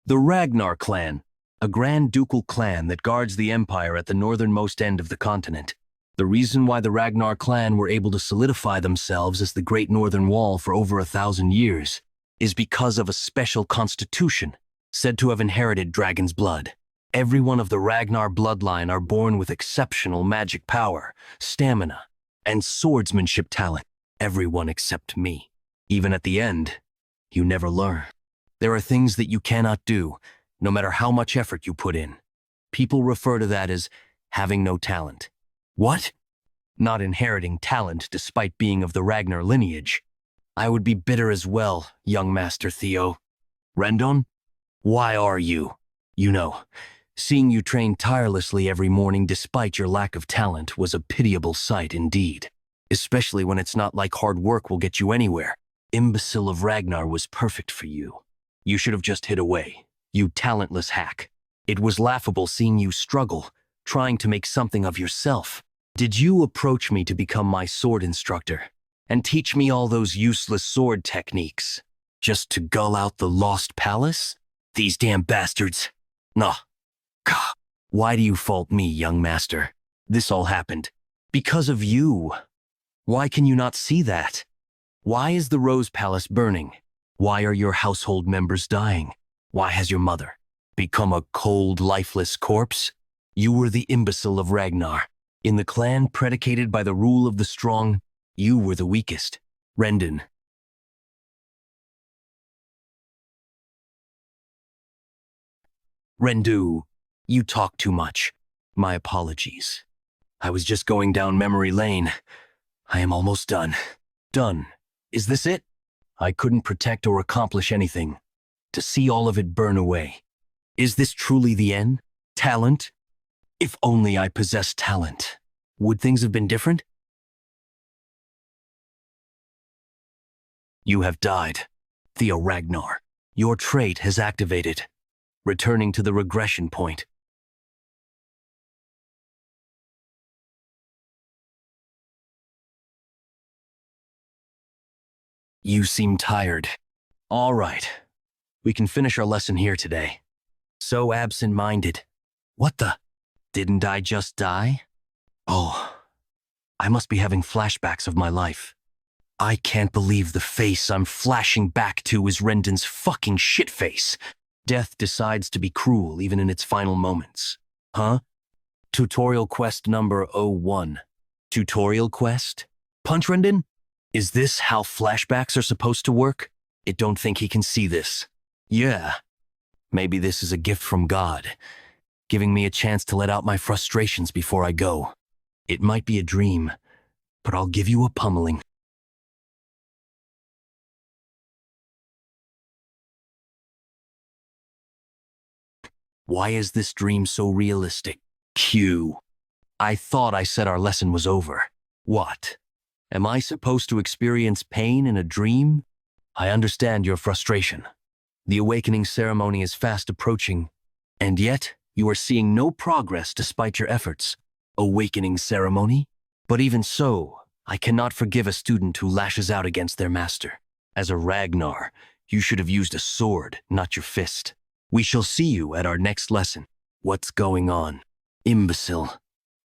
The Ragnar Clan, a grand ducal clan that guards the empire at the northernmost end of the continent. The reason why the Ragnar Clan were able to solidify themselves as the Great Northern Wall for over 1,000 years is because of a special constitution, said to have inherited dragon's blood. Everyone of the Ragnar bloodline are born with exceptional magic power, stamina, and swordsmanship talent. Everyone except me. Even at the end, you never learn. There are things that you cannot do, no matter how much effort you put in. People refer to that as having no talent. What? Not inheriting talent despite being of the Ragnar lineage. I would be bitter as well, young Master Theo. Rendon? Why are you? You know, seeing you train tirelessly every morning despite your lack of talent was a pitiable sight indeed. Especially when it's not like hard work will get you anywhere. Imbecile of Ragnar was perfect for you. You should have just hid away, you talentless hack. It was laughable seeing you struggle, trying to make something of yourself. Did you approach me to become my sword instructor and teach me all those useless sword techniques just to gull out the lost palace? These damn bastards. Nah. Gah. Why do you fault me, young master? This all happened because of you. Why can you not see that? Why is the Rose Palace burning? Why are your household members dying? Why has your mother become a cold, lifeless corpse? You were the imbecile of Ragnar. In the clan predicated by the rule of the strong, you were the weakest. Rendon. Rendu, you talk too much. My apologies. I was just going down memory lane. I am almost done. Done. Is this it? I couldn't protect or accomplish anything. To see all of it burn away. Is this truly the end? Talent? If only I possessed talent. Would things have been different? You have died. Theo Ragnar. Your trait has activated. Returning to the regression point. You seem tired. All right. We can finish our lesson here today. So absent-minded. What the? Didn't I just die? Oh, I must be having flashbacks of my life. I can't believe the face I'm flashing back to is Rendon's fucking shit face. Death decides to be cruel even in its final moments. Huh? Tutorial quest number 01. Tutorial quest? Punch Rendon? Is this how flashbacks are supposed to work? I don't think he can see this. Yeah. Maybe this is a gift from God, giving me a chance to let out my frustrations before I go. It might be a dream, but I'll give you a pummeling. Why is this dream so realistic? Q. I thought I said our lesson was over. What? Am I supposed to experience pain in a dream? I understand your frustration. The awakening ceremony is fast approaching, and yet you are seeing no progress despite your efforts. Awakening ceremony? But even so, I cannot forgive a student who lashes out against their master. As a Ragnar, you should have used a sword, not your fist. We shall see you at our next lesson. What's going on? Imbecile.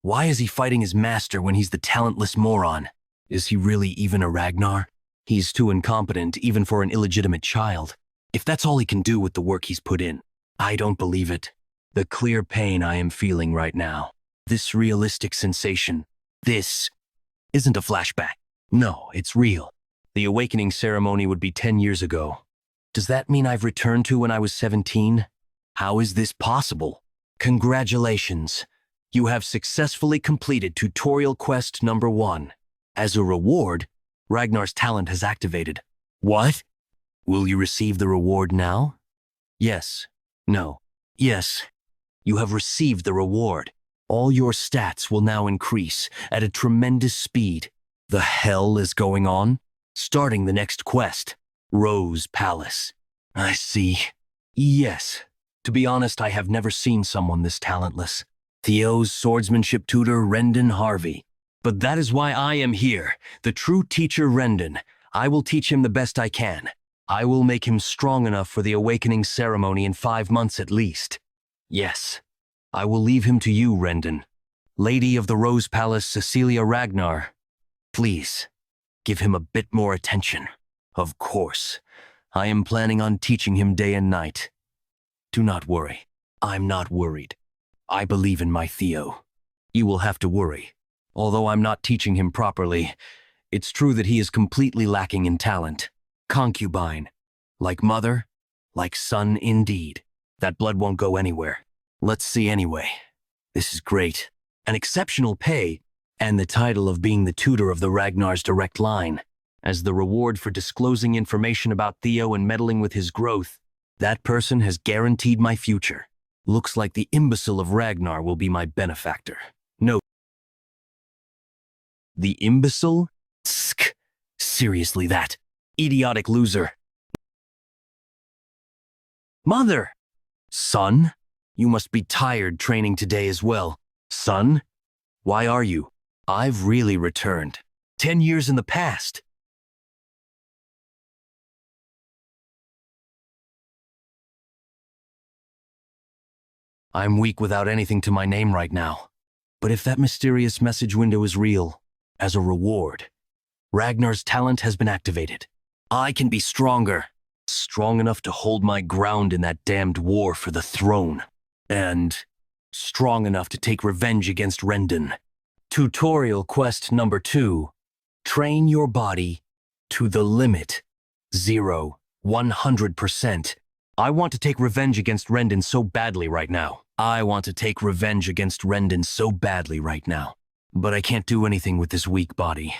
Why is he fighting his master when he's the talentless moron? Is he really even a Ragnar? He's too incompetent even for an illegitimate child. If that's all he can do with the work he's put in, I don't believe it. The clear pain I am feeling right now, this realistic sensation, this isn't a flashback. No, it's real. The awakening ceremony would be 10 years ago. Does that mean I've returned to when I was 17? How is this possible? Congratulations. You have successfully completed tutorial quest number 1. As a reward, Ragnar's talent has activated. What? Will you receive the reward now? Yes. No. Yes. You have received the reward. All your stats will now increase at a tremendous speed. The hell is going on? Starting the next quest. Rose Palace. I see. Yes. To be honest, I have never seen someone this talentless. Theo's swordsmanship tutor, Rendon Harvey. But that is why I am here, the true teacher Rendon. I will teach him the best I can. I will make him strong enough for the awakening ceremony in 5 months at least. Yes, I will leave him to you, Rendon. Lady of the Rose Palace, Cecilia Ragnar. Please, give him a bit more attention. Of course, I am planning on teaching him day and night. Do not worry. I'm not worried. I believe in my Theo. You will have to worry. Although I'm not teaching him properly, it's true that he is completely lacking in talent. Concubine. Like mother, like son indeed. That blood won't go anywhere. Let's see anyway. This is great. An exceptional pay, and the title of being the tutor of the Ragnar's direct line. As the reward for disclosing information about Theo and meddling with his growth, that person has guaranteed my future. Looks like the imbecile of Ragnar will be my benefactor. No. The imbecile? Tsk. Seriously, that idiotic loser. Mother! Son? You must be tired training today as well. Son? Why are you? I've really returned. 10 years in the past. I'm weak without anything to my name right now. But if that mysterious message window is real, as a reward, Ragnar's talent has been activated. I can be stronger. Strong enough to hold my ground in that damned war for the throne. And strong enough to take revenge against Rendon. Tutorial quest number 2. Train your body to the limit. 0, 100%. I want to take revenge against Rendon so badly right now. I want to take revenge against Rendon so badly right now. But I can't do anything with this weak body.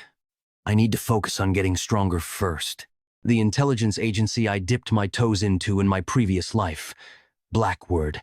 I need to focus on getting stronger first. The intelligence agency I dipped my toes into in my previous life. Blackwood.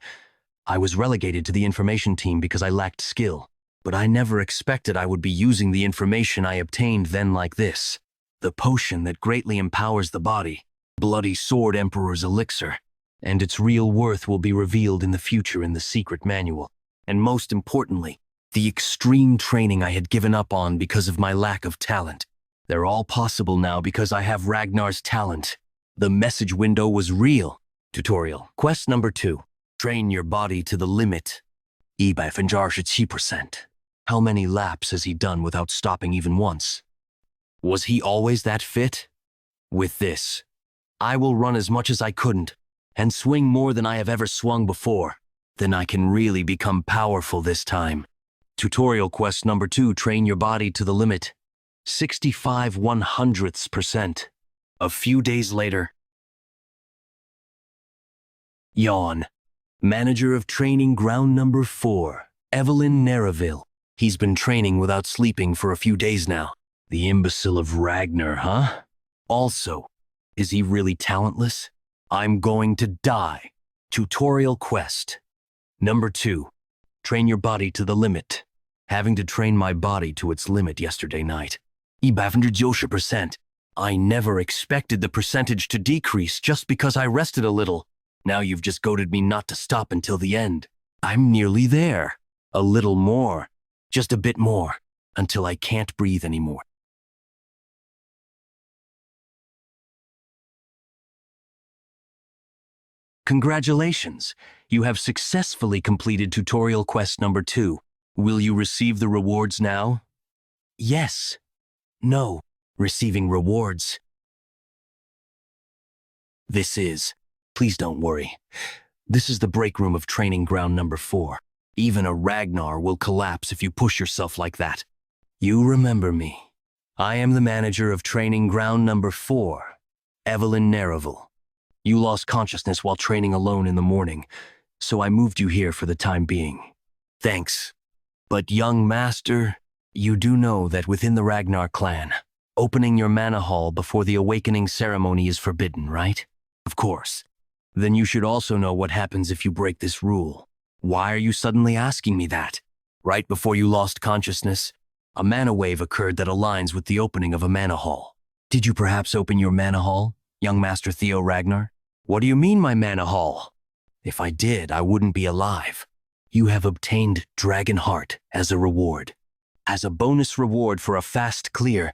I was relegated to the information team because I lacked skill. But I never expected I would be using the information I obtained then like this. The potion that greatly empowers the body. Bloody Sword Emperor's elixir. And its real worth will be revealed in the future in the secret manual. And most importantly, the extreme training I had given up on because of my lack of talent. They're all possible now because I have Ragnar's talent. The message window was real. Tutorial. Quest number 2. Train your body to the limit. 147%. How many laps has he done without stopping even once? Was he always that fit? With this, I will run as much as I couldn't, and swing more than I have ever swung before. Then I can really become powerful this time. Tutorial quest number 2, train your body to the limit. 65/100%. A few days later. Yawn. Manager of training ground number 4, Evelyn Nereville. He's been training without sleeping for a few days now. The imbecile of Ragnar, huh? Also, is he really talentless? I'm going to die. Tutorial quest. Number 2. Train your body to the limit. Having to train my body to its limit yesterday night. 190%. I never expected the percentage to decrease just because I rested a little. Now you've just goaded me not to stop until the end. I'm nearly there. A little more. Just a bit more. Until I can't breathe anymore. Congratulations! You have successfully completed tutorial quest number 2. Will you receive the rewards now? Yes. No. Receiving rewards. Please don't worry. This is the break room of training ground number 4. Even a Ragnar will collapse if you push yourself like that. You remember me. I am the manager of training ground number 4, Evelyn Nereville. You lost consciousness while training alone in the morning, so I moved you here for the time being. Thanks. But young master, you do know that within the Ragnar clan, opening your mana hall before the awakening ceremony is forbidden, right? Of course. Then you should also know what happens if you break this rule. Why are you suddenly asking me that? Right before you lost consciousness, a mana wave occurred that aligns with the opening of a mana hall. Did you perhaps open your mana hall, young Master Theo Ragnar? What do you mean, my mana hall? If I did, I wouldn't be alive. You have obtained Dragon Heart as a reward. As a bonus reward for a fast clear,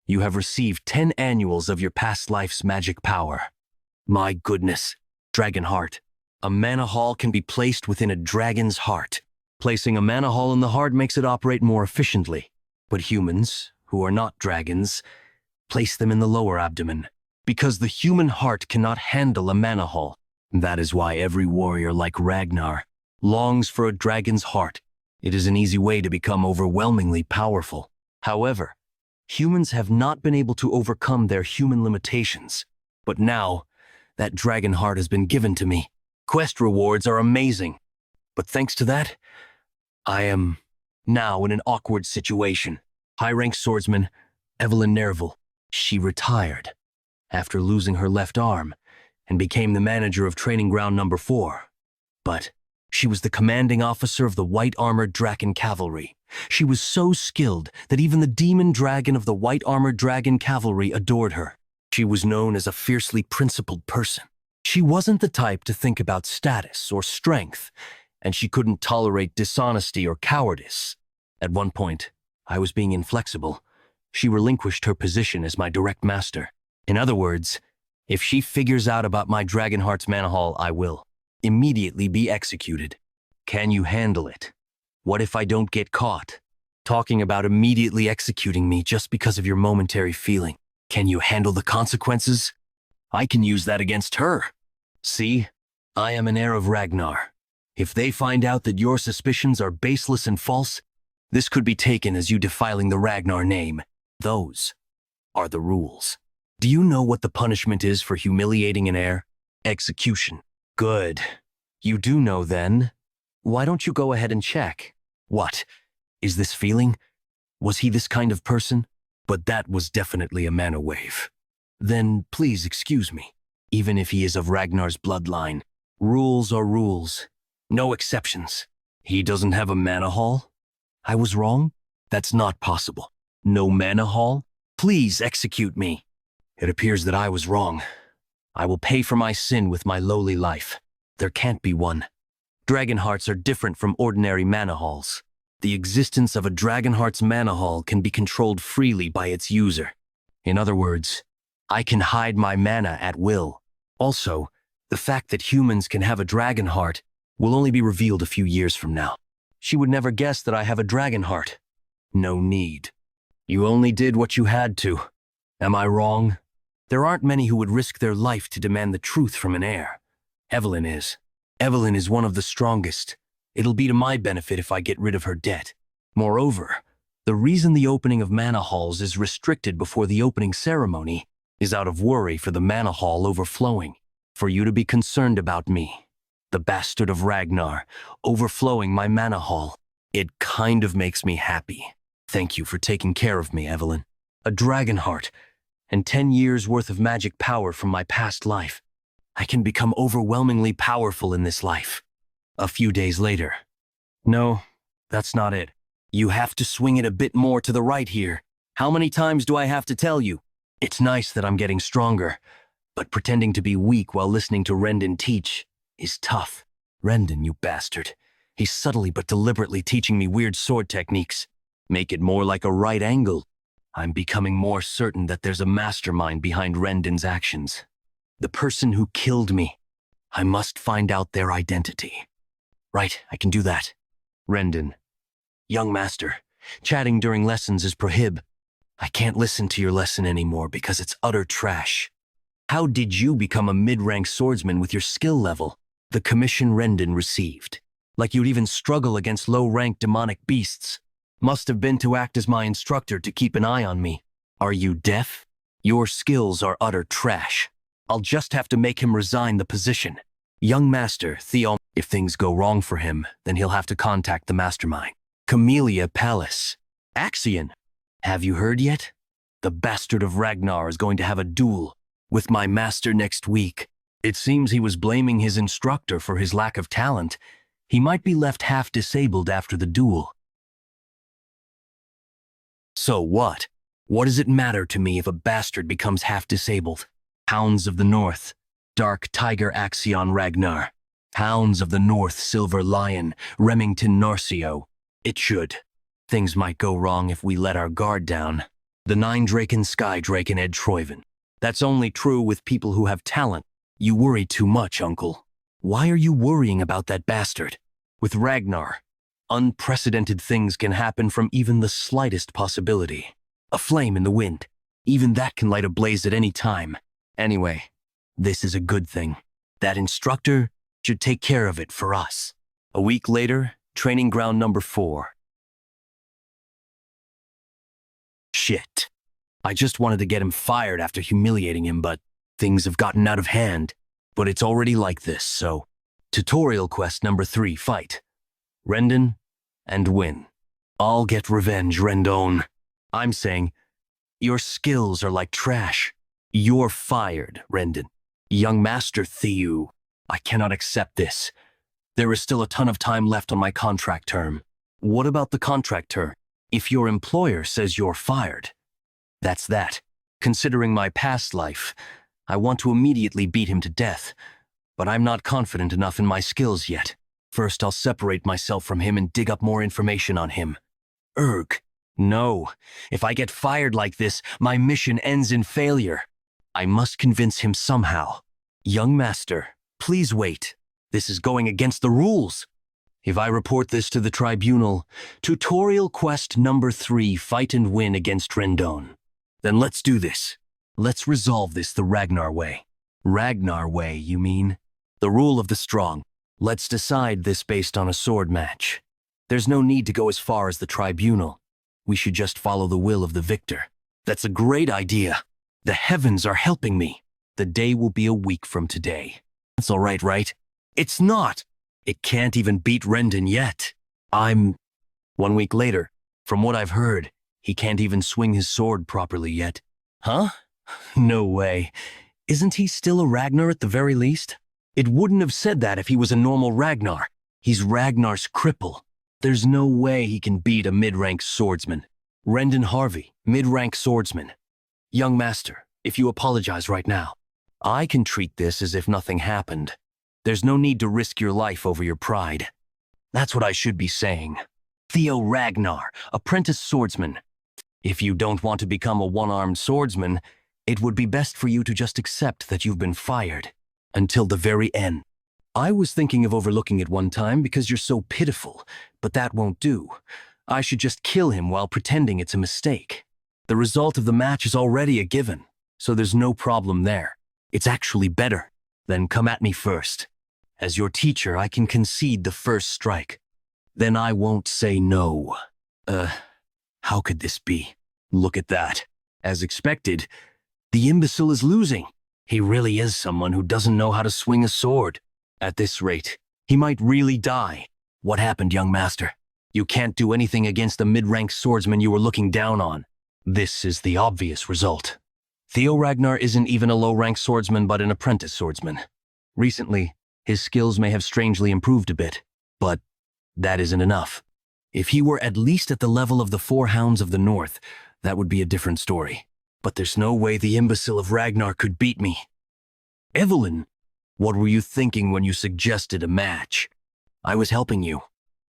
You have received 10 annuals of your past life's magic power. My goodness, Dragon Heart. A mana hall can be placed within a dragon's heart. Placing a mana hall in the heart makes it operate more efficiently. But humans, who are not dragons, place them in the lower abdomen, because the human heart cannot handle a mana hall. That is why every warrior like Ragnar longs for a dragon's heart. It is an easy way to become overwhelmingly powerful. However, humans have not been able to overcome their human limitations. But now, that dragon heart has been given to me. Quest rewards are amazing. But thanks to that, I am now in an awkward situation. High-rank swordsman Evelyn Nerval. She retired after losing her left arm and became the manager of training ground number 4. But she was the commanding officer of the white-armored Draken Cavalry. She was so skilled that even the demon dragon of the white-armored Dragon Cavalry adored her. She was known as a fiercely principled person. She wasn't the type to think about status or strength, and she couldn't tolerate dishonesty or cowardice. At one point, I was being inflexible. She relinquished her position as my direct master. In other words, if she figures out about my Dragonheart's mana hall, I will immediately be executed. Can you handle it? What if I don't get caught? Talking about immediately executing me just because of your momentary feeling. Can you handle the consequences? I can use that against her. See, I am an heir of Ragnar. If they find out that your suspicions are baseless and false, this could be taken as you defiling the Ragnar name. Those are the rules. Do you know what the punishment is for humiliating an heir? Execution. Good. You do know then. Why don't you go ahead and check? What? Is this feeling? Was he this kind of person? But that was definitely a mana wave. Then please excuse me. Even if he is of Ragnar's bloodline, rules are rules. No exceptions. He doesn't have a mana hall? I was wrong? That's not possible. No mana hall? Please execute me. It appears that I was wrong. I will pay for my sin with my lowly life. There can't be one. Dragon hearts are different from ordinary mana halls. The existence of a Dragon Heart's mana hall can be controlled freely by its user. In other words, I can hide my mana at will. Also, the fact that humans can have a Dragon Heart will only be revealed a few years from now. She would never guess that I have a Dragon Heart. No need. You only did what you had to. Am I wrong? There aren't many who would risk their life to demand the truth from an heir. Evelyn is. Evelyn is one of the strongest. It'll be to my benefit if I get rid of her debt. Moreover, the reason the opening of mana halls is restricted before the opening ceremony is out of worry for the mana hall overflowing. For you to be concerned about me, the bastard of Ragnar, overflowing my mana hall. It kind of makes me happy. Thank you for taking care of me, Evelyn. A Dragon Heart, and 10 years worth of magic power from my past life. I can become overwhelmingly powerful in this life. A few days later. No, that's not it. You have to swing it a bit more to the right here. How many times do I have to tell you? It's nice that I'm getting stronger, but pretending to be weak while listening to Rendon teach is tough. Rendon, you bastard. He's subtly but deliberately teaching me weird sword techniques. Make it more like a right angle. I'm becoming more certain that there's a mastermind behind Rendon's actions. The person who killed me. I must find out their identity. Right, I can do that. Rendon. Young master, chatting during lessons is prohib. I can't listen to your lesson anymore because it's utter trash. How did you become a mid-rank swordsman with your skill level? The commission Rendon received. Like you'd even struggle against low-rank demonic beasts. Must have been to act as my instructor to keep an eye on me. Are you deaf? Your skills are utter trash. I'll just have to make him resign the position. Young master, Theo. If things go wrong for him, then he'll have to contact the mastermind. Camellia Palace. Axion. Have you heard yet? The bastard of Ragnar is going to have a duel with my master next week. It seems he was blaming his instructor for his lack of talent. He might be left half disabled after the duel. So what? What does it matter to me if a bastard becomes half disabled? Hounds of the North, Dark Tiger Axion Ragnar. Hounds of the North Silver Lion, Remington Narcio. It should. Things might go wrong if we let our guard down. The Nine Draken Sky Draken Ed Troiven. That's only true with people who have talent. You worry too much, Uncle. Why are you worrying about that bastard? With Ragnar, unprecedented things can happen from even the slightest possibility. A flame in the wind. Even that can light a blaze at any time. Anyway, this is a good thing. That instructor should take care of it for us. A week later, training ground number 4. Shit. I just wanted to get him fired after humiliating him, but things have gotten out of hand. But it's already like this, so... Tutorial quest number 3, fight. Rendon and win. I'll get revenge, Rendon. I'm saying, your skills are like trash. You're fired, Rendon. Young Master Thieu, I cannot accept this. There is still a ton of time left on my contract term. What about the contract term? If your employer says you're fired, that's that. Considering my past life, I want to immediately beat him to death, but I'm not confident enough in my skills yet. First, I'll separate myself from him and dig up more information on him. Erg. No. If I get fired like this, my mission ends in failure. I must convince him somehow. Young Master, please wait. This is going against the rules. If I report this to the tribunal, tutorial quest number 3, fight and win against Rendon. Then let's do this. Let's resolve this the Ragnar way. Ragnar way, you mean? The rule of the strong. Let's decide this based on a sword match. There's no need to go as far as the tribunal. We should just follow the will of the victor. That's a great idea. The heavens are helping me. The day will be a week from today. That's all right, right? It's not. It can't even beat Rendon yet. 1 week later. From what I've heard, he can't even swing his sword properly yet. Huh? No way. Isn't he still a Ragnar at the very least? It wouldn't have said that if he was a normal Ragnar. He's Ragnar's cripple. There's no way he can beat a mid-rank swordsman. Rendon Harvey, mid-rank swordsman. Young Master, if you apologize right now, I can treat this as if nothing happened. There's no need to risk your life over your pride. That's what I should be saying. Theo Ragnar, apprentice swordsman. If you don't want to become a one-armed swordsman, it would be best for you to just accept that you've been fired. Until the very end. I was thinking of overlooking it one time because you're so pitiful, but that won't do. I should just kill him while pretending it's a mistake. The result of the match is already a given, so there's no problem there. It's actually better. Then come at me first. As your teacher, I can concede the first strike. Then I won't say no. How could this be? Look at that. As expected, the imbecile is losing. He really is someone who doesn't know how to swing a sword. At this rate, he might really die. What happened, young master? You can't do anything against the mid-rank swordsman you were looking down on. This is the obvious result. Theo Ragnar isn't even a low-rank swordsman but an apprentice swordsman. Recently, his skills may have strangely improved a bit, but that isn't enough. If he were at least at the level of the 4 Hounds of the North, that would be a different story. But there's no way the imbecile of Ragnar could beat me. Evelyn, what were you thinking when you suggested a match? I was helping you.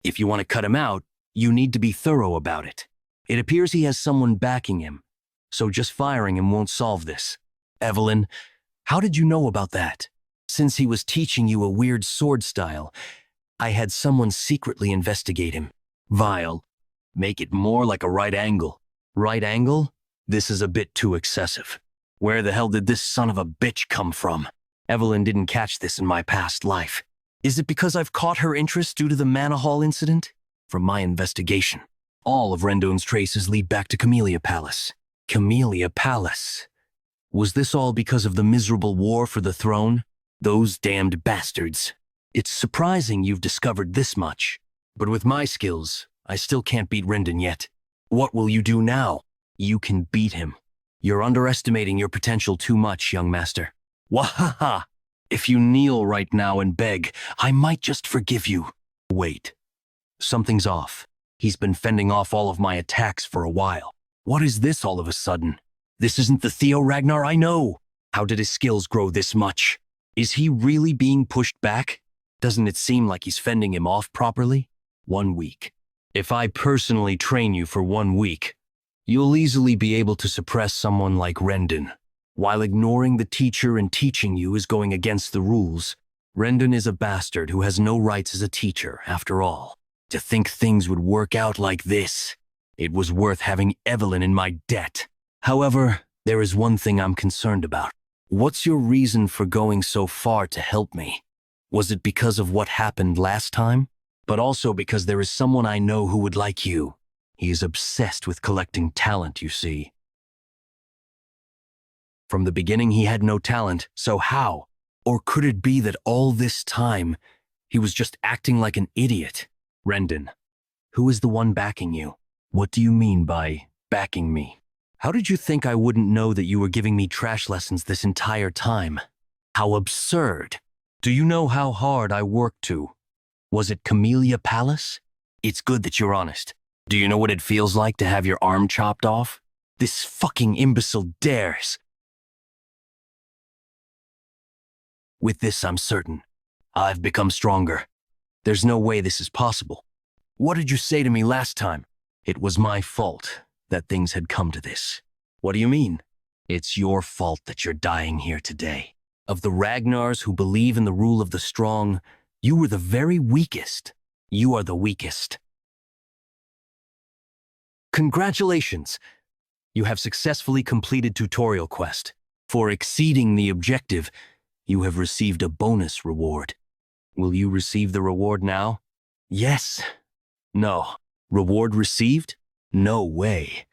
If you want to cut him out, you need to be thorough about it. It appears he has someone backing him, so just firing him won't solve this. Evelyn, how did you know about that? Since he was teaching you a weird sword style, I had someone secretly investigate him. Vile. Make it more like a right angle. Right angle? This is a bit too excessive. Where the hell did this son of a bitch come from? Evelyn didn't catch this in my past life. Is it because I've caught her interest due to the Manor Hall incident? From my investigation, all of Rendon's traces lead back to Camellia Palace. Camellia Palace. Was this all because of the miserable war for the throne? Those damned bastards. It's surprising you've discovered this much. But with my skills, I still can't beat Rendon yet. What will you do now? You can beat him. You're underestimating your potential too much, young master. Wahaha! If you kneel right now and beg, I might just forgive you. Wait. Something's off. He's been fending off all of my attacks for a while. What is this all of a sudden? This isn't the Theo Ragnar I know. How did his skills grow this much? Is he really being pushed back? Doesn't it seem like he's fending him off properly? 1 week. If I personally train you for 1 week, You'll easily be able to suppress someone like Rendon. While ignoring the teacher and teaching you is going against the rules, Rendon is a bastard who has no rights as a teacher, after all. To think things would work out like this. It was worth having Evelyn in my debt. However, there is one thing I'm concerned about. What's your reason for going so far to help me? Was it because of what happened last time? But also because there is someone I know who would like you. He is obsessed with collecting talent, you see. From the beginning, he had no talent, so how? Or could it be that all this time, he was just acting like an idiot? Rendon, who is the one backing you? What do you mean by backing me? How did you think I wouldn't know that you were giving me trash lessons this entire time? How absurd! Do you know how hard I worked to? Was it Camellia Palace? It's good that you're honest. Do you know what it feels like to have your arm chopped off? This fucking imbecile dares. With this, I'm certain. I've become stronger. There's no way this is possible. What did you say to me last time? It was my fault that things had come to this. What do you mean? It's your fault that you're dying here today. Of the Ragnars who believe in the rule of the strong, you were the very weakest. You are the weakest. Congratulations! You have successfully completed tutorial quest. For exceeding the objective, you have received a bonus reward. Will you receive the reward now? Yes. No. Reward received? No way.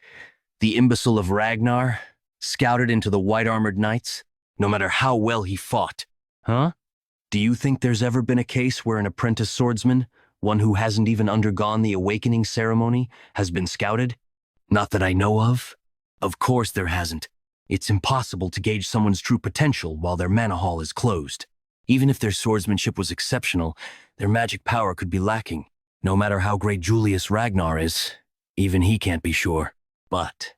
The imbecile of Ragnar, scouted into the white-armored knights, no matter how well he fought. Huh? Do you think there's ever been a case where an apprentice swordsman, one who hasn't even undergone the awakening ceremony, has been scouted? Not that I know of. Of course there hasn't. It's impossible to gauge someone's true potential while their mana hall is closed. Even if their swordsmanship was exceptional, their magic power could be lacking. No matter how great Julius Ragnar is, even he can't be sure. But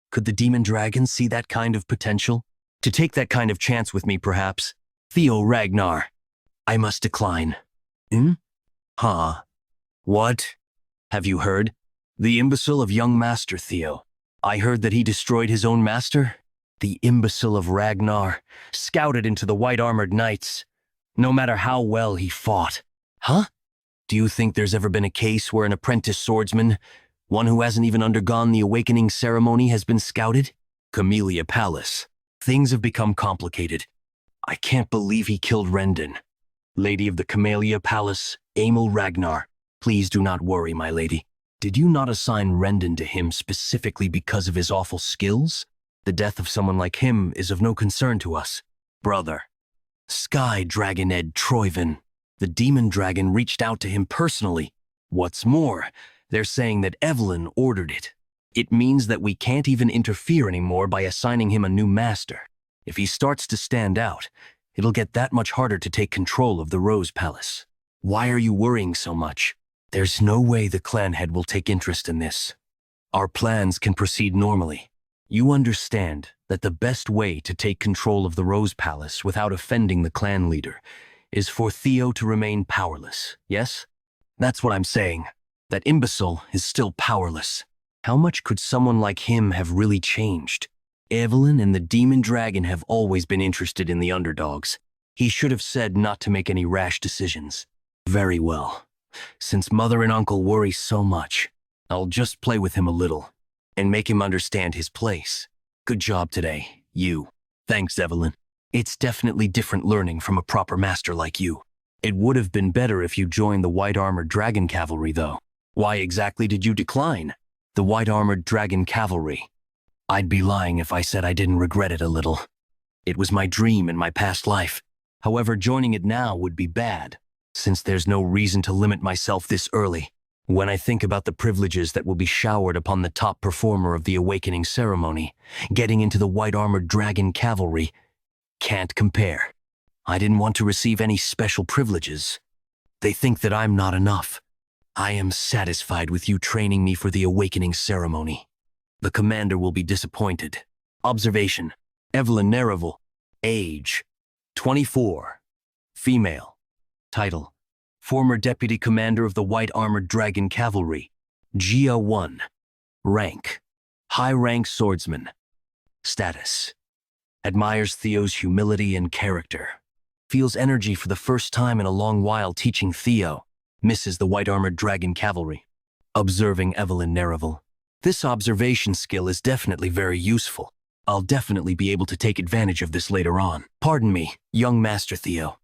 could the demon dragon see that kind of potential? To take that kind of chance with me, perhaps? Theo Ragnar. I must decline. Huh? What? Have you heard? The imbecile of young Master Theo. I heard that he destroyed his own master? The imbecile of Ragnar, scouted into the white-armored knights, no matter how well he fought. Huh? Do you think there's ever been a case where an apprentice swordsman, one who hasn't even undergone the awakening ceremony, has been scouted? Camellia Palace. Things have become complicated. I can't believe he killed Rendon. Lady of the Camellia Palace, Emil Ragnar. Please do not worry, my lady. Did you not assign Rendon to him specifically because of his awful skills? The death of someone like him is of no concern to us. Brother. Sky Dragoned Troyvin. The demon dragon reached out to him personally. What's more, they're saying that Evelyn ordered it. It means that we can't even interfere anymore by assigning him a new master. If he starts to stand out, it'll get that much harder to take control of the Rose Palace. Why are you worrying so much? There's no way the clan head will take interest in this. Our plans can proceed normally. You understand that the best way to take control of the Rose Palace without offending the clan leader is for Theo to remain powerless, yes? That's what I'm saying. That imbecile is still powerless. How much could someone like him have really changed? Evelyn and the demon dragon have always been interested in the underdogs. He should have said not to make any rash decisions. Very well. Since mother and uncle worry so much, I'll just play with him a little and make him understand his place. Good job today, you. Thanks, Evelyn. It's definitely different learning from a proper master like you. It would have been better if you joined the white-armored dragon cavalry, though. Why exactly did you decline? The white-armored dragon cavalry. I'd be lying if I said I didn't regret it a little. It was my dream in my past life. However, joining it now would be bad, since there's no reason to limit myself this early. When I think about the privileges that will be showered upon the top performer of the awakening ceremony, getting into the white-armored dragon cavalry can't compare. I didn't want to receive any special privileges. They think that I'm not enough. I am satisfied with you training me for the awakening ceremony. The commander will be disappointed. Observation: Evelyn Nereville. Age: 24. Female. Title: Former Deputy Commander of the White Armored Dragon Cavalry. Gia 1. Rank: High-rank swordsman. Status. Admires Theo's humility and character. Feels energy for the first time in a long while teaching Theo. Misses the white-armored dragon cavalry. Observing Evelyn Nereville. This observation skill is definitely very useful. I'll definitely be able to take advantage of this later on. Pardon me, young Master Theo.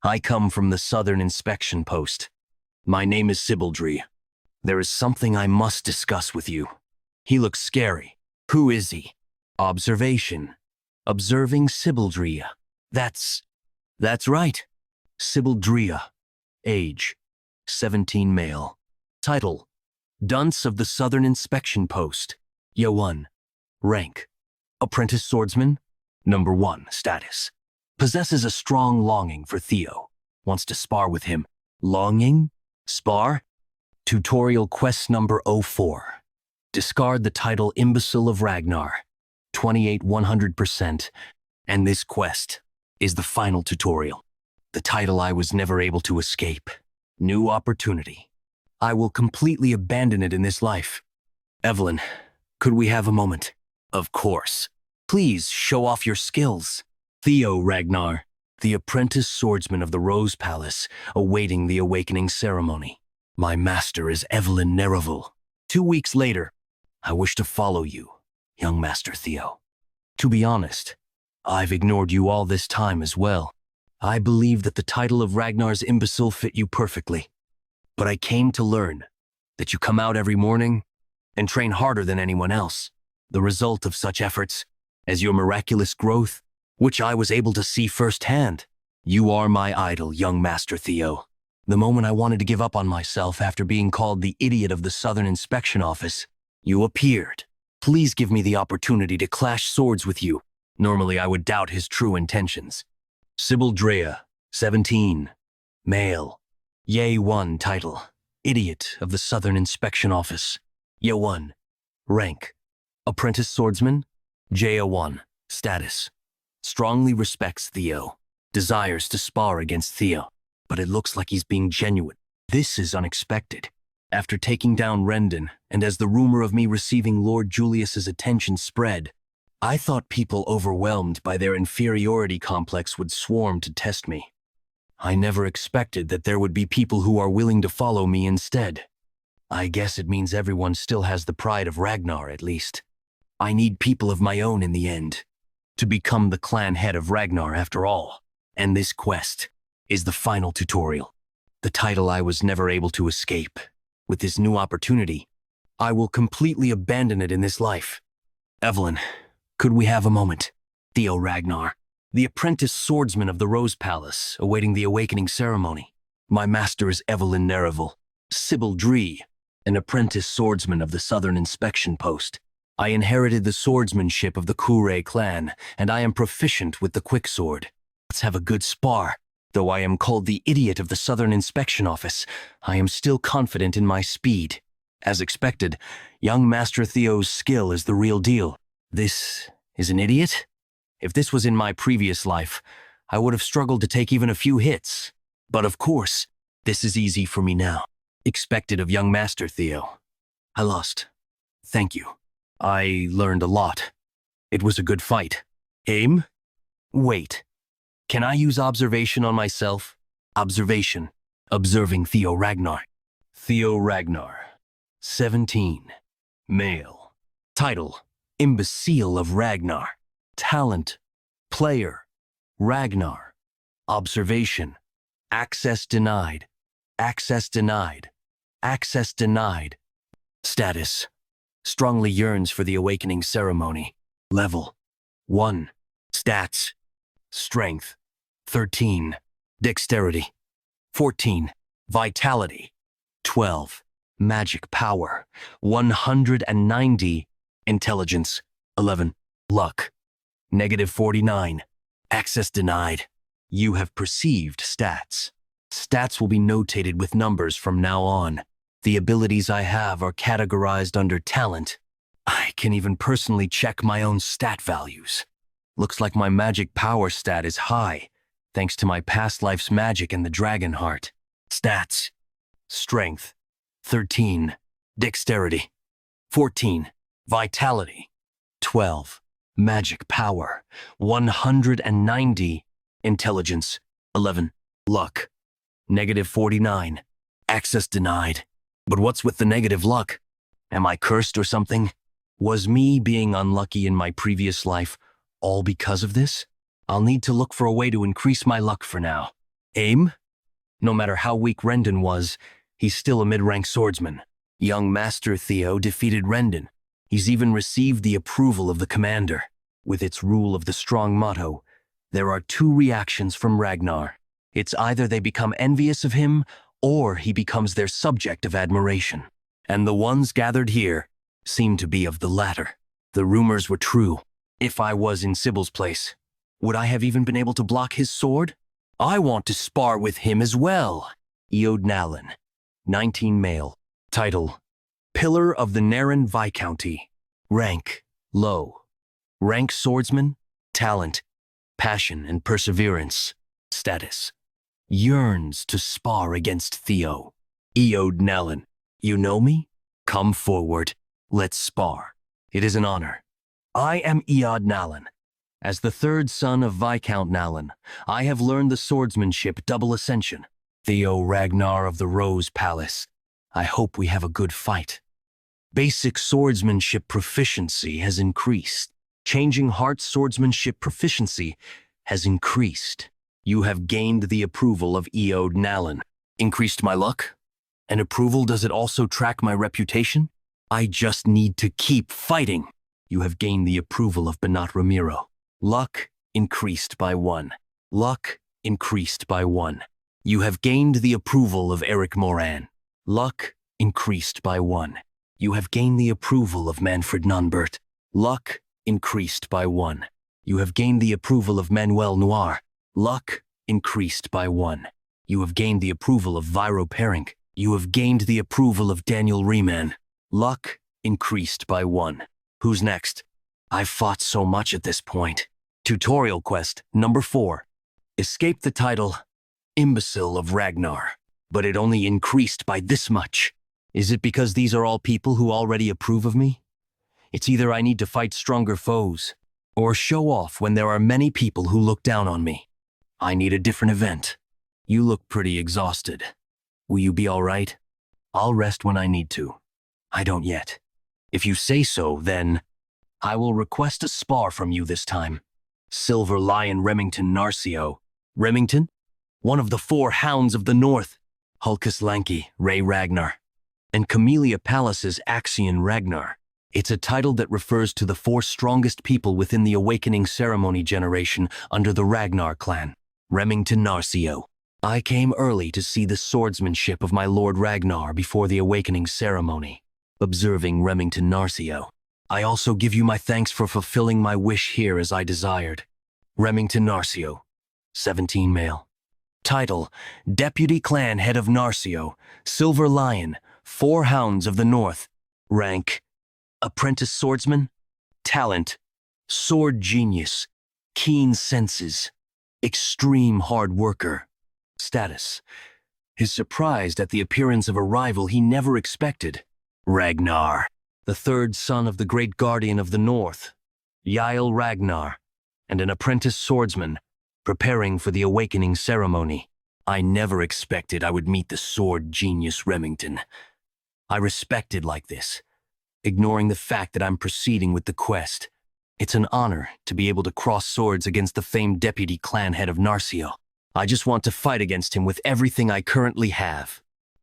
I come from the Southern Inspection Post. My name is Sibaldry. There is something I must discuss with you. He looks scary. Who is he? Observation. Observing Sibaldria. That's right. Sibaldria. Age. 17 male. Title. Dunce of the Southern Inspection Post. Year 1. Rank. Apprentice Swordsman. Number 1. Status. Possesses a strong longing for Theo. Wants to spar with him. Longing? Spar? Tutorial quest number 04. Discard the title Imbecile of Ragnar. 28 100%. And this quest is the final tutorial. The title I was never able to escape. New opportunity. I will completely abandon it in this life. Evelyn, could we have a moment? Of course. Please show off your skills. Theo Ragnar, the apprentice swordsman of the Rose Palace, awaiting the awakening ceremony. My master is Evelyn Nereville. 2 weeks later, I wish to follow you, young Master Theo. To be honest, I've ignored you all this time as well. I believe that the title of Ragnar's imbecile fit you perfectly. But I came to learn that you come out every morning and train harder than anyone else. The result of such efforts, as your miraculous growth, which I was able to see firsthand. You are my idol, young Master Theo. The moment I wanted to give up on myself after being called the idiot of the Southern Inspection Office, you appeared. Please give me the opportunity to clash swords with you. Normally I would doubt his true intentions. Sibaldrea, 17. Male. Year 1 title. Idiot of the Southern Inspection Office. Year 1. Rank. Apprentice Swordsman. JA1. Status. Strongly respects Theo. Desires to spar against Theo. But it looks like he's being genuine. This is unexpected. After taking down Rendon, and as the rumor of me receiving Lord Julius's attention spread, I thought people overwhelmed by their inferiority complex would swarm to test me. I never expected that there would be people who are willing to follow me instead. I guess it means everyone still has the pride of Ragnar, at least. I need people of my own in the end, to become the clan head of Ragnar after all. And this quest is the final tutorial. The title I was never able to escape. With this new opportunity, I will completely abandon it in this life. Evelyn, could we have a moment? Theo Ragnar, the apprentice swordsman of the Rose Palace, awaiting the awakening ceremony. My master is Evelyn Nereville, Sibaldry, an apprentice swordsman of the Southern Inspection Post. I inherited the swordsmanship of the Ragnar Clan, and I am proficient with the quicksword. Let's have a good spar. Though I am called the idiot of the Southern Inspection Office, I am still confident in my speed. As expected, young Master Theo's skill is the real deal. This is an idiot? If this was in my previous life, I would have struggled to take even a few hits. But of course, this is easy for me now. Expected of young Master Theo. I lost. Thank you. I learned a lot. It was a good fight. Aim? Wait. Can I use observation on myself? Observation. Observing Theo Ragnar. Theo Ragnar. 17. Male. Title. Imbecile of Ragnar. Talent. Player. Ragnar. Observation. Access denied. Access denied. Access denied. Status. Strongly yearns for the awakening ceremony. Level. 1. Stats. Strength. 13. Dexterity. 14. Vitality. 12. Magic power. 190. Intelligence. 11. Luck. -49. Access denied. You have perceived stats. Stats will be notated with numbers from now on. The abilities I have are categorized under talent. I can even personally check my own stat values. Looks like my magic power stat is high, thanks to my past life's magic and the dragon heart. Stats. Strength. 13. Dexterity. 14. Vitality, 12. Magic power, 190. Intelligence, 11. Luck, -49. Access denied. But what's with the negative luck? Am I cursed or something? Was me being unlucky in my previous life all because of this? I'll need to look for a way to increase my luck for now. Aim? No matter how weak Rendon was, he's still a mid-rank swordsman. Young Master Theo defeated Rendon. He's even received the approval of the commander. With its rule of the strong motto, there are two reactions from Ragnar. It's either they become envious of him, or he becomes their subject of admiration. And the ones gathered here seem to be of the latter. The rumors were true. If I was in Sybil's place, would I have even been able to block his sword? I want to spar with him as well. Eod Nalin, 19 male. Title, Pillar of the Naren Viscounty. Rank, low. Rank swordsman, talent, passion and perseverance. Status, yearns to spar against Theo. Eod Nalin, you know me? Come forward. Let's spar. It is an honor. I am Eod Nalin. As the third son of Viscount Nalin, I have learned the swordsmanship double ascension. Theo Ragnar of the Rose Palace. I hope we have a good fight. Basic swordsmanship proficiency has increased. Changing Heart swordsmanship proficiency has increased. You have gained the approval of Eod Nalin. Increased my luck? And approval, does it also track my reputation? I just need to keep fighting. You have gained the approval of Benat Ramiro. Luck increased by 1. Luck increased by 1. You have gained the approval of Eric Moran. Luck increased by 1. You have gained the approval of Manfred Nonbert. Luck increased by 1. You have gained the approval of Manuel Noir. Luck increased by 1. You have gained the approval of Viro Perink. You have gained the approval of Daniel Riemann. Luck increased by 1. Who's next? I've fought so much at this point. Tutorial quest number 4. Escape the title, Imbecile of Ragnar. But it only increased by this much. Is it because these are all people who already approve of me? It's either I need to fight stronger foes, or show off when there are many people who look down on me. I need a different event. You look pretty exhausted. Will you be all right? I'll rest when I need to. I don't yet. If you say so, then I will request a spar from you this time. Silver Lion Remington Narcio. Remington? One of the 4 hounds of the north. Hulkus Lanky, Ray Ragnar. And Camellia Palace's Axion Ragnar. It's a title that refers to the 4 strongest people within the Awakening Ceremony generation under the Ragnar Clan. Remington Narcio. I came early to see the swordsmanship of my Lord Ragnar before the Awakening Ceremony. Observing Remington Narcio. I also give you my thanks for fulfilling my wish here as I desired. Remington Narcio, 17 male. Title, Deputy Clan Head of Narcio, Silver Lion, 4 Hounds of the North. Rank, Apprentice Swordsman. Talent, Sword Genius, Keen Senses, Extreme Hard Worker. Status, is surprised at the appearance of a rival he never expected. Ragnar, the 3rd son of the great guardian of the north, Yael Ragnar, and an apprentice swordsman, preparing for the awakening ceremony. I never expected I would meet the sword genius Remington. I respected like this, ignoring the fact that I'm proceeding with the quest. It's an honor to be able to cross swords against the famed deputy clan head of Narcio. I just want to fight against him with everything I currently have.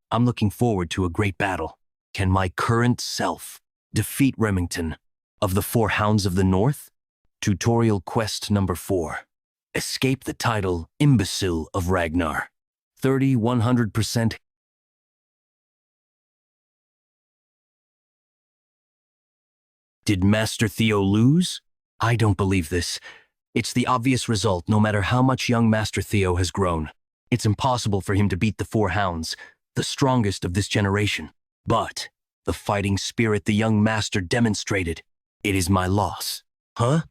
I'm looking forward to a great battle. Can my current self defeat Remington of the 4 Hounds of the North? Tutorial quest number 4. Escape the title Imbecile of Ragnar. 100%. Did Master Theo lose? I don't believe this. It's the obvious result no matter how much young Master Theo has grown. It's impossible for him to beat the 4 Hounds, the strongest of this generation. But the fighting spirit the young master demonstrated, it is my loss. Huh?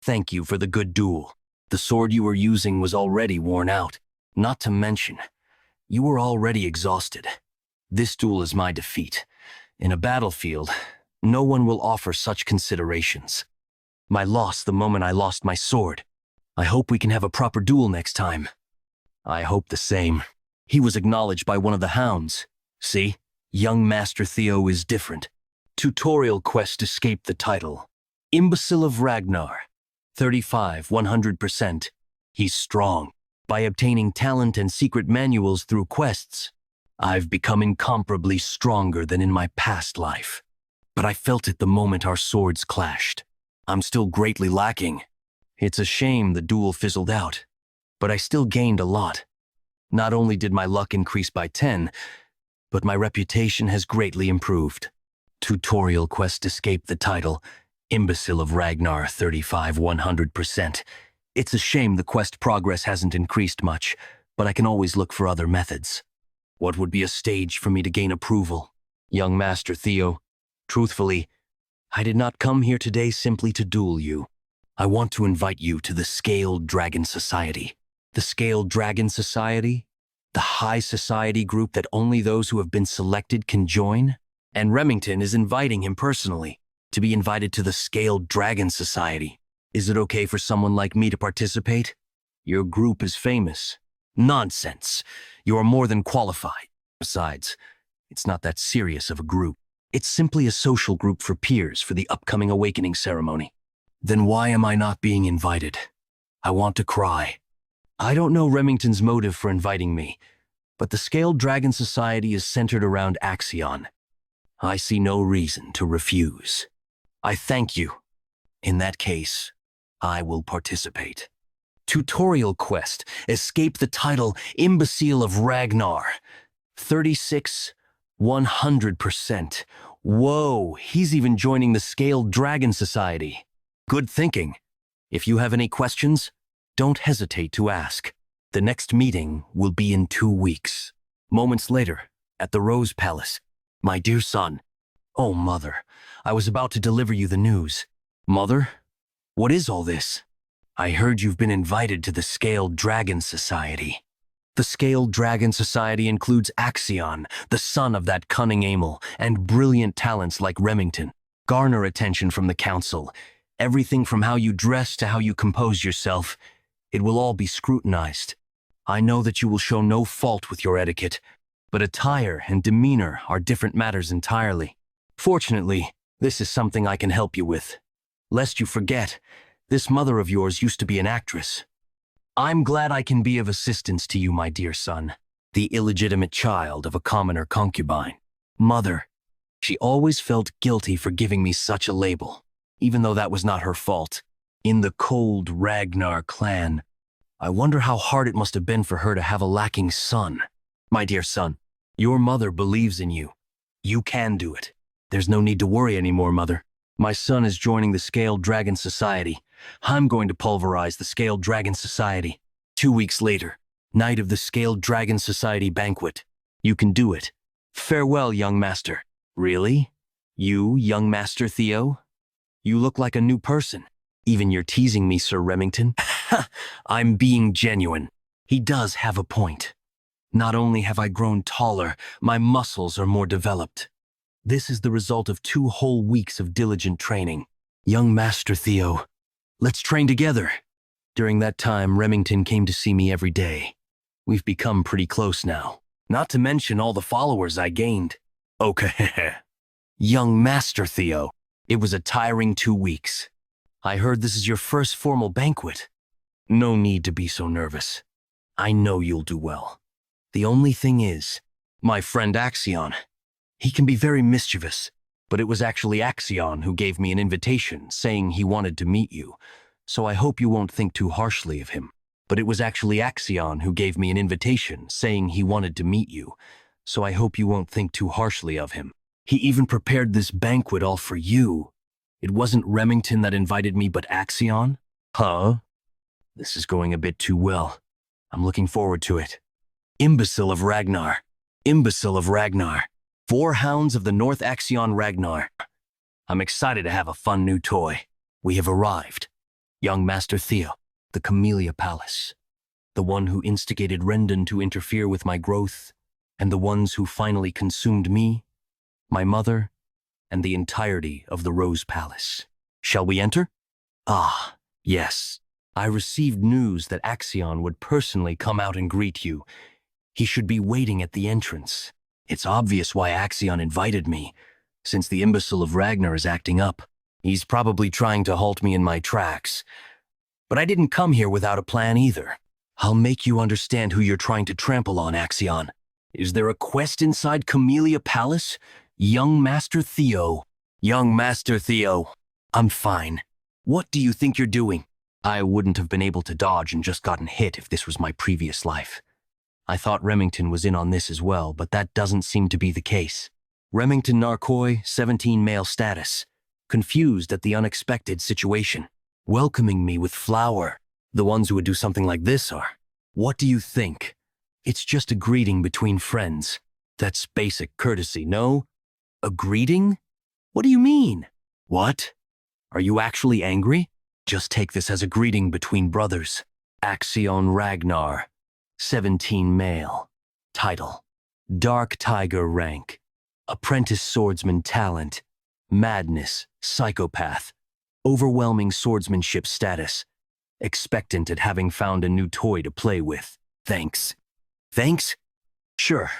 Thank you for the good duel. The sword you were using was already worn out. Not to mention, you were already exhausted. This duel is my defeat. In a battlefield, No one will offer such considerations. My loss the moment I lost my sword. I hope we can have a proper duel next time. I hope the same. He was acknowledged by one of the hounds. See, young Master Theo is different. Tutorial quest escape the title. Imbecile of Ragnar. 35, 100%. He's strong. By obtaining talent and secret manuals through quests, I've become incomparably stronger than in my past life. But I felt it the moment our swords clashed. I'm still greatly lacking. It's a shame the duel fizzled out, but I still gained a lot. Not only did my luck increase by 10, but my reputation has greatly improved. Tutorial quest escape the title, Imbecile of Ragnar 35 100%. It's a shame the quest progress hasn't increased much, but I can always look for other methods. What would be a stage for me to gain approval? Young Master Theo, truthfully, I did not come here today simply to duel you. I want to invite you to the Scaled Dragon Society. The Scaled Dragon Society? The high society group that only those who have been selected can join? And Remington is inviting him personally to be invited to the Scaled Dragon Society. Is it okay for someone like me to participate? Your group is famous. Nonsense. You are more than qualified. Besides, it's not that serious of a group. It's simply a social group for peers for the upcoming awakening ceremony. Then why am I not being invited? I want to cry. I don't know Remington's motive for inviting me, but the Scaled Dragon Society is centered around Axion. I see no reason to refuse. I thank you. In that case, I will participate. Tutorial quest, escape the title Imbecile of Ragnar. 36, 100%. Whoa, he's even joining the Scaled Dragon Society. Good thinking. If you have any questions, don't hesitate to ask. The next meeting will be in 2 weeks. Moments later, at the Rose Palace. My dear son. Oh, Mother, I was about to deliver you the news. Mother, what is all this? I heard you've been invited to the Scaled Dragon Society. The Scaled Dragon Society includes Axion, the son of that cunning Amel, and brilliant talents like Remington. Garner attention from the council. Everything from how you dress to how you compose yourself. It will all be scrutinized. I know that you will show no fault with your etiquette, but attire and demeanor are different matters entirely. Fortunately, this is something I can help you with. Lest you forget, this mother of yours used to be an actress. I'm glad I can be of assistance to you, my dear son, the illegitimate child of a commoner concubine. Mother, she always felt guilty for giving me such a label, even though that was not her fault. In the cold Ragnar Clan, I wonder how hard it must have been for her to have a lacking son. My dear son, your mother believes in you. You can do it. There's no need to worry anymore, Mother. My son is joining the Scaled Dragon Society. I'm going to pulverize the Scaled Dragon Society. 2 weeks later, night of the Scaled Dragon Society banquet. You can do it. Farewell, young master. Really? You, young Master Theo? You look like a new person. Even you're teasing me, Sir Remington. I'm being genuine. He does have a point. Not only have I grown taller, my muscles are more developed. This is the result of 2 whole weeks of diligent training. Young Master Theo, let's train together. During that time, Remington came to see me every day. We've become pretty close now. Not to mention all the followers I gained. Okay. Young Master Theo, it was a tiring 2 weeks. I heard this is your first formal banquet. No need to be so nervous. I know you'll do well. The only thing is, my friend Axion, he can be very mischievous, but it was actually Axion who gave me an invitation saying he wanted to meet you, so I hope you won't think too harshly of him. But it was actually Axion who gave me an invitation saying he wanted to meet you, so I hope you won't think too harshly of him. He even prepared this banquet all for you. It wasn't Remington that invited me, but Axion? Huh? This is going a bit too well. I'm looking forward to it. Imbecile of Ragnar. Imbecile of Ragnar. 4 hounds of the North Axion Ragnar. I'm excited to have a fun new toy. We have arrived. Young Master Theo, the Camellia Palace. The one who instigated Rendon to interfere with my growth, and the ones who finally consumed me, my mother, and the entirety of the Rose Palace. Shall we enter? Ah, yes. I received news that Axion would personally come out and greet you. He should be waiting at the entrance. It's obvious why Axion invited me, since the imbecile of Ragnar is acting up. He's probably trying to halt me in my tracks. But I didn't come here without a plan either. I'll make you understand who you're trying to trample on, Axion. Is there a quest inside Camellia Palace? Young Master Theo. Young Master Theo. I'm fine. What do you think you're doing? I wouldn't have been able to dodge and just gotten hit if this was my previous life. I thought Remington was in on this as well, but that doesn't seem to be the case. Remington Narcoy, 17 male status. Confused at the unexpected situation. Welcoming me with flour. The ones who would do something like this are. What do you think? It's just a greeting between friends. That's basic courtesy, no? A greeting? What do you mean? What? Are you actually angry? Just take this as a greeting between brothers. Axion Ragnar, 17 male. Title: Dark Tiger rank. Apprentice swordsman talent. Madness, psychopath. Overwhelming swordsmanship status. Expectant at having found a new toy to play with. Thanks. Thanks? Sure.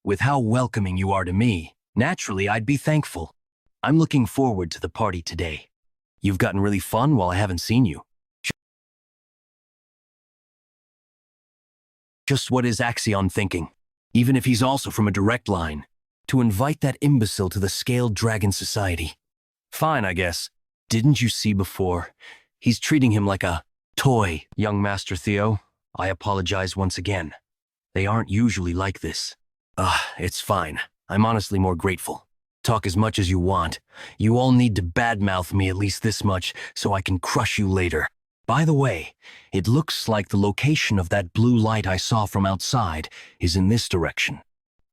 With how welcoming you are to me, naturally I'd be thankful. I'm looking forward to the party today. You've gotten really fun while I haven't seen you. Just what is Axion thinking? Even if he's also from a direct line. To invite that imbecile to the Scaled Dragon Society. Fine, I guess. Didn't you see before? He's treating him like a toy. Young Master Theo, I apologize once again. They aren't usually like this. It's fine. I'm honestly more grateful. Talk as much as you want. You all need to badmouth me at least this much so I can crush you later. By the way, it looks like the location of that blue light I saw from outside is in this direction.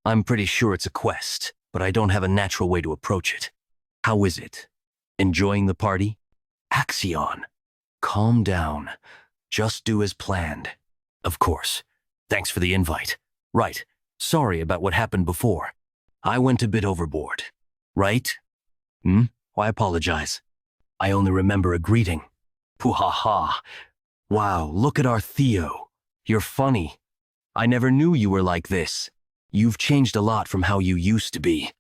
I'm pretty sure it's a quest, but I don't have a natural way to approach it. How is it? Enjoying the party? Axion, calm down. Just do as planned. Of course. Thanks for the invite. Right. Sorry about what happened before. I went a bit overboard. Right? Why apologize? I only remember a greeting. Poo-ha-ha. Wow, look at our Theo. You're funny. I never knew you were like this. You've changed a lot from how you used to be.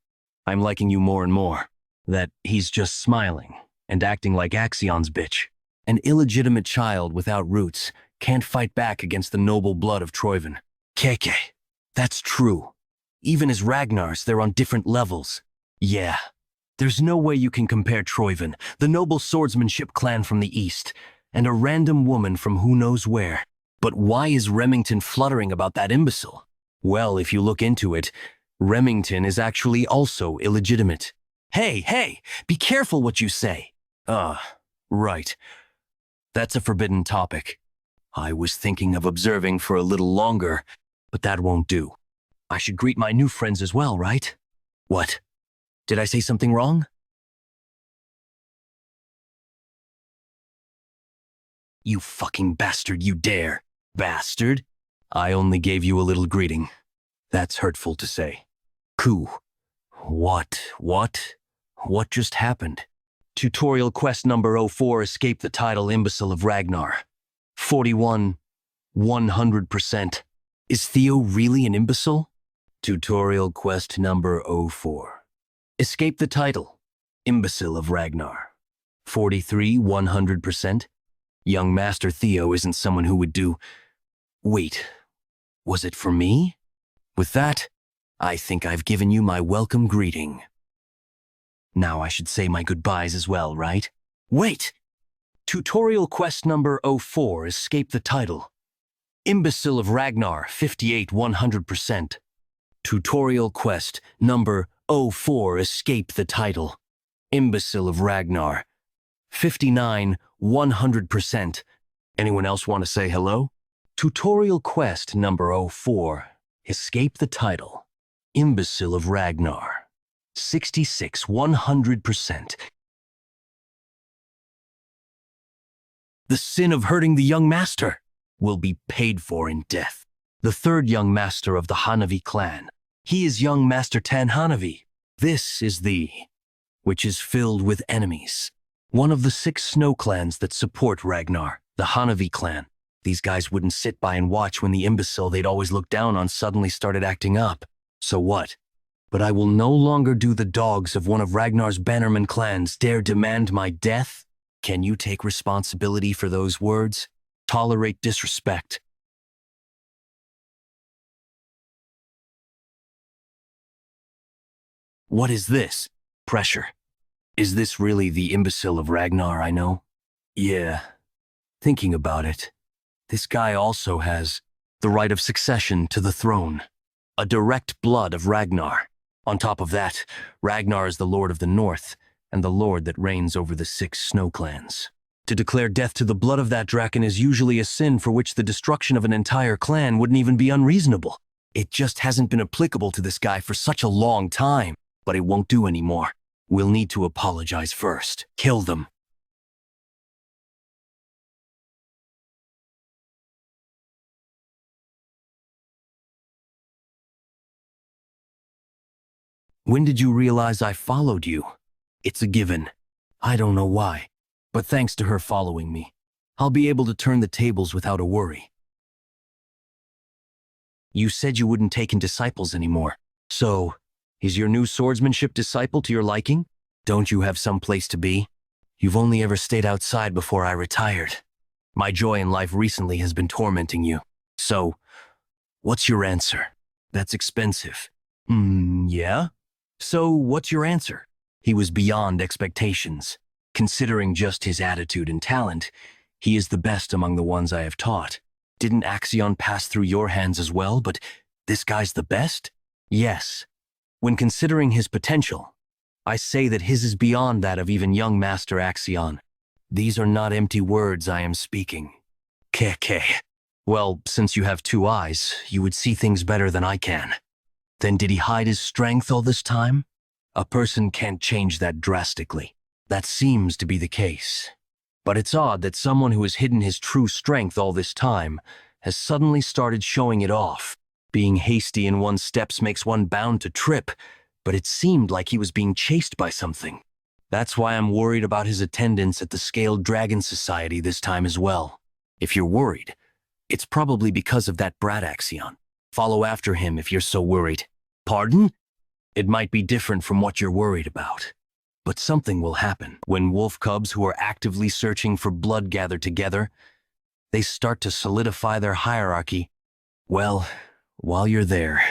I'm liking you more and more. That he's just smiling and acting like Axion's bitch. An illegitimate child without roots can't fight back against the noble blood of Troyven. KK, that's true. Even as Ragnars, they're on different levels. Yeah, there's no way you can compare Troyven, the noble swordsmanship clan from the east, and a random woman from who knows where. But why is Remington fluttering about that imbecile? Well, if you look into it, Remington is actually also illegitimate. Hey, be careful what you say. Right. That's a forbidden topic. I was thinking of observing for a little longer, but that won't do. I should greet my new friends as well, right? What? Did I say something wrong? You fucking bastard, you dare. Bastard? I only gave you a little greeting. That's hurtful to say. Coup. What? What just happened? Tutorial quest number 04, escape the title Imbecile of Ragnar. 41, 100%. Is Theo really an imbecile? Tutorial quest number 04. Escape the title, Imbecile of Ragnar. 43, 100%. Young Master Theo isn't someone who would do... Wait, was it for me? With that, I think I've given you my welcome greeting. Now I should say my goodbyes as well, right? Wait! Tutorial quest number 04, escape the title. Imbecile of Ragnar, 58, 100%. Tutorial quest number 04, escape the title. Imbecile of Ragnar, 59, 100%. Anyone else want to say hello? Tutorial quest number 04, escape the title. Imbecile of Ragnar, 66, 100%. The sin of hurting the young master will be paid for in death. The third young master of the Hanavi clan. He is young Master Tan Hanavi. This is the which is filled with enemies. One of the 6 snow clans that support Ragnar, the Hanavi clan. These guys wouldn't sit by and watch when the imbecile they'd always looked down on suddenly started acting up. So what? But I will no longer do the dogs of one of Ragnar's bannerman clans dare demand my death? Can you take responsibility for those words? Tolerate disrespect. What is this? Pressure. Is this really the imbecile of Ragnar I know? Yeah. Thinking about it, this guy also has the right of succession to the throne. A direct blood of Ragnar. On top of that, Ragnar is the Lord of the North, and the Lord that reigns over the 6 snow clans. To declare death to the blood of that draken is usually a sin for which the destruction of an entire clan wouldn't even be unreasonable. It just hasn't been applicable to this guy for such a long time, but it won't do anymore. We'll need to apologize first. Kill them. When did you realize I followed you? It's a given. I don't know why, but thanks to her following me, I'll be able to turn the tables without a worry. You said you wouldn't take in disciples anymore. So, is your new swordsmanship disciple to your liking? Don't you have some place to be? You've only ever stayed outside before I retired. My joy in life recently has been tormenting you. So, what's your answer? That's expensive. Yeah? So, what's your answer? He was beyond expectations. Considering just his attitude and talent, he is the best among the ones I have taught. Didn't Axion pass through your hands as well, but this guy's the best? Yes. When considering his potential, I say that his is beyond that of even young Master Axion. These are not empty words I am speaking. Keke. Well, since you have 2 eyes, you would see things better than I can. Then did he hide his strength all this time? A person can't change that drastically. That seems to be the case. But it's odd that someone who has hidden his true strength all this time has suddenly started showing it off. Being hasty in one's steps makes one bound to trip, but it seemed like he was being chased by something. That's why I'm worried about his attendance at the Scaled Dragon Society this time as well. If you're worried, it's probably because of that brat Axion. Follow after him if you're so worried. Pardon? It might be different from what you're worried about. But something will happen. When wolf cubs who are actively searching for blood gather together, they start to solidify their hierarchy. Well, while you're there,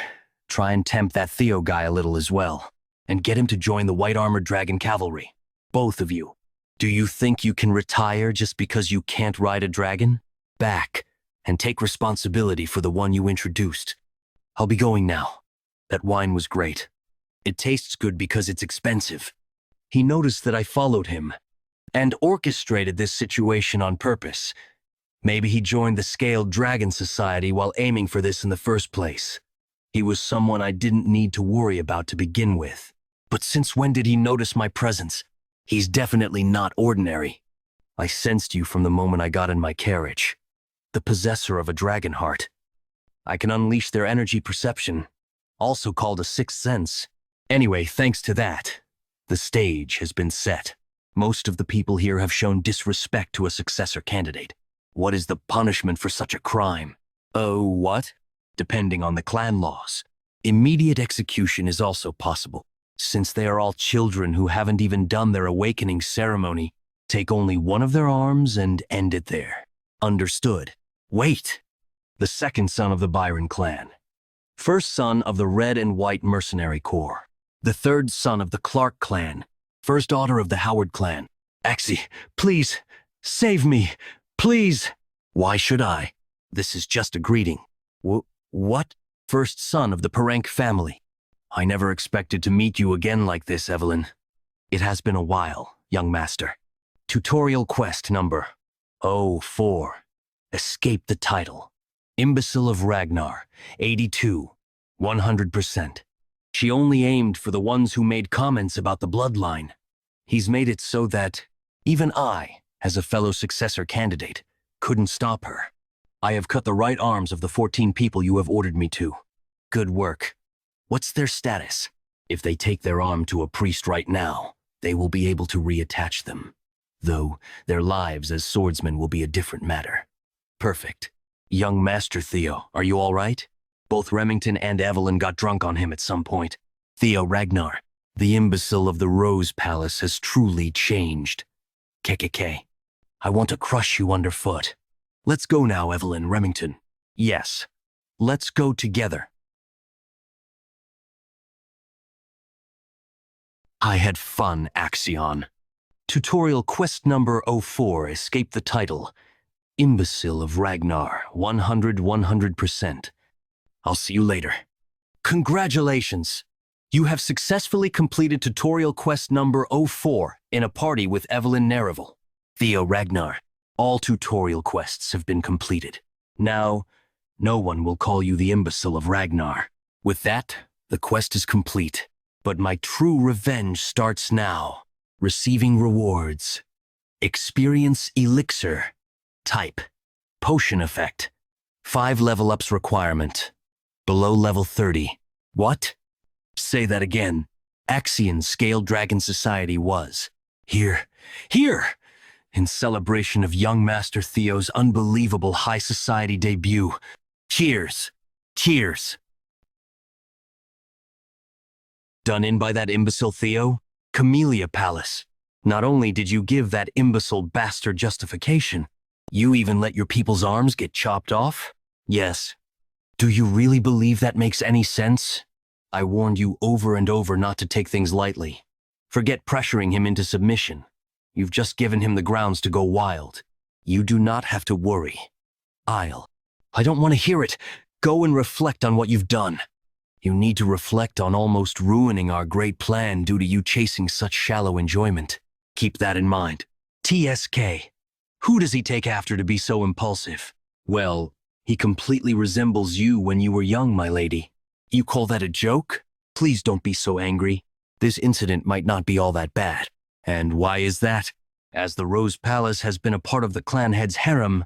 try and tempt that Theo guy a little as well, and get him to join the White Armored Dragon Cavalry. Both of you. Do you think you can retire just because you can't ride a dragon? Back, and take responsibility for the one you introduced. I'll be going now. That wine was great. It tastes good because it's expensive. He noticed that I followed him, and orchestrated this situation on purpose. Maybe he joined the Scaled Dragon Society while aiming for this in the first place. He was someone I didn't need to worry about to begin with. But since when did he notice my presence? He's definitely not ordinary. I sensed you from the moment I got in my carriage. The possessor of a dragon heart. I can unleash their energy perception, also called a sixth sense. Anyway, thanks to that, the stage has been set. Most of the people here have shown disrespect to a successor candidate. What is the punishment for such a crime? Oh, what? Depending on the clan laws. Immediate execution is also possible. Since they are all children who haven't even done their awakening ceremony, take only one of their arms and end it there. Understood. Wait! The second son of the Byron clan. First son of the Red and White Mercenary Corps. The third son of the Clark clan. First daughter of the Howard clan. Axie, please, save me, please. Why should I? This is just a greeting. What? First son of the Perenk family. I never expected to meet you again like this, Evelyn. It has been a while, young master. Tutorial quest number 04. Escape the title. Imbecile of Ragnar, 82, 100%. She only aimed for the ones who made comments about the bloodline. He's made it so that even I, as a fellow successor candidate, couldn't stop her. I have cut the right arms of the 14 people you have ordered me to. Good work. What's their status? If they take their arm to a priest right now, they will be able to reattach them. Though their lives as swordsmen will be a different matter. Perfect. Young Master Theo, are you all right? Both Remington and Evelyn got drunk on him at some point. Theo Ragnar, the imbecile of the Rose Palace has truly changed. KKK. I want to crush you underfoot. Let's go now, Evelyn, Remington. Yes. Let's go together. I had fun, Axion. Tutorial quest number 04, escape the title. Imbecile of Ragnar, 100%. I'll see you later. Congratulations! You have successfully completed tutorial quest number 04 in a party with Evelyn Nereville. Theo Ragnar, all tutorial quests have been completed. Now, no one will call you the imbecile of Ragnar. With that, the quest is complete. But my true revenge starts now. Receiving rewards. Experience elixir. Type. Potion effect. 5 level ups requirement. Below level 30. What? Say that again. Axion Scaled Dragon Society was. Here. In celebration of young Master Theo's unbelievable high society debut. Cheers. Done in by that imbecile Theo? Camellia Palace. Not only did you give that imbecile bastard justification, you even let your people's arms get chopped off? Yes. Do you really believe that makes any sense? I warned you over and over not to take things lightly. Forget pressuring him into submission. You've just given him the grounds to go wild. You do not have to worry. I don't want to hear it. Go and reflect on what you've done. You need to reflect on almost ruining our great plan due to you chasing such shallow enjoyment. Keep that in mind. TSK. Who does he take after to be so impulsive? Well, he completely resembles you when you were young, my lady. You call that a joke? Please don't be so angry. This incident might not be all that bad. And why is that? As the Rose Palace has been a part of the clan head's harem,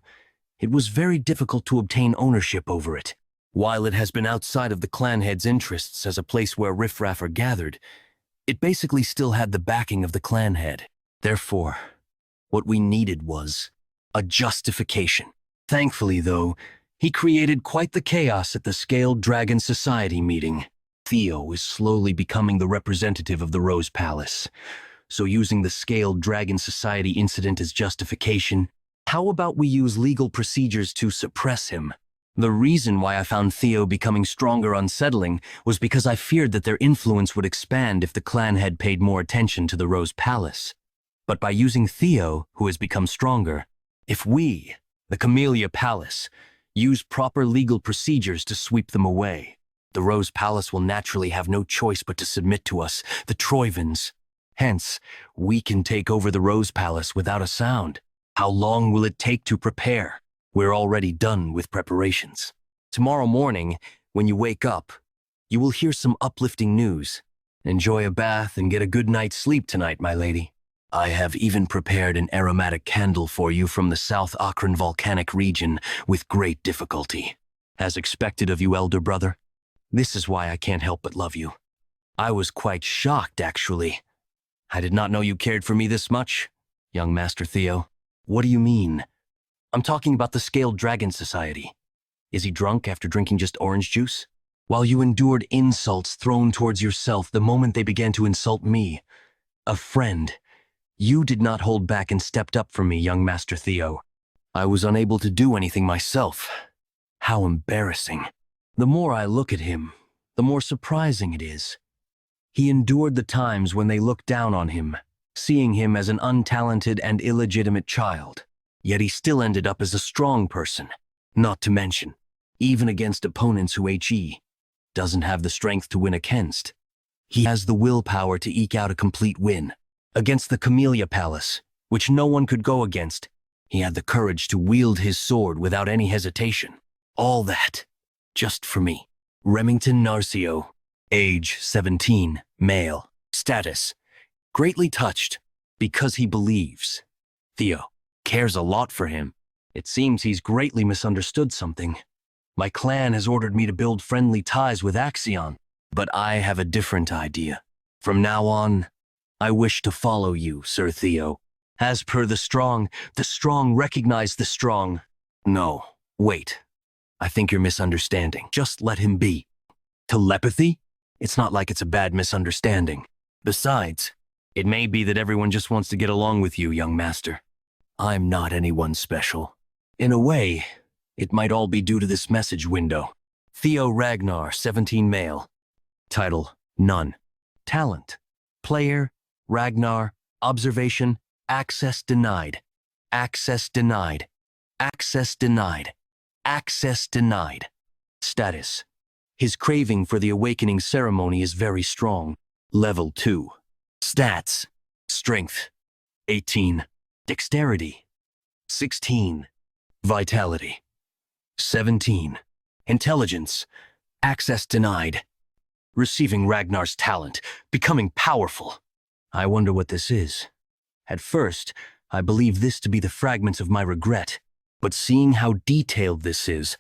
it was very difficult to obtain ownership over it. While it has been outside of the clan head's interests as a place where riffraff are gathered, it basically still had the backing of the clan head. Therefore, what we needed was a justification. Thankfully, though, he created quite the chaos at the Scaled Dragon Society meeting. Theo is slowly becoming the representative of the Rose Palace. So using the Scaled Dragon Society incident as justification, how about we use legal procedures to suppress him? The reason why I found Theo becoming stronger unsettling was because I feared that their influence would expand if the clan had paid more attention to the Rose Palace. But by using Theo, who has become stronger, if we, the Camellia Palace, use proper legal procedures to sweep them away, the Rose Palace will naturally have no choice but to submit to us, the Troivans. Hence, we can take over the Rose Palace without a sound. How long will it take to prepare? We're already done with preparations. Tomorrow morning, when you wake up, you will hear some uplifting news. Enjoy a bath and get a good night's sleep tonight, my lady. I have even prepared an aromatic candle for you from the South Akron volcanic region with great difficulty. As expected of you, elder brother. This is why I can't help but love you. I was quite shocked, actually. I did not know you cared for me this much, young Master Theo. What do you mean? I'm talking about the Scaled Dragon Society. Is he drunk after drinking just orange juice? While you endured insults thrown towards yourself the moment they began to insult me, a friend, you did not hold back and stepped up for me, young Master Theo. I was unable to do anything myself. How embarrassing. The more I look at him, the more surprising it is. He endured the times when they looked down on him, seeing him as an untalented and illegitimate child. Yet he still ended up as a strong person. Not to mention, even against opponents who he doesn't have the strength to win against. He has the willpower to eke out a complete win. Against the Camellia Palace, which no one could go against, he had the courage to wield his sword without any hesitation. All that, just for me. Remington Narcio, age 17, male, status, greatly touched, because he believes. Theo cares a lot for him. It seems he's greatly misunderstood something. My clan has ordered me to build friendly ties with Axion, but I have a different idea. From now on, I wish to follow you, Sir Theo. As per the strong recognize the strong. No, wait. I think you're misunderstanding. Just let him be. Telepathy? It's not like it's a bad misunderstanding. Besides, it may be that everyone just wants to get along with you, young master. I'm not anyone special. In a way, it might all be due to this message window. Theo Ragnar, 17 male. Title, none. Talent, player, Ragnar, observation, access denied. Access denied. Access denied. Access denied. Status, his craving for the awakening ceremony is very strong. Level 2. Stats, strength, 18. Dexterity, 16. Vitality, 17. Intelligence, access denied. Receiving Ragnar's talent, becoming powerful. I wonder what this is. At first, I believed this to be the fragments of my regret, but seeing how detailed this is,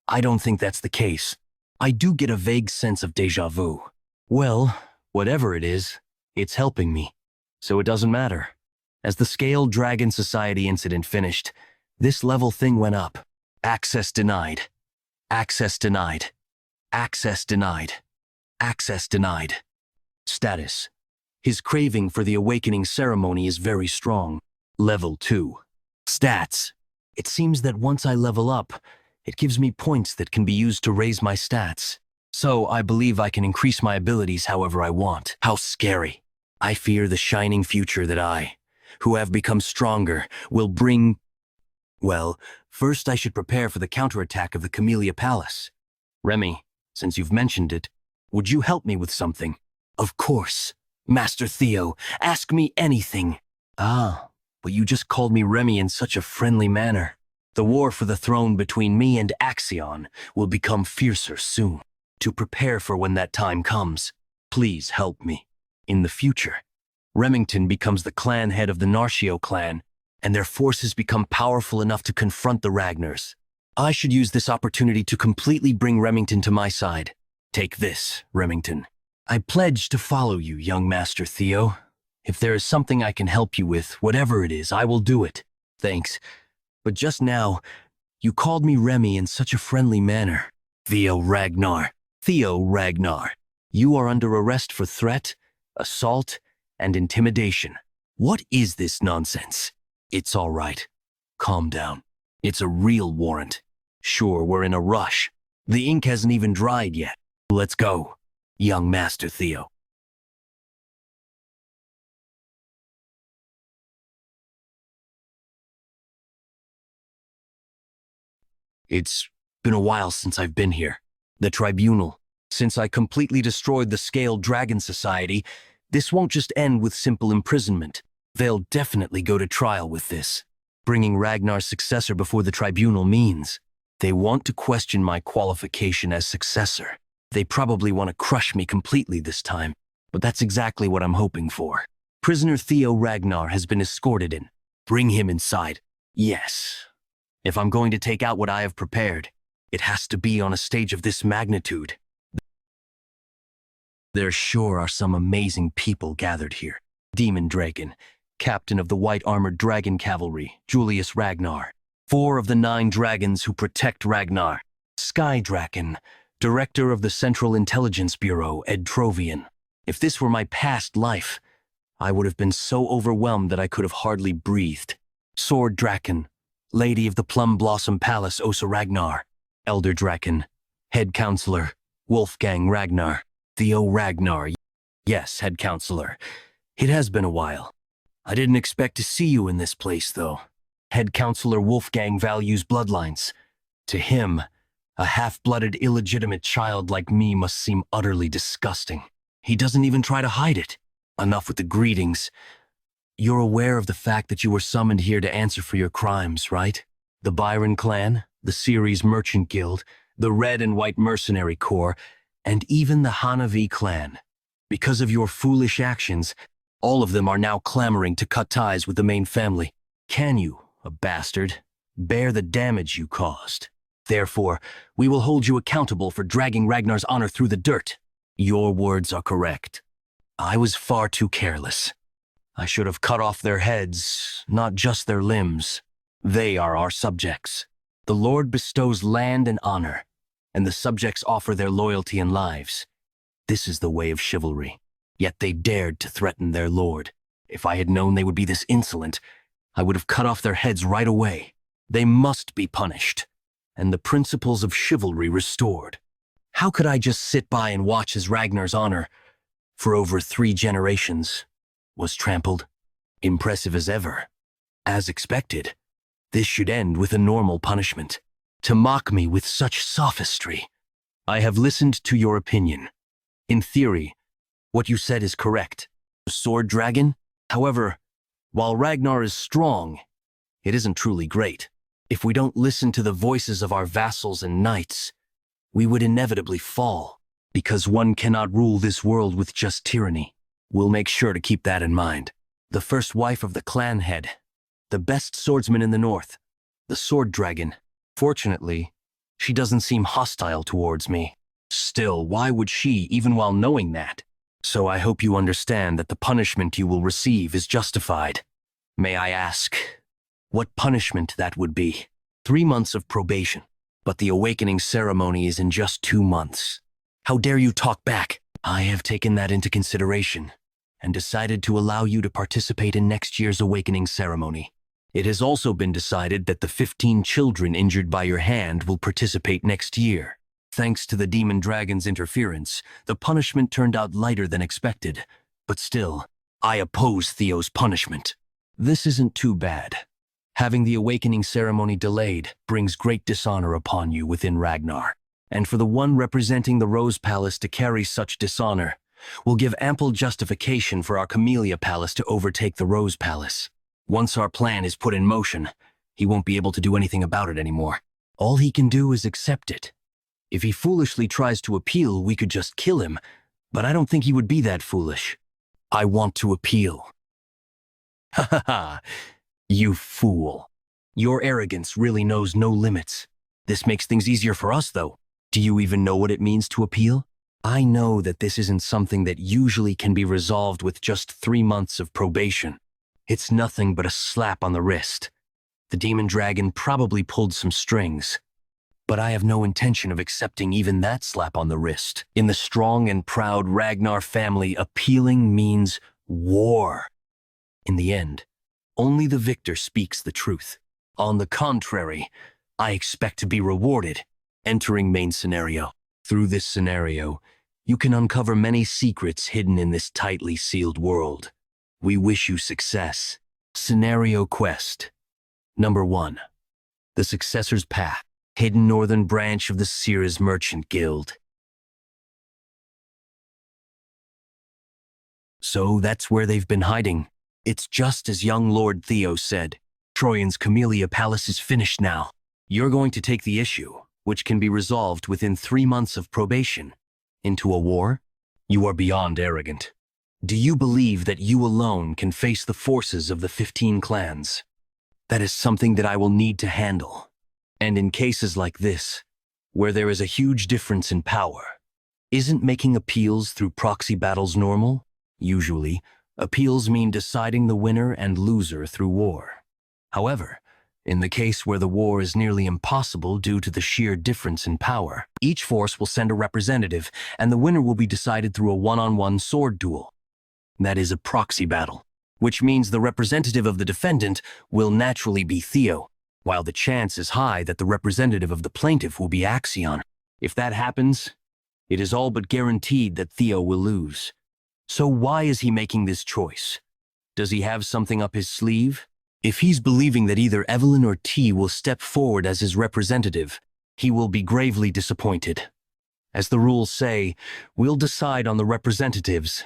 I don't think that's the case. I do get a vague sense of déjà vu. Well, whatever it is, it's helping me. So it doesn't matter. As the Scaled Dragon Society incident finished, this level thing went up. Access denied. Access denied. Access denied. Access denied. Status, his craving for the awakening ceremony is very strong. Level 2. Stats, it seems that once I level up, it gives me points that can be used to raise my stats. So I believe I can increase my abilities however I want. How scary. I fear the shining future that I, who have become stronger, will bring... Well, first I should prepare for the counterattack of the Camellia Palace. Remy, since you've mentioned it, would you help me with something? Of course. Master Theo, ask me anything. Ah, but you just called me Remy in such a friendly manner. The war for the throne between me and Axion will become fiercer soon. To prepare for when that time comes, please help me. In the future, Remington becomes the clan head of the Narcio clan, and their forces become powerful enough to confront the Ragnars. I should use this opportunity to completely bring Remington to my side. Take this, Remington. I pledge to follow you, young Master Theo. If there is something I can help you with, whatever it is, I will do it. Thanks. But just now, you called me Remy in such a friendly manner. Theo Ragnar. Theo Ragnar. You are under arrest for threat, assault, and intimidation. What is this nonsense? It's all right. Calm down. It's a real warrant. Sure, we're in a rush. The ink hasn't even dried yet. Let's go, young Master Theo. It's been a while since I've been here. The tribunal. Since I completely destroyed the Scaled Dragon Society, this won't just end with simple imprisonment. They'll definitely go to trial with this. Bringing Ragnar's successor before the tribunal means they want to question my qualification as successor. They probably want to crush me completely this time, but that's exactly what I'm hoping for. Prisoner Theo Ragnar has been escorted in. Bring him inside. Yes. If I'm going to take out what I have prepared, it has to be on a stage of this magnitude. There sure are some amazing people gathered here. Demon Dragon, captain of the white-armored dragon cavalry, Julius Ragnar. 4 of the 9 dragons who protect Ragnar. Sky Draken, director of the Central Intelligence Bureau, Ed Trovian. If this were my past life, I would have been so overwhelmed that I could have hardly breathed. Sword Draken, lady of the Plum Blossom Palace, Osa Ragnar. Elder Draken, head counselor, Wolfgang Ragnar. Theo Ragnar. Yes, head counselor. It has been a while. I didn't expect to see you in this place, though. Head counselor Wolfgang values bloodlines. To him, a half-blooded illegitimate child like me must seem utterly disgusting. He doesn't even try to hide it. Enough with the greetings. You're aware of the fact that you were summoned here to answer for your crimes, right? The Byron clan, the Ceres Merchant Guild, the Red and White Mercenary Corps, and even the Hanavi clan. Because of your foolish actions, all of them are now clamoring to cut ties with the main family. Can you, a bastard, bear the damage you caused? Therefore, we will hold you accountable for dragging Ragnar's honor through the dirt. Your words are correct. I was far too careless. I should have cut off their heads, not just their limbs. They are our subjects. The Lord bestows land and honor, and the subjects offer their loyalty and lives. This is the way of chivalry. Yet they dared to threaten their lord. If I had known they would be this insolent, I would have cut off their heads right away. They must be punished, and the principles of chivalry restored. How could I just sit by and watch as Ragnar's honor, for over 3 generations, was trampled? Impressive as ever. As expected, this should end with a normal punishment. To mock me with such sophistry. I have listened to your opinion. In theory, what you said is correct. The sword dragon? However, while Ragnar is strong, it isn't truly great. If we don't listen to the voices of our vassals and knights, we would inevitably fall, because one cannot rule this world with just tyranny. We'll make sure to keep that in mind. The first wife of the clan head, the best swordsman in the north, the sword dragon. Fortunately, she doesn't seem hostile towards me. Still, why would she, even while knowing that? So I hope you understand that the punishment you will receive is justified. May I ask, what punishment that would be? 3 months of probation, but the awakening ceremony is in just 2 months. How dare you talk back? I have taken that into consideration and decided to allow you to participate in next year's awakening ceremony. It has also been decided that the 15 children injured by your hand will participate next year. Thanks to the demon dragon's interference, the punishment turned out lighter than expected. But still, I oppose Theo's punishment. This isn't too bad. Having the awakening ceremony delayed brings great dishonor upon you within Ragnar. And for the one representing the Rose Palace to carry such dishonor, will give ample justification for our Camellia Palace to overtake the Rose Palace. Once our plan is put in motion, he won't be able to do anything about it anymore. All he can do is accept it. If he foolishly tries to appeal, we could just kill him, but I don't think he would be that foolish. I want to appeal. Ha ha ha, you fool. Your arrogance really knows no limits. This makes things easier for us, though. Do you even know what it means to appeal? I know that this isn't something that usually can be resolved with just 3 months of probation. It's nothing but a slap on the wrist. The demon dragon probably pulled some strings, but I have no intention of accepting even that slap on the wrist. In the strong and proud Ragnar family, appealing means war. In the end, only the victor speaks the truth. On the contrary, I expect to be rewarded. Entering main scenario. Through this scenario, you can uncover many secrets hidden in this tightly sealed world. We wish you success. Scenario Quest. Number 1. The Successor's Path. Hidden northern branch of the Sears Merchant Guild. So that's where they've been hiding. It's just as young Lord Theo said. Troyan's Camellia Palace is finished now. You're going to take the issue, which can be resolved within 3 months of probation, into a war? You are beyond arrogant. Do you believe that you alone can face the forces of the 15 clans? That is something that I will need to handle. And in cases like this, where there is a huge difference in power, isn't making appeals through proxy battles normal? Usually, appeals mean deciding the winner and loser through war. However, in the case where the war is nearly impossible due to the sheer difference in power, each force will send a representative, and the winner will be decided through a one-on-one sword duel. That is a proxy battle, which means the representative of the defendant will naturally be Theo, while the chance is high that the representative of the plaintiff will be Axion. If that happens, it is all but guaranteed that Theo will lose. So why is he making this choice? Does he have something up his sleeve? If he's believing that either Evelyn or T will step forward as his representative, he will be gravely disappointed. As the rules say, we'll decide on the representatives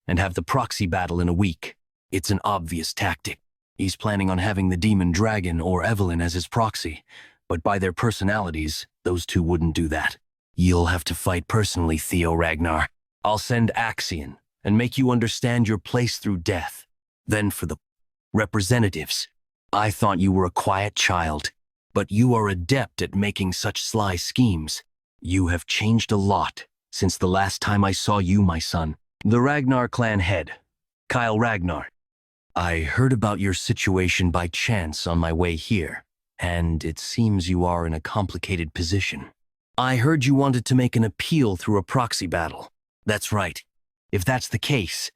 and have the proxy battle in a week. It's an obvious tactic. He's planning on having the demon dragon or Evelyn as his proxy, but by their personalities, those two wouldn't do that. You'll have to fight personally, Theo Ragnar. I'll send Axion and make you understand your place through death. Then for the representatives. I thought you were a quiet child, but you are adept at making such sly schemes. You have changed a lot since the last time I saw you, my son. The Ragnar Clan head, Kyle Ragnar. I heard about your situation by chance on my way here, and it seems you are in a complicated position. I heard you wanted to make an appeal through a proxy battle. That's right. If that's the case,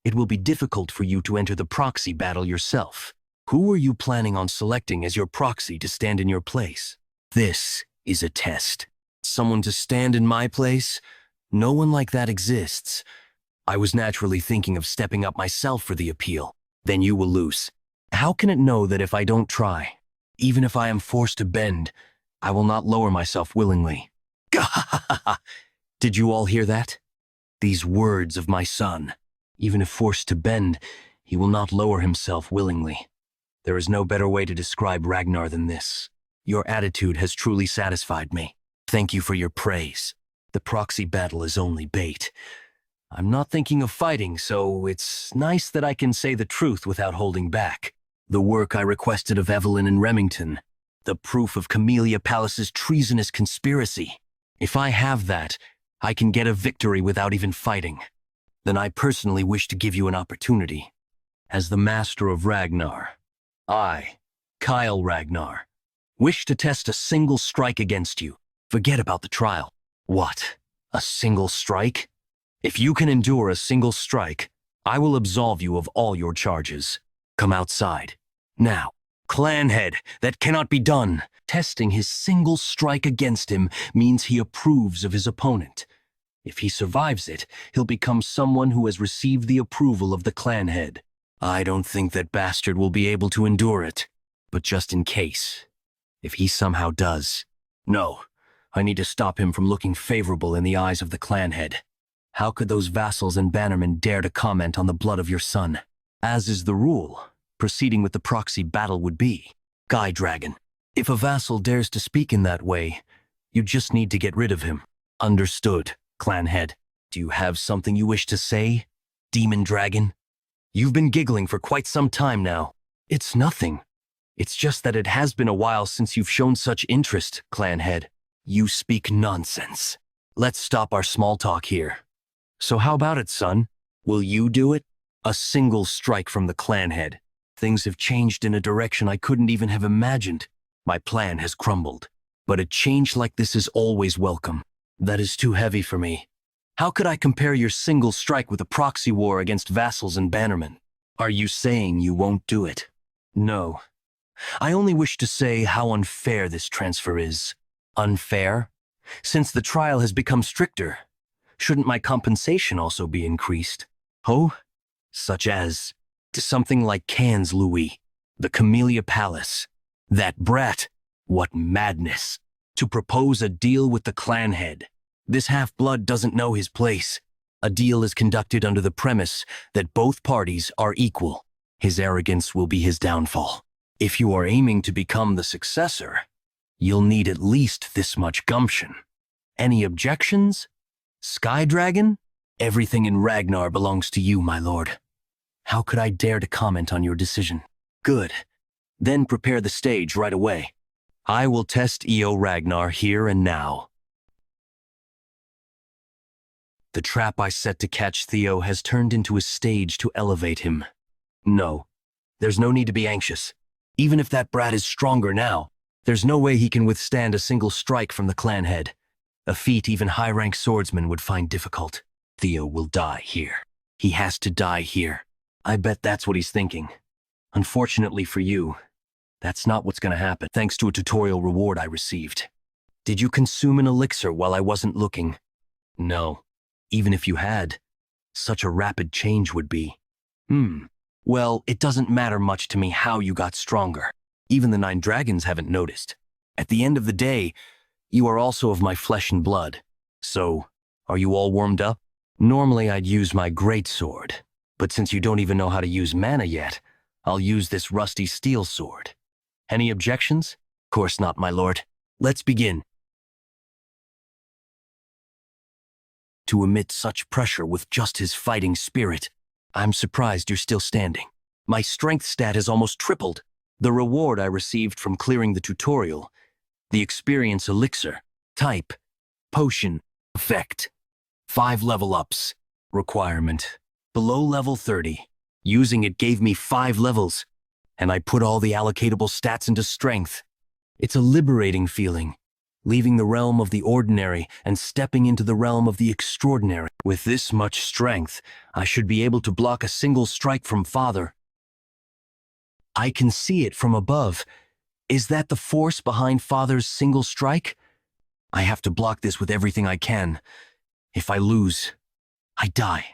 it will be difficult for you to enter the proxy battle yourself. Who are you planning on selecting as your proxy to stand in your place? This is a test. Someone to stand in my place? No one like that exists. I was naturally thinking of stepping up myself for the appeal. Then you will lose. How can it know that if I don't try, even if I am forced to bend, I will not lower myself willingly? Did you all hear that? These words of my son. Even if forced to bend, he will not lower himself willingly. There is no better way to describe Ragnar than this. Your attitude has truly satisfied me. Thank you for your praise. The proxy battle is only bait. I'm not thinking of fighting, so it's nice that I can say the truth without holding back. The work I requested of Evelyn and Remington. The proof of Camellia Palace's treasonous conspiracy. If I have that, I can get a victory without even fighting. Then I personally wish to give you an opportunity. As the master of Ragnar, I, Kyle Ragnar, wish to test a single strike against you. Forget about the trial. What? A single strike? If you can endure a single strike, I will absolve you of all your charges. Come outside. Now, clan head, that cannot be done. Testing his single strike against him means he approves of his opponent. If he survives it, he'll become someone who has received the approval of the clan head. I don't think that bastard will be able to endure it. But just in case, if he somehow does, no, I need to stop him from looking favorable in the eyes of the clan head. How could those vassals and bannermen dare to comment on the blood of your son? As is the rule, proceeding with the proxy battle would be. Guy Dragon, if a vassal dares to speak in that way, you just need to get rid of him. Understood, clan head. Do you have something you wish to say, Demon Dragon? You've been giggling for quite some time now. It's nothing. It's just that it has been a while since you've shown such interest, clan head. You speak nonsense. Let's stop our small talk here. So how about it, son? Will you do it? A single strike from the clan head. Things have changed in a direction I couldn't even have imagined. My plan has crumbled. But a change like this is always welcome. That is too heavy for me. How could I compare your single strike with a proxy war against vassals and bannermen? Are you saying you won't do it? No. I only wish to say how unfair this transfer is. Unfair? Since the trial has become stricter, shouldn't my compensation also be increased? Oh? Such as something like Cannes Louis, the Camellia Palace. That brat, what madness. To propose a deal with the clan head. This half-blood doesn't know his place. A deal is conducted under the premise that both parties are equal. His arrogance will be his downfall. If you are aiming to become the successor, you'll need at least this much gumption. Any objections? Sky Dragon? Everything in Ragnar belongs to you, my lord. How could I dare to comment on your decision? Good. Then prepare the stage right away. I will test EO Ragnar here and now. The trap I set to catch Theo has turned into a stage to elevate him. No, there's no need to be anxious. Even if that brat is stronger now, there's no way he can withstand a single strike from the clan head. A feat even high-rank swordsmen would find difficult. Theo will die here. He has to die here. I bet that's what he's thinking. Unfortunately for you, that's not what's going to happen, thanks to a tutorial reward I received. Did you consume an elixir while I wasn't looking? No. Even if you had, such a rapid change would be. Well, it doesn't matter much to me how you got stronger. Even the 9 dragons haven't noticed. At the end of the day, you are also of my flesh and blood. So, are you all warmed up? Normally I'd use my greatsword, but since you don't even know how to use mana yet, I'll use this rusty steel sword. Any objections? Of course not, my lord. Let's begin. To emit such pressure with just his fighting spirit, I'm surprised you're still standing. My strength stat has almost tripled. The reward I received from clearing the tutorial, the experience elixir, type, potion, effect, 5 level ups, requirement, below level 30. Using it gave me 5 levels, and I put all the allocatable stats into strength. It's a liberating feeling, leaving the realm of the ordinary and stepping into the realm of the extraordinary. With this much strength, I should be able to block a single strike from Father. I can see it from above. Is that the force behind Father's single strike? I have to block this with everything I can. If I lose, I die.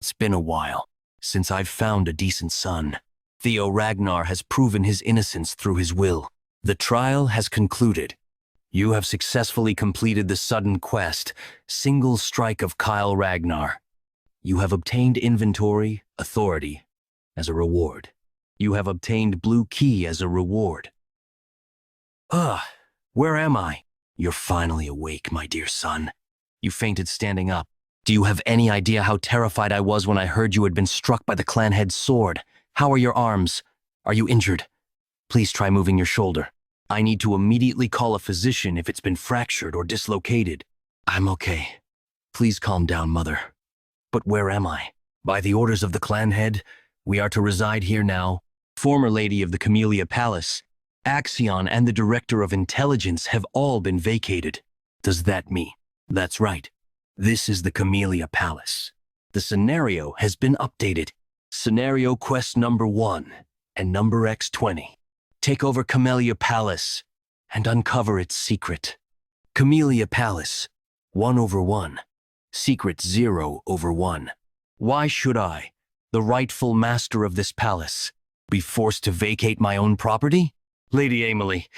It's been a while since I've found a decent son. Theo Ragnar has proven his innocence through his will. The trial has concluded. You have successfully completed the sudden quest, Single Strike of Kyle Ragnar. You have obtained inventory, authority, as a reward. You have obtained blue key as a reward. Where am I? You're finally awake, my dear son. You fainted standing up. Do you have any idea how terrified I was when I heard you had been struck by the clan head's sword? How are your arms? Are you injured? Please try moving your shoulder. I need to immediately call a physician if it's been fractured or dislocated. I'm okay. Please calm down, mother. But where am I? By the orders of the clan head, we are to reside here now. Former lady of the Camellia Palace, Axion, and the Director of Intelligence have all been vacated. Does that mean? That's right. This is the Camellia Palace. The scenario has been updated. Scenario quest number 1 and number X20. Take over Camellia Palace and uncover its secret. Camellia Palace, 1/1. Secret 0/1. Why should I, the rightful master of this palace, be forced to vacate my own property? Lady Emily,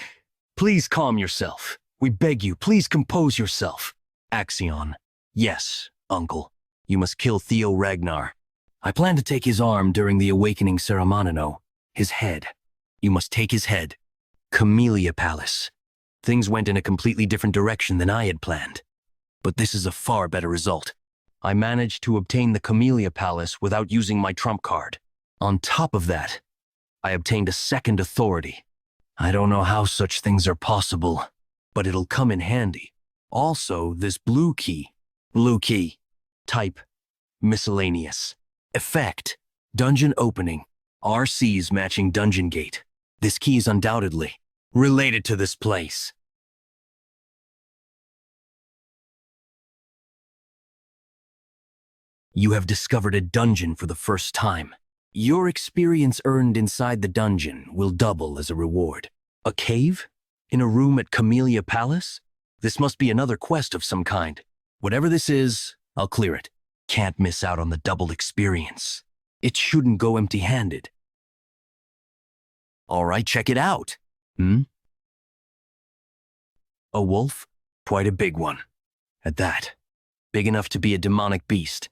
please calm yourself. We beg you, please compose yourself. Axion. Yes, uncle. You must kill Theo Ragnar. I plan to take his arm during the awakening ceremonial. His head. You must take his head. Camellia Palace. Things went in a completely different direction than I had planned. But this is a far better result. I managed to obtain the Camellia Palace without using my trump card. On top of that, I obtained a second authority. I don't know how such things are possible, but it'll come in handy. Also, this blue key. Blue key. Type. Miscellaneous. Effect. Dungeon opening. RC's matching dungeon gate. This key is undoubtedly related to this place. You have discovered a dungeon for the first time. Your experience earned inside the dungeon will double as a reward. A cave? In a room at Camellia Palace? This must be another quest of some kind. Whatever this is, I'll clear it. Can't miss out on the double experience. It shouldn't go empty-handed. All right, check it out. A wolf? Quite a big one. At that. Big enough to be a demonic beast.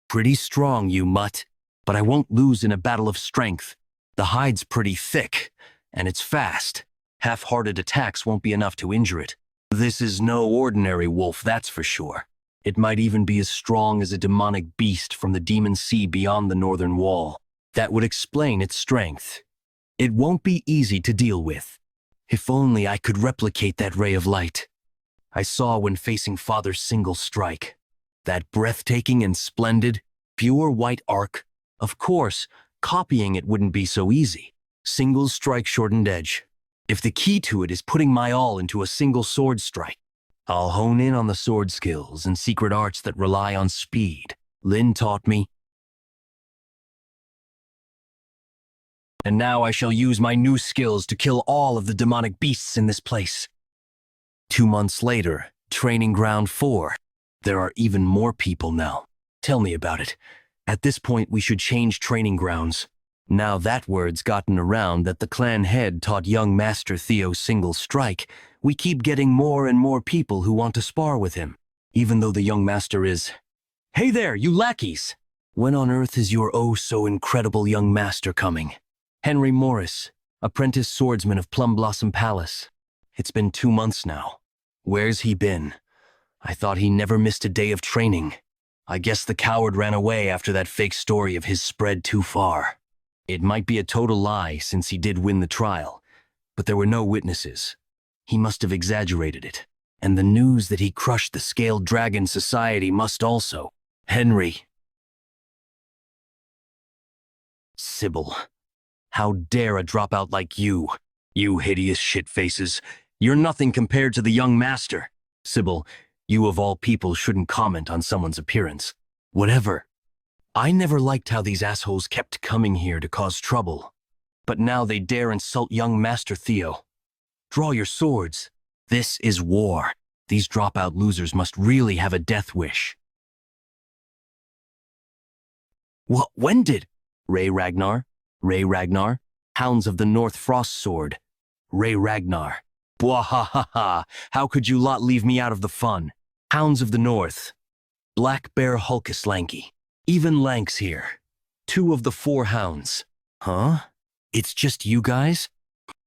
Pretty strong, you mutt. But I won't lose in a battle of strength. The hide's pretty thick, and it's fast. Half-hearted attacks won't be enough to injure it. This is no ordinary wolf, that's for sure. It might even be as strong as a demonic beast from the demon sea beyond the northern wall. That would explain its strength. It won't be easy to deal with. If only I could replicate that ray of light I saw when facing Father's single strike. That breathtaking and splendid, pure white arc. Of course, copying it wouldn't be so easy. Single strike shortened edge. If the key to it is putting my all into a single sword strike, I'll hone in on the sword skills and secret arts that rely on speed. Lin taught me. And now I shall use my new skills to kill all of the demonic beasts in this place. 2 months later, Training Ground 4. There are even more people now. Tell me about it. At this point, we should change training grounds. Now that word's gotten around that the clan head taught young Master Theo single strike, we keep getting more and more people who want to spar with him, even though the young master is... Hey there, you lackeys! When on earth is your oh-so-incredible young master coming? Henry Morris, apprentice swordsman of Plum Blossom Palace. It's been 2 months now. Where's he been? I thought he never missed a day of training. I guess the coward ran away after that fake story of his spread too far. It might be a total lie since he did win the trial, but there were no witnesses. He must have exaggerated it. And the news that he crushed the Scaled Dragon Society must also. Henry. Sybil. How dare a dropout like you? You hideous shitfaces. You're nothing compared to the young master. Sybil, you of all people shouldn't comment on someone's appearance. Whatever. I never liked how these assholes kept coming here to cause trouble. But now they dare insult young Master Theo. Draw your swords. This is war. These dropout losers must really have a death wish. What? When did? Ragnar? Ragnar? Hounds of the North Frost Sword. Ragnar. Bwahahaha. How could you lot leave me out of the fun? Hounds of the North. Black Bear Hulkus Lanky. Even Lank's here. 2 of the 4 hounds. Huh? It's just you guys?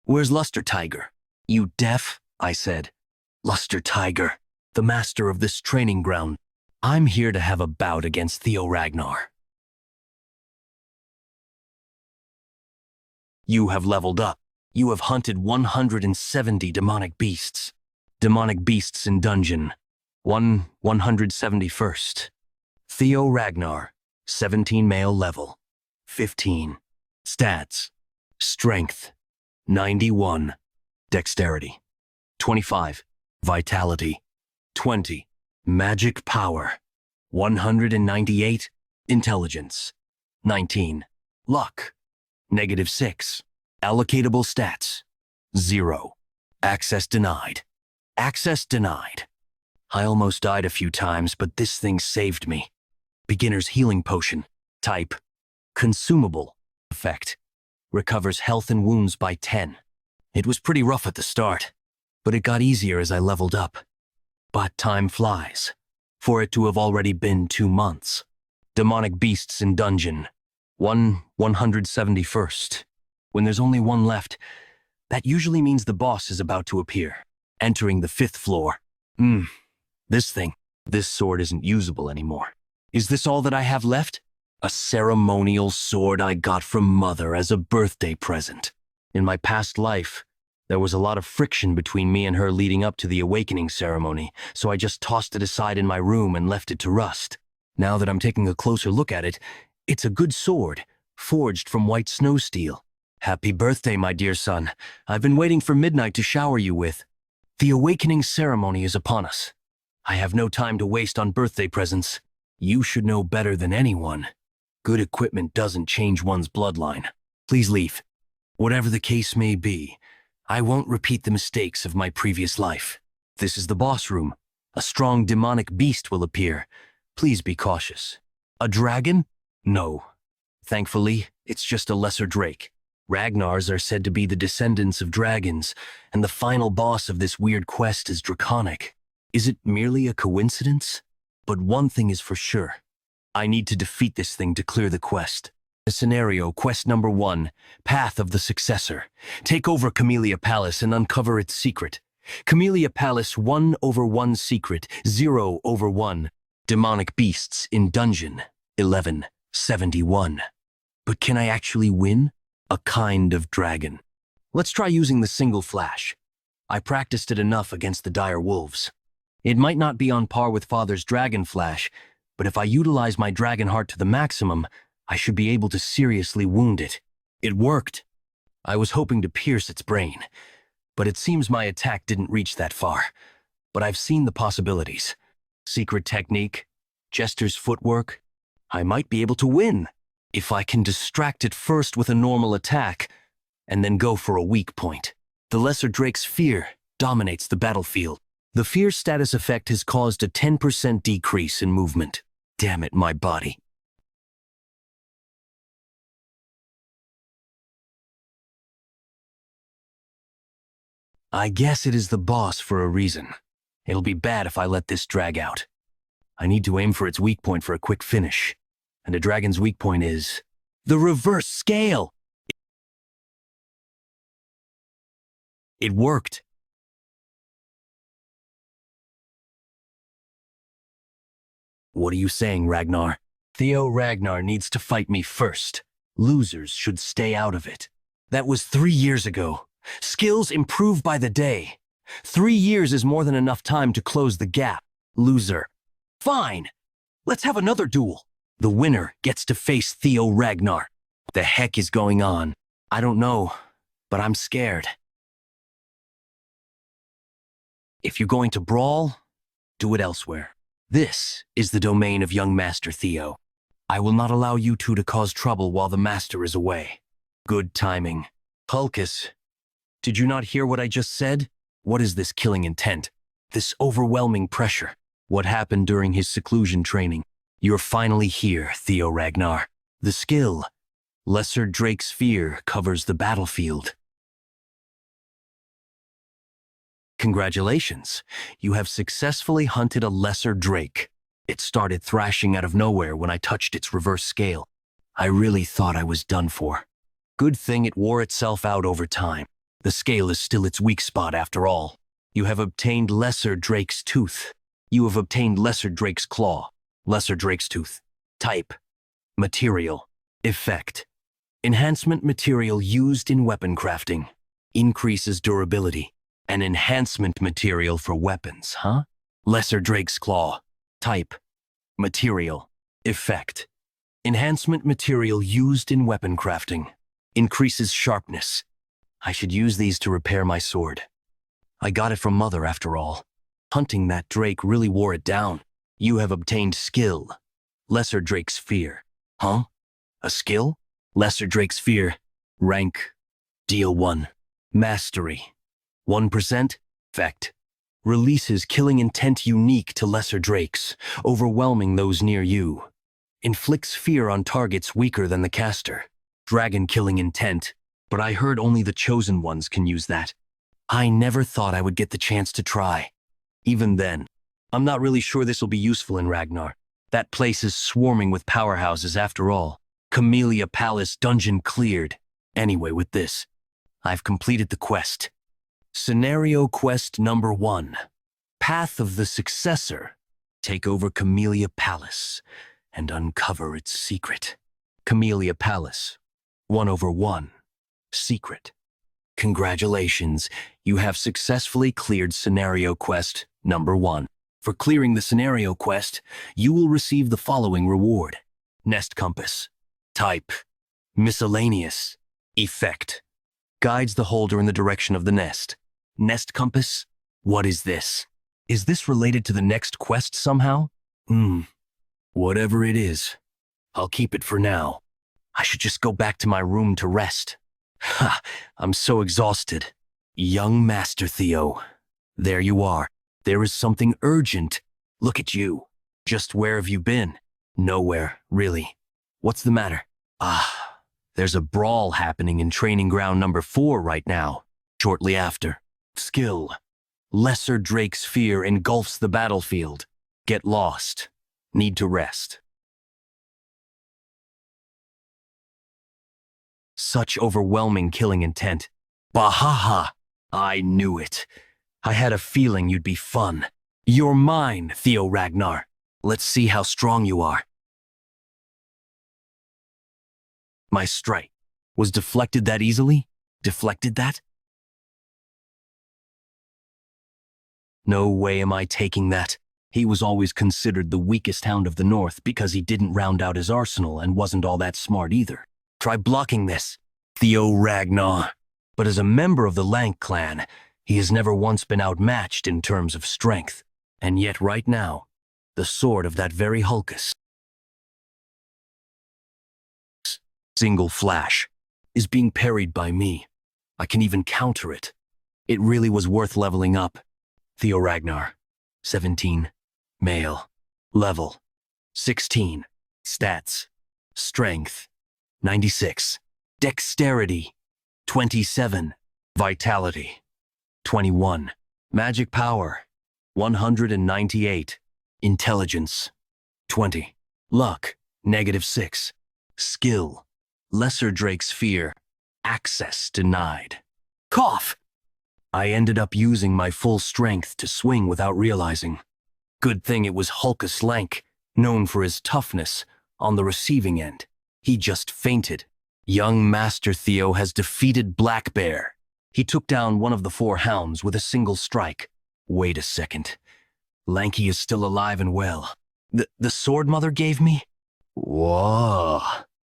Where's Luster Tiger? You deaf? I said. Luster Tiger, the master of this training ground. I'm here to have a bout against Theo Ragnar. You have leveled up. You have hunted 170 demonic beasts. Demonic beasts in dungeon. 171st. Theo Ragnar, 17 male level. 15. Stats. Strength, 91. Dexterity, 25. Vitality, 20. Magic power, 198. Intelligence, 19. Luck, -6. Allocatable stats, 0. Access denied. Access denied. I almost died a few times, but this thing saved me. Beginner's healing potion. Type, consumable. Effect, recovers health and wounds by 10. It was pretty rough at the start, but it got easier as I leveled up. But time flies, for it to have already been 2 months. Demonic beasts in dungeon. 171st. When there's only one left, that usually means the boss is about to appear. Entering the 5th floor. This sword isn't usable anymore. Is this all that I have left? A ceremonial sword I got from Mother as a birthday present. In my past life, there was a lot of friction between me and her leading up to the awakening ceremony, so I just tossed it aside in my room and left it to rust. Now that I'm taking a closer look at it, it's a good sword, forged from white snow steel. Happy birthday, my dear son. I've been waiting for midnight to shower you with. The awakening ceremony is upon us. I have no time to waste on birthday presents. You should know better than anyone. Good equipment doesn't change one's bloodline. Please leave. Whatever the case may be, I won't repeat the mistakes of my previous life. This is the boss room. A strong demonic beast will appear. Please be cautious. A dragon? No. Thankfully, it's just a lesser drake. Ragnars are said to be the descendants of dragons, and the final boss of this weird quest is draconic. Is it merely a coincidence? But one thing is for sure. I need to defeat this thing to clear the quest. The scenario, quest number 1, Path of the Successor. Take over Camellia Palace and uncover its secret. Camellia Palace 1/1 secret, 0/1. Demonic beasts in dungeon, 1171. But can I actually win? A kind of dragon. Let's try using the single flash. I practiced it enough against the dire wolves. It might not be on par with Father's dragon flash, but if I utilize my dragon heart to the maximum, I should be able to seriously wound it. It worked. I was hoping to pierce its brain, but it seems my attack didn't reach that far. But I've seen the possibilities. Secret technique, Jester's footwork. I might be able to win if I can distract it first with a normal attack and then go for a weak point. The Lesser Drake's fear dominates the battlefield. The fear status effect has caused a 10% decrease in movement. Damn it, my body. I guess it is the boss for a reason. It'll be bad if I let this drag out. I need to aim for its weak point for a quick finish. And a dragon's weak point is the reverse scale. It worked. What are you saying, Ragnar? Theo Ragnar needs to fight me first. Losers should stay out of it. That was 3 years ago. Skills improve by the day. 3 years is more than enough time to close the gap. Loser. Fine. Let's have another duel. The winner gets to face Theo Ragnar. The heck is going on? I don't know, but I'm scared. If you're going to brawl, do it elsewhere. This is the domain of young Master Theo. I will not allow you two to cause trouble while the Master is away. Good timing. Hulkus, did you not hear what I just said? What is this killing intent? This overwhelming pressure? What happened during his seclusion training? You're finally here, Theo Ragnar. The skill, Lesser Drake's Fear, covers the battlefield. Congratulations, you have successfully hunted a lesser drake. It started thrashing out of nowhere when I touched its reverse scale. I really thought I was done for. Good thing it wore itself out over time. The scale is still its weak spot after all. You have obtained Lesser Drake's Tooth. You have obtained Lesser Drake's Claw. Lesser Drake's Tooth. Type. Material. Effect. Enhancement material used in weapon crafting. Increases durability. An enhancement material for weapons, huh? Lesser Drake's Claw. Type. Material. Effect. Enhancement material used in weapon crafting. Increases sharpness. I should use these to repair my sword. I got it from Mother after all. Hunting that drake really wore it down. You have obtained skill. Lesser Drake's Fear. Huh? A skill? Lesser Drake's Fear. Rank. Deal 1. Mastery. 1%. Effect. Releases killing intent unique to lesser drakes, overwhelming those near you. Inflicts fear on targets weaker than the caster. Dragon killing intent, but I heard only the chosen ones can use that. I never thought I would get the chance to try. Even then, I'm not really sure this will be useful in Ragnar. That place is swarming with powerhouses after all. Camellia Palace dungeon cleared. Anyway, with this, I've completed the quest. Scenario quest number 1. Path of the Successor. Take over Camellia Palace and uncover its secret. Camellia Palace. 1/1. Secret. Congratulations, you have successfully cleared scenario quest number 1. For clearing the scenario quest, you will receive the following reward. Nest Compass. Type. Miscellaneous. Effect. Guides the holder in the direction of the nest. Nest Compass? What is this? Is this related to the next quest somehow? Whatever it is, I'll keep it for now. I should just go back to my room to rest. Ha! I'm so exhausted. Young Master Theo. There you are. There is something urgent. Look at you. Just where have you been? Nowhere, really. What's the matter? There's a brawl happening in training ground number 4 right now. Shortly after. Skill. Lesser Drake's Fear engulfs the battlefield. Get lost. Need to rest. Such overwhelming killing intent. Bahaha! I knew it. I had a feeling you'd be fun. You're mine, Theo Ragnar. Let's see how strong you are. My strike was deflected that easily? Deflected that? No way am I taking that. He was always considered the weakest hound of the North because he didn't round out his arsenal and wasn't all that smart either. Try blocking this, Theo Ragnar. But as a member of the Lank clan, he has never once been outmatched in terms of strength. And yet right now, the sword of that very Hulkus, single flash, is being parried by me. I can even counter it. It really was worth leveling up. Theo Ragnar, 17, male, level, 16, stats, strength, 96, dexterity, 27, vitality, 21, magic power, 198, intelligence, 20, luck, -6, skill, Lesser Drake's Fear, access denied. Cough! I ended up using my full strength to swing without realizing. Good thing it was Hulkus Lank, known for his toughness, on the receiving end. He just fainted. Young Master Theo has defeated Black Bear. He took down one of the 4 hounds with a single strike. Wait a second. Lanky is still alive and well. The sword mother gave me? Whoa.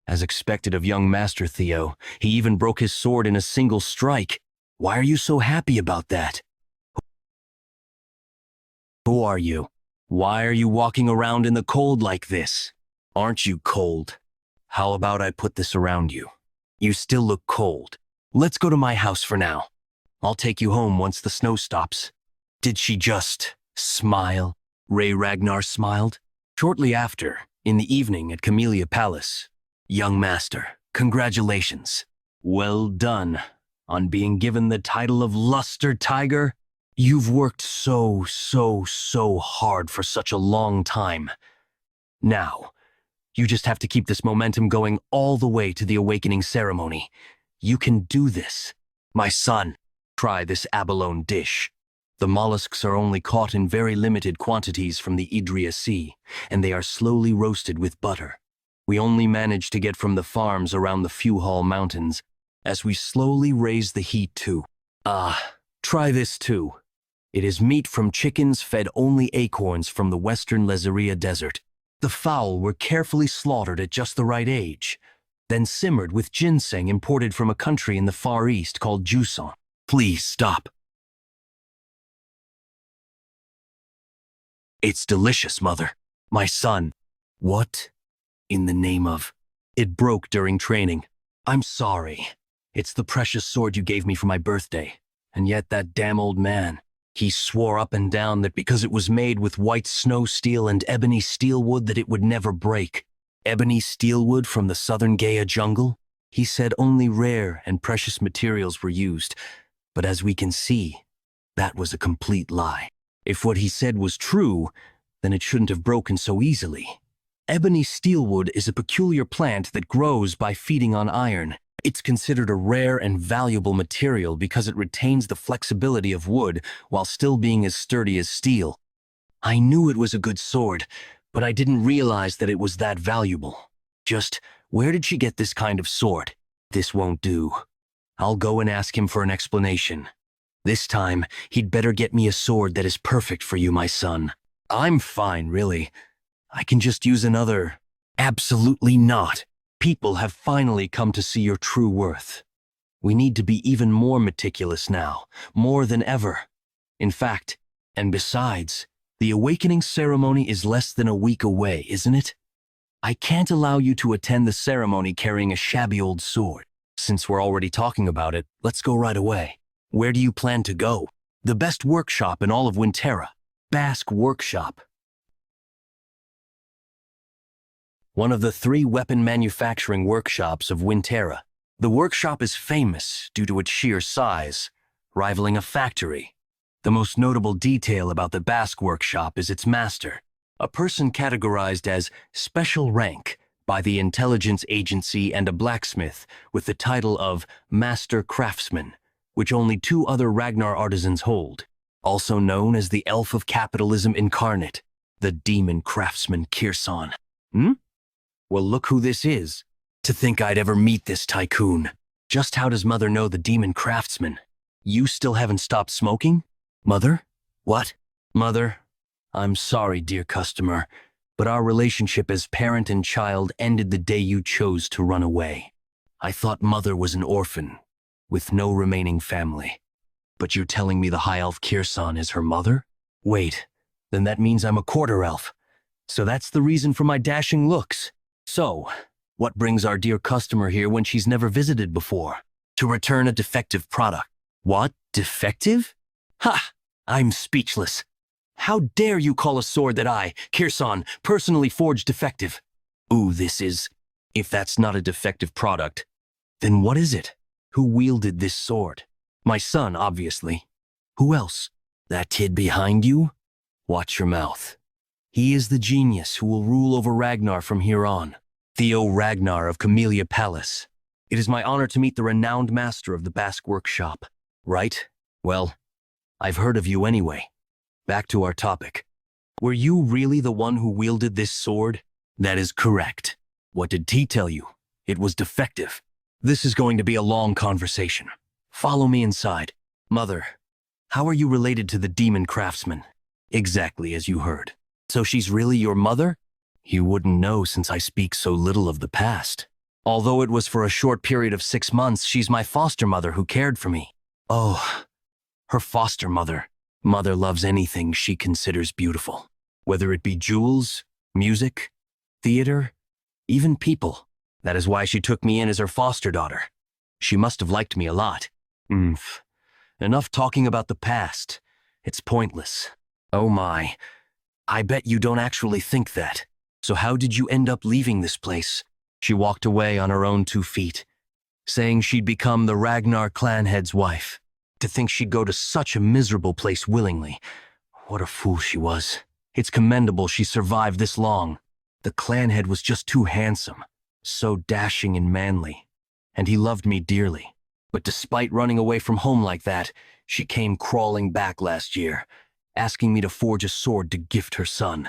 As expected of young Master Theo, he even broke his sword in a single strike. Why are you so happy about that? Who are you? Why are you walking around in the cold like this? Aren't you cold? How about I put this around you? You still look cold. Let's go to my house for now. I'll take you home once the snow stops. Did she just smile? Ragnar smiled. Shortly after, in the evening at Camellia Palace, young master, congratulations. Well done on being given the title of Luster Tiger. You've worked so hard for such a long time. Now, you just have to keep this momentum going all the way to the awakening ceremony. You can do this. My son, try this abalone dish. The mollusks are only caught in very limited quantities from the Idria Sea, and they are slowly roasted with butter. We only manage to get from the farms around the Fuhall Mountains, as we slowly raise the heat too. Try this too. It is meat from chickens fed only acorns from the western Lezeria Desert. The fowl were carefully slaughtered at just the right age, then simmered with ginseng imported from a country in the Far East called Juson. Please stop. It's delicious, Mother. My son. What? In the name of... It broke during training. I'm sorry. It's the precious sword you gave me for my birthday. And yet that damn old man, he swore up and down that because it was made with white snow steel and ebony steelwood that it would never break. Ebony steelwood from the southern Gaia jungle? He said only rare and precious materials were used. But as we can see, that was a complete lie. If what he said was true, then it shouldn't have broken so easily. Ebony steelwood is a peculiar plant that grows by feeding on iron. It's considered a rare and valuable material because it retains the flexibility of wood while still being as sturdy as steel. I knew it was a good sword, but I didn't realize that it was that valuable. Just, where did she get this kind of sword? This won't do. I'll go and ask him for an explanation. This time, he'd better get me a sword that is perfect for you, my son. I'm fine, really. I can just use another. Absolutely not. People have finally come to see your true worth. We need to be even more meticulous now, more than ever. In fact, and besides, the awakening ceremony is less than a week away, isn't it? I can't allow you to attend the ceremony carrying a shabby old sword. Since we're already talking about it, let's go right away. Where do you plan to go? The best workshop in all of Winterra. Basque Workshop. One of the 3 weapon manufacturing workshops of Winterra. The workshop is famous due to its sheer size, rivaling a factory. The most notable detail about the Basque Workshop is its master, a person categorized as special rank by the intelligence agency and a blacksmith with the title of Master Craftsman, which only 2 other Ragnar artisans hold, also known as the Elf of Capitalism Incarnate, the Demon Craftsman Kirsan. Well, look who this is. To think I'd ever meet this tycoon. Just how does Mother know the Demon Craftsman? You still haven't stopped smoking? Mother? What? Mother, I'm sorry, dear customer, but our relationship as parent and child ended the day you chose to run away. I thought Mother was an orphan, with no remaining family. But you're telling me the High Elf Kirsan is her mother? Wait, then that means I'm a quarter elf. So that's the reason for my dashing looks. So, what brings our dear customer here when she's never visited before? To return a defective product. What? Defective? Ha! I'm speechless. How dare you call a sword that I, Kirsan, personally forged defective? Ooh, this is... If that's not a defective product, then what is it? Who wielded this sword? My son, obviously. Who else? That kid behind you? Watch your mouth. He is the genius who will rule over Ragnar from here on. Theo Ragnar of Camellia Palace. It is my honor to meet the renowned master of the Basque Workshop. Right? Well, I've heard of you anyway. Back to our topic. Were you really the one who wielded this sword? That is correct. What did T tell you? It was defective. This is going to be a long conversation. Follow me inside. Mother, how are you related to the demon craftsman? Exactly as you heard. So she's really your mother? You wouldn't know since I speak so little of the past. Although it was for a short period of 6 months, she's my foster mother who cared for me. Oh, her foster mother. Mother loves anything she considers beautiful. Whether it be jewels, music, theater, even people. That is why she took me in as her foster daughter. She must have liked me a lot. Enough talking about the past. It's pointless. Oh my, I bet you don't actually think that. So how did you end up leaving this place? She walked away on her own 2 feet, saying she'd become the Ragnar Clan head's wife. To think she'd go to such a miserable place willingly. What a fool she was. It's commendable she survived this long. The clan head was just too handsome, so dashing and manly, and he loved me dearly. But despite running away from home like that, she came crawling back last year, asking me to forge a sword to gift her son.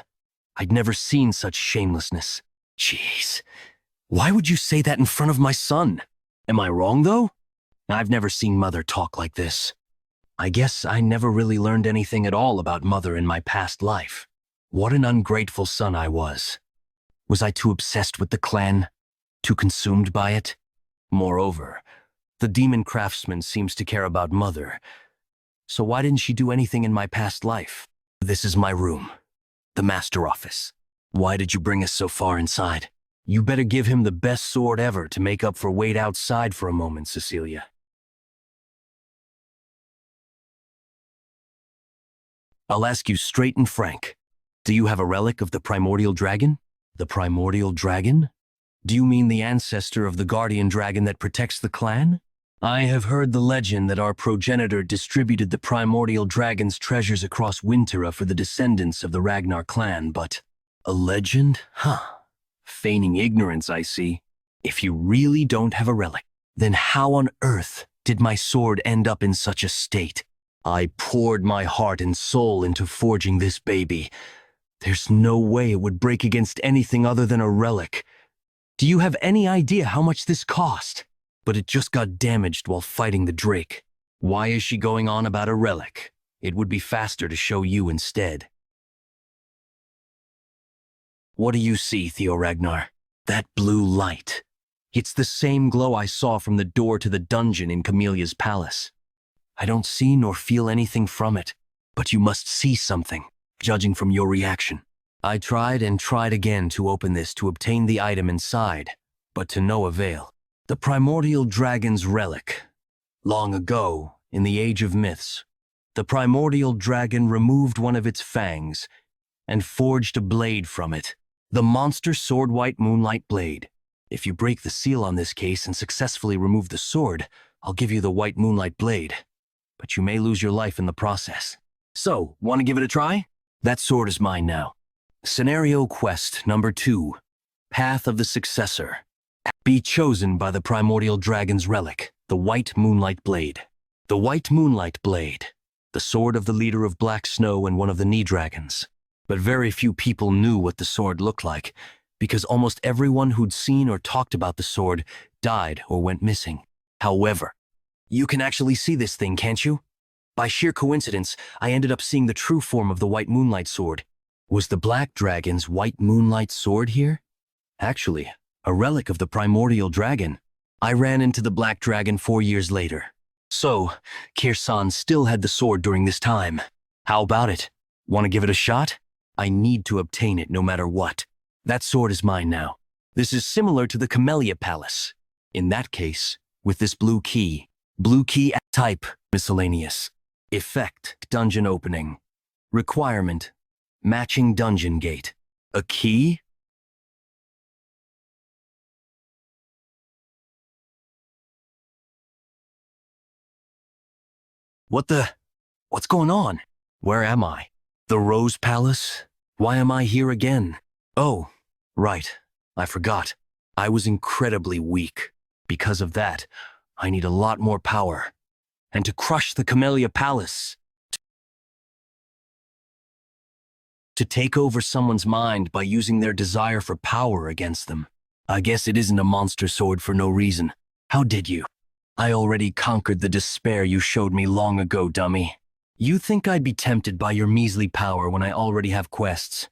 I'd never seen such shamelessness. Jeez, why would you say that in front of my son? Am I wrong, though? I've never seen Mother talk like this. I guess I never really learned anything at all about Mother in my past life. What an ungrateful son I was. Was I too obsessed with the clan? Too consumed by it? Moreover, the demon craftsman seems to care about Mother. So why didn't she do anything in my past life? This is my room. The master office. Why did you bring us so far inside? You better give him the best sword ever to make up for wait outside for a moment, Cecilia. I'll ask you straight and frank. Do you have a relic of the primordial dragon? The primordial dragon? Do you mean the ancestor of the guardian dragon that protects the clan? I have heard the legend that our progenitor distributed the primordial dragon's treasures across Winterra for the descendants of the Ragnar clan, but... A legend? Huh. Feigning ignorance, I see. If you really don't have a relic, then how on earth did my sword end up in such a state? I poured my heart and soul into forging this baby. There's no way it would break against anything other than a relic. Do you have any idea how much this cost? But it just got damaged while fighting the Drake. Why is she going on about a relic? It would be faster to show you instead. What do you see, Theo Ragnar? That blue light. It's the same glow I saw from the door to the dungeon in Camelia's palace. I don't see nor feel anything from it, but you must see something, judging from your reaction. I tried and tried again to open this to obtain the item inside, but to no avail. The primordial dragon's relic. Long ago, in the age of myths, the primordial dragon removed one of its fangs and forged a blade from it. The monster sword white moonlight blade. If you break the seal on this case and successfully remove the sword, I'll give you the white moonlight blade. But you may lose your life in the process. So, want to give it a try? That sword is mine now. Scenario quest number 2. Path of the Successor. Be chosen by the primordial dragon's relic, the white moonlight blade. The white moonlight blade. The sword of the leader of Black Snow and one of the Knee Dragons. But very few people knew what the sword looked like, because almost everyone who'd seen or talked about the sword died or went missing. However, you can actually see this thing, can't you? By sheer coincidence, I ended up seeing the true form of the white moonlight sword. Was the Black Dragon's white moonlight sword here? Actually, a relic of the primordial dragon. I ran into the Black Dragon 4 years later. So, Kirsan still had the sword during this time. How about it? Want to give it a shot? I need to obtain it no matter what. That sword is mine now. This is similar to the Camellia Palace. In that case, with this blue key type, miscellaneous. Effect, dungeon opening. Requirement, matching dungeon gate. A key? What's going on? Where am I? The Rose Palace? Why am I here again? Oh, right, I forgot. I was incredibly weak. Because of that, I need a lot more power. And to crush the Camellia Palace. To take over someone's mind by using their desire for power against them. I guess it isn't a monster sword for no reason. How did you? I already conquered the despair you showed me long ago, dummy. You think I'd be tempted by your measly power when I already have quests?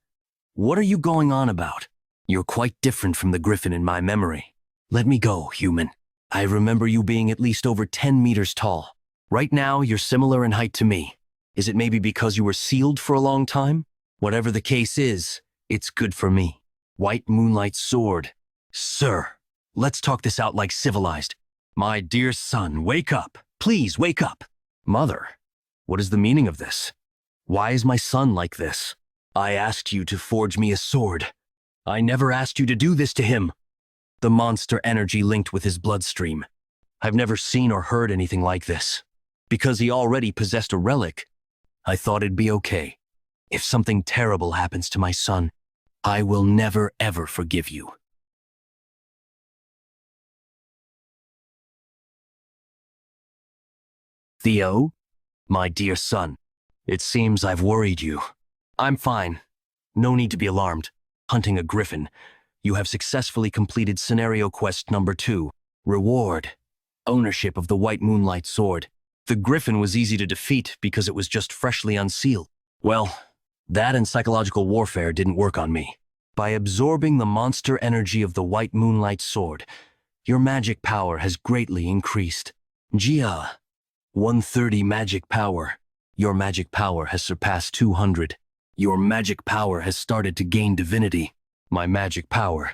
What are you going on about? You're quite different from the griffin in my memory. Let me go, human. I remember you being at least over 10 meters tall. Right now, you're similar in height to me. Is it maybe because you were sealed for a long time? Whatever the case is, it's good for me. White Moonlight Sword. Sir, let's talk this out like civilized. My dear son, wake up. Please, wake up. Mother, what is the meaning of this? Why is my son like this? I asked you to forge me a sword. I never asked you to do this to him. The monster energy linked with his bloodstream. I've never seen or heard anything like this. Because he already possessed a relic, I thought it'd be okay. If something terrible happens to my son, I will never ever forgive you. Theo, my dear son, it seems I've worried you. I'm fine. No need to be alarmed. Hunting a griffin. You have successfully completed scenario quest number 2. Reward. Ownership of the White Moonlight Sword. The griffin was easy to defeat because it was just freshly unsealed. Well, that and psychological warfare didn't work on me. By absorbing the monster energy of the White Moonlight Sword, your magic power has greatly increased. Jia, 130 magic power. Your magic power has surpassed 200. Your magic power has started to gain divinity. My magic power,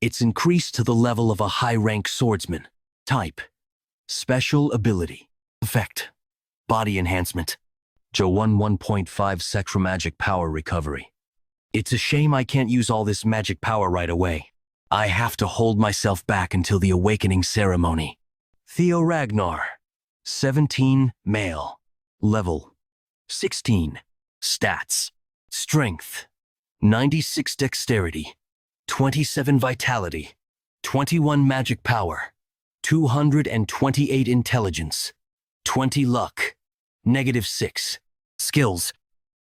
it's increased to the level of a high-rank swordsman. Type, special ability. Effect, body enhancement. Jo1 1.5 Sectra magic power recovery. It's a shame I can't use all this magic power right away. I have to hold myself back until the awakening ceremony. Theo Ragnar, 17, male. Level, 16. Stats, strength, 96 dexterity, 27 vitality, 21 magic power, 228 intelligence, 20 luck, -6. Skills,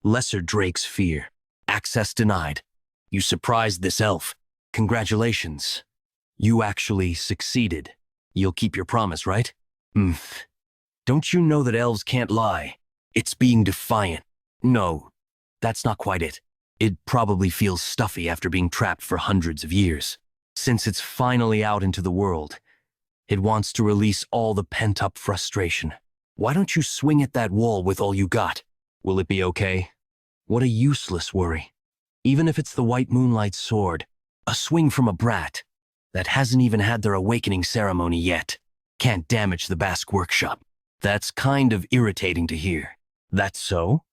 Lesser Drake's Fear. Access denied. You surprised this elf. Congratulations. You actually succeeded. You'll keep your promise, right? Don't you know that elves can't lie? It's being defiant. No, that's not quite it. It probably feels stuffy after being trapped for hundreds of years. Since it's finally out into the world, it wants to release all the pent-up frustration. Why don't you swing at that wall with all you got? Will it be okay? What a useless worry. Even if it's the White Moonlight Sword, a swing from a brat that hasn't even had their awakening ceremony yet can't damage the Basque workshop. That's kind of irritating to hear. That's so?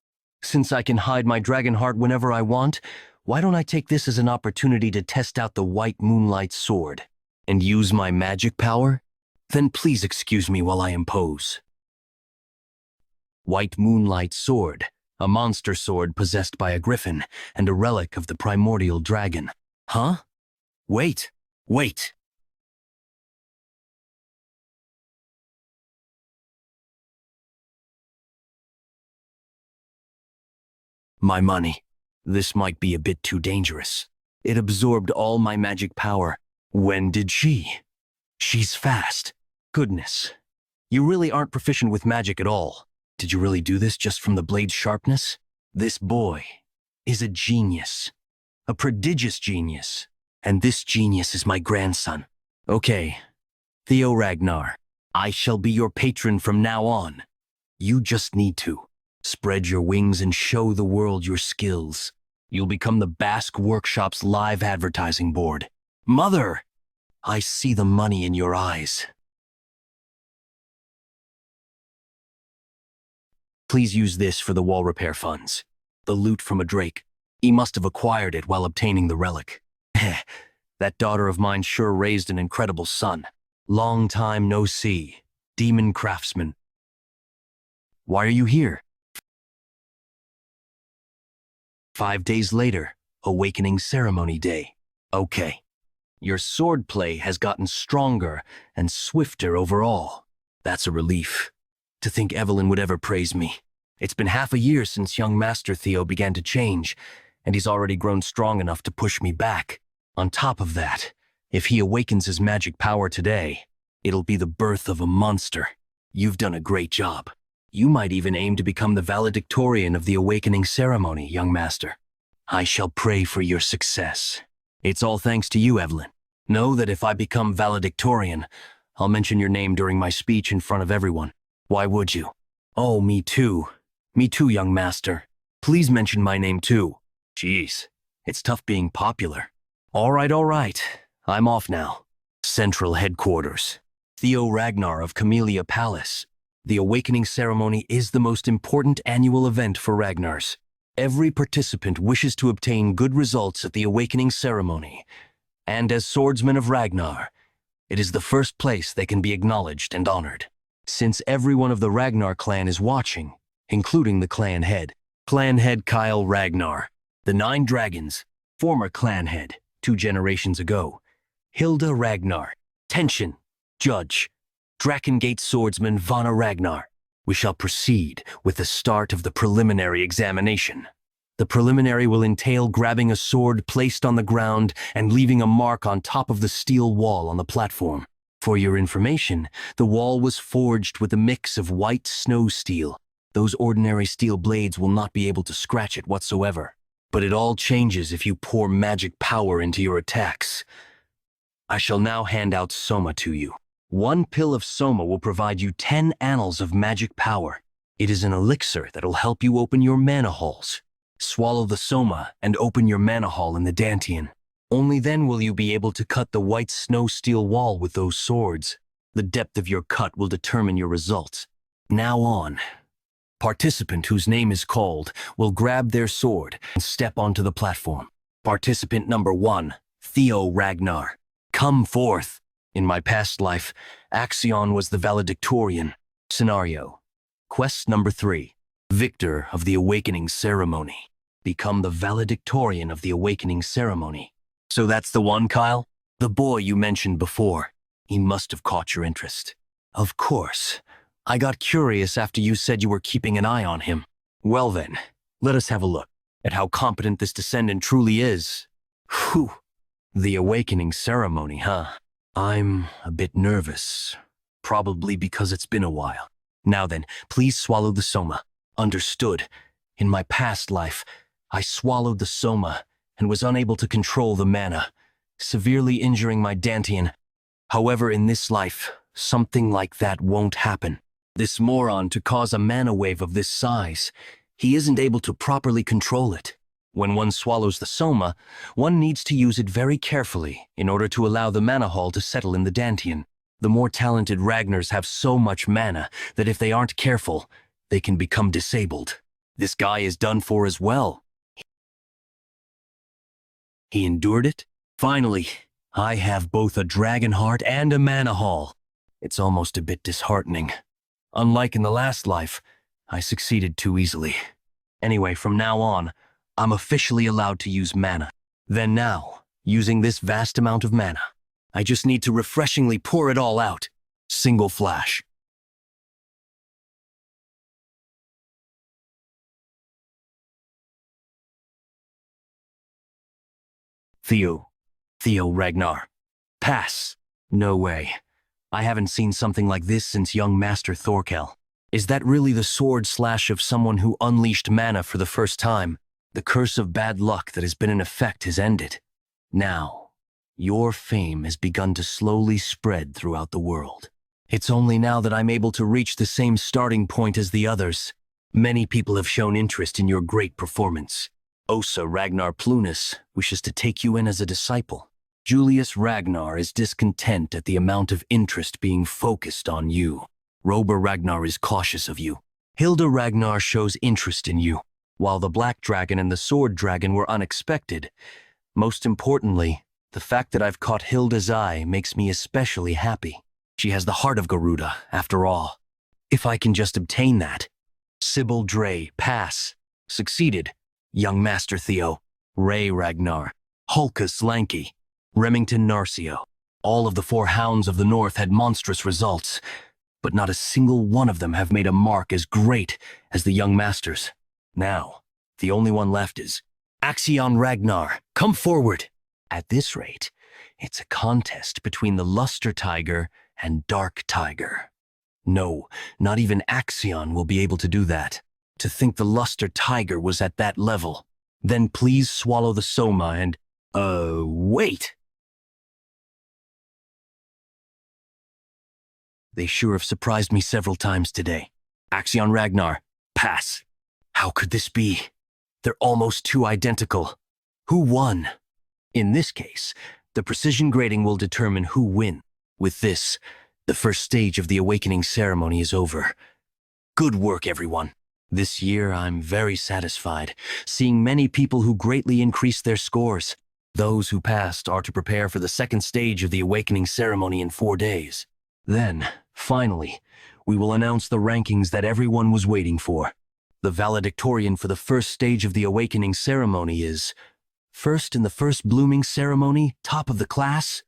Since I can hide my dragon heart whenever I want, why don't I take this as an opportunity to test out the White Moonlight Sword and use my magic power? Then please excuse me while I impose. White Moonlight Sword, a monster sword possessed by a griffin and a relic of the primordial dragon. Huh? Wait. My money. This might be a bit too dangerous. It absorbed all my magic power. When did she? She's fast. Goodness. You really aren't proficient with magic at all. Did you really do this just from the blade's sharpness? This boy is a genius. A prodigious genius. And this genius is my grandson. Okay, Theo Ragnar, I shall be your patron from now on. You just need to spread your wings and show the world your skills. You'll become the Basque Workshop's live advertising board. Mother, I see the money in your eyes. Please use this for the wall repair funds. The loot from a drake. He must have acquired it while obtaining the relic. That daughter of mine sure raised an incredible son. Long time no see. Demon craftsman. Why are you here? 5 days later, awakening ceremony day. Okay. Your swordplay has gotten stronger and swifter overall. That's a relief. To think Evelyn would ever praise me. It's been half a year since young Master Theo began to change, and he's already grown strong enough to push me back. On top of that, if he awakens his magic power today, It'll be the birth of a monster. You've done a great job. You might even aim to become the valedictorian of the awakening ceremony, young master. I shall pray for your success. It's all thanks to you, Evelyn. Know that if I become valedictorian, I'll mention your name during my speech in front of everyone. Why would you? Oh, me too. Me too, young master. Please mention my name too. Jeez, it's tough being popular. All right. I'm off now. Central Headquarters. Theo Ragnar of Camellia Palace. The awakening ceremony is the most important annual event for Ragnars. Every participant wishes to obtain good results at the awakening ceremony. And as swordsmen of Ragnar, it is the first place they can be acknowledged and honored. Since everyone of the Ragnar clan is watching, including the clan head Kyle Ragnar, the 9 dragons, former clan head 2 generations ago, Hilda Ragnar, Tension, Judge, Drakengate swordsman Vana Ragnar. We shall proceed with the start of the preliminary examination. The preliminary will entail grabbing a sword placed on the ground and leaving a mark on top of the steel wall on the platform. For your information, the wall was forged with a mix of white snow steel. Those ordinary steel blades will not be able to scratch it whatsoever. But it all changes if you pour magic power into your attacks. I shall now hand out Soma to you. 1 pill of Soma will provide you 10 annals of magic power. It is an elixir that will help you open your mana halls. Swallow the Soma and open your mana hall in the Dantian. Only then will you be able to cut the white snow steel wall with those swords. The depth of your cut will determine your results. Now on. Participant whose name is called will grab their sword and step onto the platform. Participant number 1, Theo Ragnar. Come forth. In my past life, Axion was the valedictorian. Scenario. Quest number 3. Victor of the Awakening Ceremony. Become the valedictorian of the Awakening Ceremony. So that's the one, Kyle? The boy you mentioned before. He must have caught your interest. Of course. I got curious after you said you were keeping an eye on him. Well then, let us have a look at how competent this descendant truly is. Whew. The Awakening Ceremony, huh? I'm a bit nervous. Probably because it's been a while. Now then, please swallow the Soma. Understood. In my past life, I swallowed the Soma and was unable to control the mana, severely injuring my Dantian. However, in this life, something like that won't happen. This moron, to cause a mana wave of this size, he isn't able to properly control it. When one swallows the Soma, one needs to use it very carefully in order to allow the mana hall to settle in the Dantian. The more talented Ragnars have so much mana that if they aren't careful, they can become disabled. This guy is done for as well. He endured it? Finally, I have both a dragon heart and a mana hall. It's almost a bit disheartening. Unlike in the last life, I succeeded too easily. Anyway, from now on, I'm officially allowed to use mana. Then now, using this vast amount of mana, I just need to refreshingly pour it all out. Single flash. Theo Ragnar. Pass. No way. I haven't seen something like this since young Master Thorkel. Is that really the sword slash of someone who unleashed mana for the first time? The curse of bad luck that has been in effect has ended. Now, your fame has begun to slowly spread throughout the world. It's only now that I'm able to reach the same starting point as the others. Many people have shown interest in your great performance. Osa Ragnar Plunus wishes to take you in as a disciple. Julius Ragnar is discontent at the amount of interest being focused on you. Rober Ragnar is cautious of you. Hilda Ragnar shows interest in you. While the Black Dragon and the Sword Dragon were unexpected, most importantly, the fact that I've caught Hilda's eye makes me especially happy. She has the heart of Garuda, after all. If I can just obtain that. Sybil Dre, pass. Succeeded. Young Master Theo. Ray Ragnar. Hulkus Lanky. Remington Narcio. All of the 4 hounds of the north had monstrous results, but not a single one of them have made a mark as great as the young masters. Now, the only one left is Axion Ragnar. Come forward. At this rate, it's a contest between the Luster Tiger and Dark Tiger. No, not even Axion will be able to do that. To think the Luster Tiger was at that level. Then please swallow the Soma and… wait! They sure have surprised me several times today. Axion Ragnar, pass. How could this be? They're almost too identical. Who won? In this case, the precision grading will determine who wins. With this, the first stage of the awakening ceremony is over. Good work, everyone. This year, I'm very satisfied, seeing many people who greatly increased their scores. Those who passed are to prepare for the second stage of the awakening ceremony in 4 days. Then, finally, we will announce the rankings that everyone was waiting for. The valedictorian for the first stage of the awakening ceremony is… First in the first blooming ceremony, top of the class,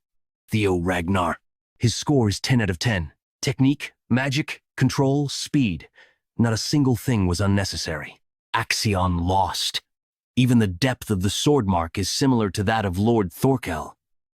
Theo Ragnar. His score is 10 out of 10. Technique, magic, control, speed. Not a single thing was unnecessary. Axion lost. Even the depth of the sword mark is similar to that of Lord Thorkel.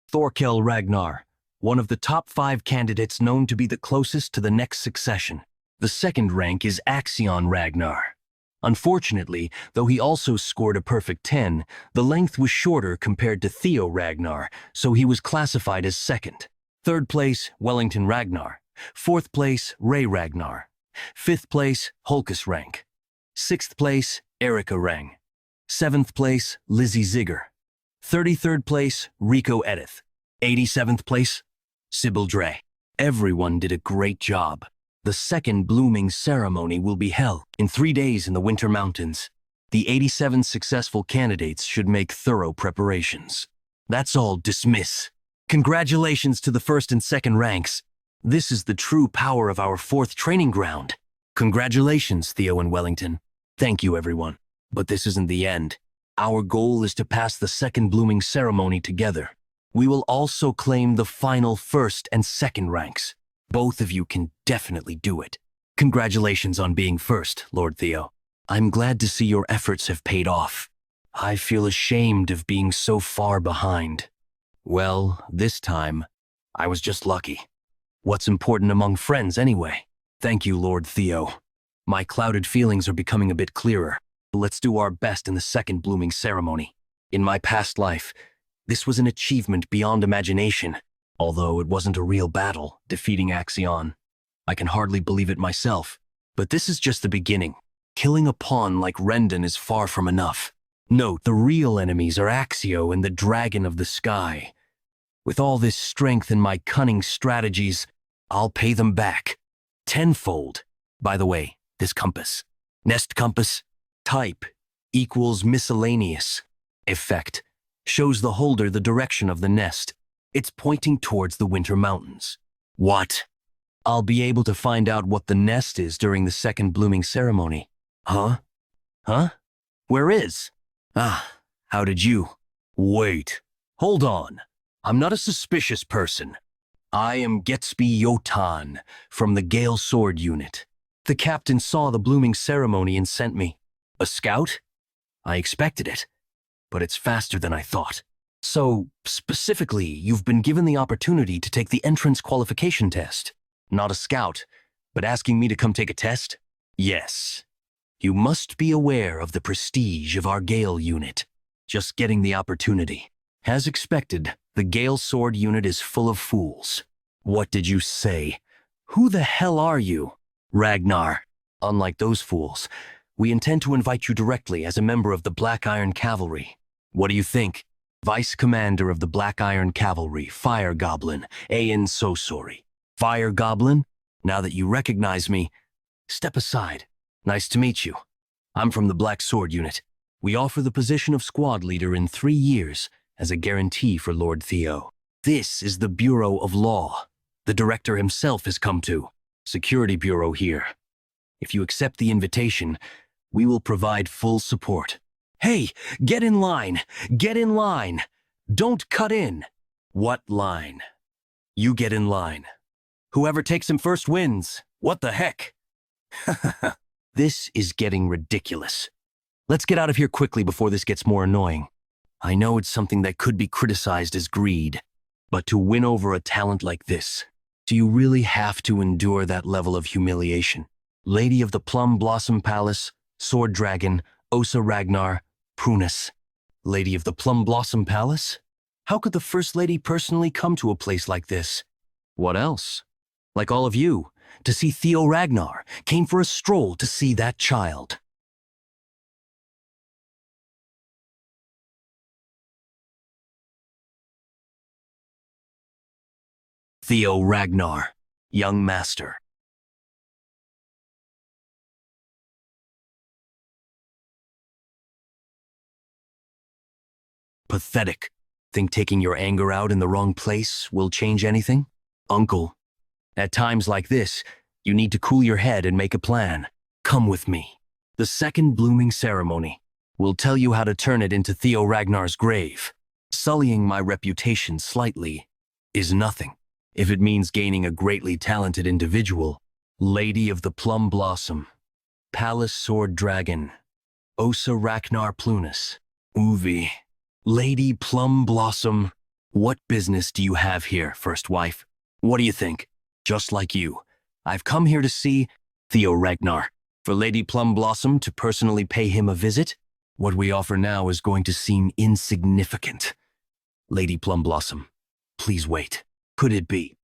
Thorkel Ragnar, one of the top 5 candidates known to be the closest to the next succession. The second rank is Axion Ragnar. Unfortunately, though he also scored a perfect 10, the length was shorter compared to Theo Ragnar, so he was classified as second. Third place, Wellington Ragnar. Fourth place, Ray Ragnar. Fifth place, Hulkus Rank. Sixth place, Erica Rang. Seventh place, Lizzie Zigger. 33rd place, Rico Edith. 87th place, Sybil Dre. Everyone did a great job. The second blooming ceremony will be held in 3 days in the Winter Mountains. The 87 successful candidates should make thorough preparations. That's all, dismiss. Congratulations to the first and second ranks. This is the true power of our 4th training ground. Congratulations, Theo and Wellington. Thank you, everyone. But this isn't the end. Our goal is to pass the second blooming ceremony together. We will also claim the final first and second ranks. Both of you can definitely do it. Congratulations on being first, Lord Theo. I'm glad to see your efforts have paid off. I feel ashamed of being so far behind. Well, this time, I was just lucky. What's important among friends anyway? Thank you, Lord Theo. My clouded feelings are becoming a bit clearer. Let's do our best in the second blooming ceremony. In my past life, this was an achievement beyond imagination. Although it wasn't a real battle, defeating Axion. I can hardly believe it myself. But this is just the beginning. Killing a pawn like Rendon is far from enough. Note, the real enemies are Axio and the Dragon of the Sky. With all this strength and my cunning strategies, I'll pay them back. Tenfold. By the way, this compass. Nest compass. Type equals miscellaneous. Effect shows the holder the direction of the nest. It's pointing towards the Winter Mountains. What? I'll be able to find out what the nest is during the second blooming ceremony. Huh? Huh? Where is? Ah, how did you? Wait. Hold on. I'm not a suspicious person. I am Getsby Yotan from the Gale Sword Unit. The captain saw the blooming ceremony and sent me. A scout? I expected it, but it's faster than I thought. So, specifically, you've been given the opportunity to take the entrance qualification test. Not a scout, but asking me to come take a test? Yes. You must be aware of the prestige of our Gale unit. Just getting the opportunity. As expected, the Gale Sword unit is full of fools. What did you say? Who the hell are you? Ragnar. Unlike those fools, we intend to invite you directly as a member of the Black Iron Cavalry. What do you think? Vice Commander of the Black Iron Cavalry, Fire Goblin, Ayan Sosori. Fire Goblin? Now that you recognize me, step aside. Nice to meet you. I'm from the Black Sword Unit. We offer the position of squad leader in 3 years as a guarantee for Lord Theo. This is the Bureau of Law. The director himself has come to. Security Bureau here. If you accept the invitation, we will provide full support. Hey, get in line! Get in line! Don't cut in! What line? You get in line. Whoever takes him first wins. What the heck? This is getting ridiculous. Let's get out of here quickly before this gets more annoying. I know it's something that could be criticized as greed, but to win over a talent like this, Do you really have to endure that level of humiliation? Lady of the Plum Blossom Palace, Sword Dragon, Osa Ragnar, Prunus. Lady of the Plum Blossom Palace? How could the First Lady personally come to a place like this? What else? Like all of you, to see Theo Ragnar, came for a stroll to see that child. Theo Ragnar, young master. Pathetic. Think taking your anger out in the wrong place will change anything? Uncle, at times like this, you need to cool your head and make a plan. Come with me. The second blooming ceremony will tell you how to turn it into Theo Ragnar's grave. Sullying my reputation slightly is nothing, if it means gaining a greatly talented individual. Lady of the Plum Blossom, Palace Sword Dragon, Osa Ragnar Plunus, Uvi. Lady Plum Blossom, what business do you have here, first wife? What do you think? Just like you, I've come here to see Theo Ragnar. For Lady Plum Blossom to personally pay him a visit, what we offer now is going to seem insignificant. Lady Plum Blossom, please wait. Could it be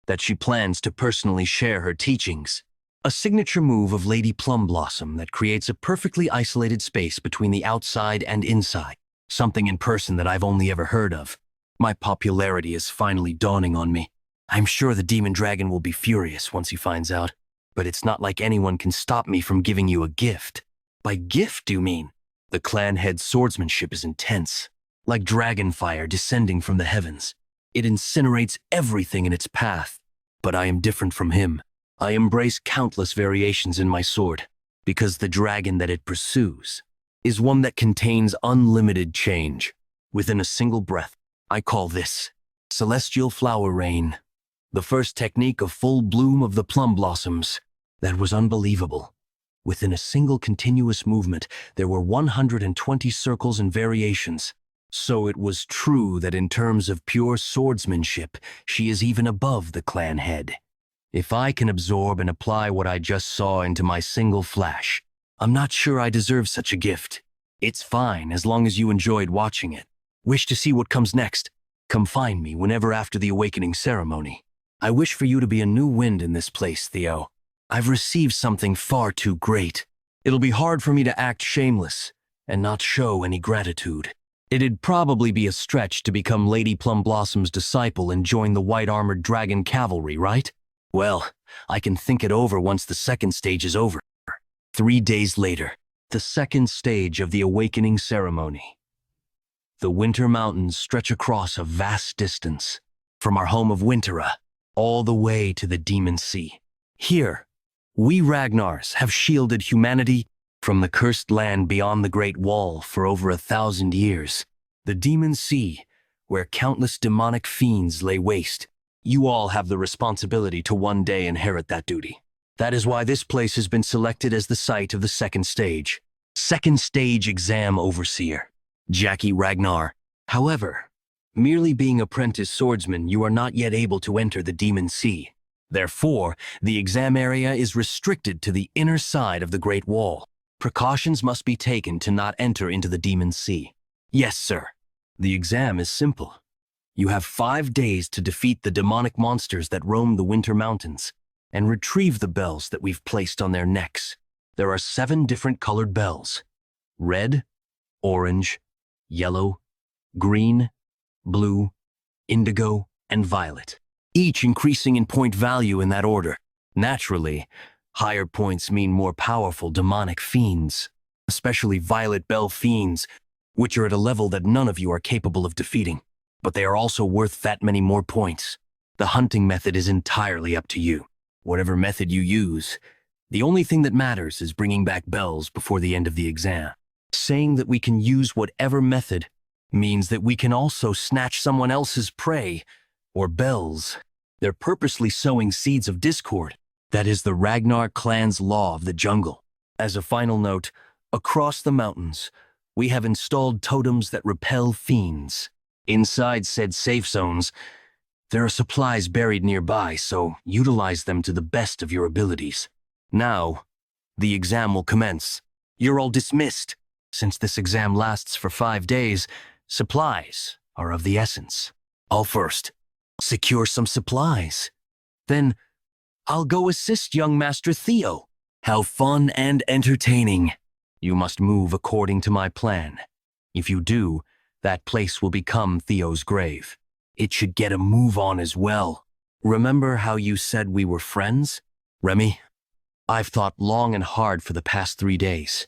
that she plans to personally share her teachings? A signature move of Lady Plum Blossom that creates a perfectly isolated space between the outside and inside. Something in person that I've only ever heard of. My popularity is finally dawning on me. I'm sure the demon dragon will be furious once he finds out, but it's not like anyone can stop me from giving you a gift. By gift, do you mean? The clan head's swordsmanship is intense, like dragon fire descending from the heavens. It incinerates everything in its path, but I am different from him. I embrace countless variations in my sword, because the dragon that it pursues is one that contains unlimited change within a single breath. I call this celestial flower rain, the first technique of full bloom of the plum blossoms. That was unbelievable. Within a single continuous movement, there were 120 circles and variations. So it was true that in terms of pure swordsmanship, she is even above the clan head. If I can absorb and apply what I just saw into my single flash, I'm not sure I deserve such a gift. It's fine as long as you enjoyed watching it. Wish to see what comes next? Come find me whenever after the awakening ceremony. I wish for you to be a new wind in this place, Theo. I've received something far too great. It'll be hard for me to act shameless and not show any gratitude. It'd probably be a stretch to become Lady Plum Blossom's disciple and join the white-armored dragon cavalry, right? Well, I can think it over once the second stage is over. 3 days later, the second stage of the awakening ceremony. The Winter Mountains stretch across a vast distance, from our home of Wintera, all the way to the Demon Sea. Here, we Ragnars have shielded humanity from the cursed land beyond the Great Wall for over 1,000 years. The Demon Sea, where countless demonic fiends lay waste. You all have the responsibility to one day inherit that duty. That is why this place has been selected as the site of the second stage. Second stage exam overseer, Jackie Ragnar. However, merely being apprentice swordsman, you are not yet able to enter the Demon Sea. Therefore, the exam area is restricted to the inner side of the Great Wall. Precautions must be taken to not enter into the Demon Sea. Yes, sir. The exam is simple. You have 5 days to defeat the demonic monsters that roam the Winter Mountains and retrieve the bells that we've placed on their necks. There are 7 different colored bells: red, orange, yellow, green, blue, indigo, and violet, each increasing in point value in that order. Naturally, higher points mean more powerful demonic fiends, especially violet bell fiends, which are at a level that none of you are capable of defeating. But they are also worth that many more points. The hunting method is entirely up to you. Whatever method you use, the only thing that matters is bringing back bells before the end of the exam. Saying that we can use whatever method means that we can also snatch someone else's prey, or bells. They're purposely sowing seeds of discord. That is the Ragnar Clan's law of the jungle. As a final note, across the mountains, we have installed totems that repel fiends. Inside said safe zones, There are supplies buried nearby, so utilize them to the best of your abilities. Now, the exam will commence. You're all dismissed. Since this exam lasts for 5 days, supplies are of the essence. I'll first secure some supplies. Then, I'll go assist young Master Theo. How fun and entertaining. You must move according to my plan. If you do, that place will become Theo's grave. It should get a move on as well. Remember how you said we were friends? Remy, I've thought long and hard for the past 3 days,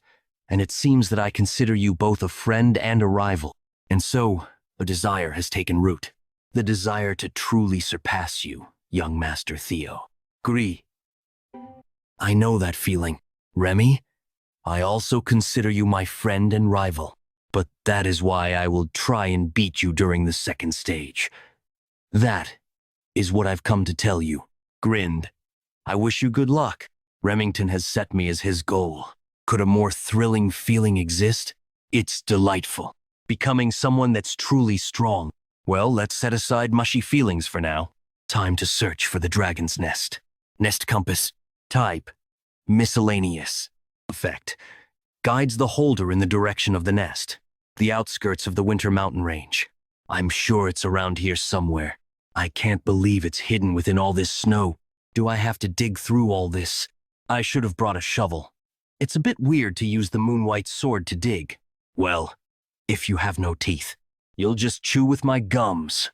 and it seems that I consider you both a friend and a rival. And so, a desire has taken root. The desire to truly surpass you, young Master Theo. Agree. I know that feeling. Remy, I also consider you my friend and rival. But that is why I will try and beat you during the second stage. That is what I've come to tell you. Grinned. I wish you good luck. Remington has set me as his goal. Could a more thrilling feeling exist? It's delightful. Becoming someone that's truly strong. Well, let's set aside mushy feelings for now. Time to search for the dragon's nest. Nest compass. Type. Miscellaneous. Effect. Guides the holder in the direction of the nest. The outskirts of the Winter Mountain Range. I'm sure it's around here somewhere. I can't believe it's hidden within all this snow. Do I have to dig through all this? I should have brought a shovel. It's a bit weird to use the moon-white sword to dig. Well, if you have no teeth, you'll just chew with my gums.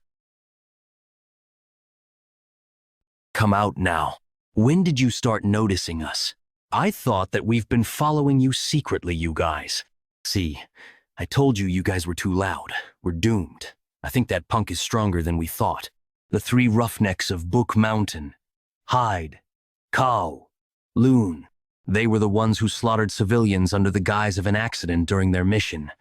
Come out now. When did you start noticing us? I thought that we've been following you secretly, you guys. See, I told you you guys were too loud. We're doomed. I think that punk is stronger than we thought. The 3 roughnecks of Book Mountain. Hyde, Cow, Loon. They were the ones who slaughtered civilians under the guise of an accident during their mission.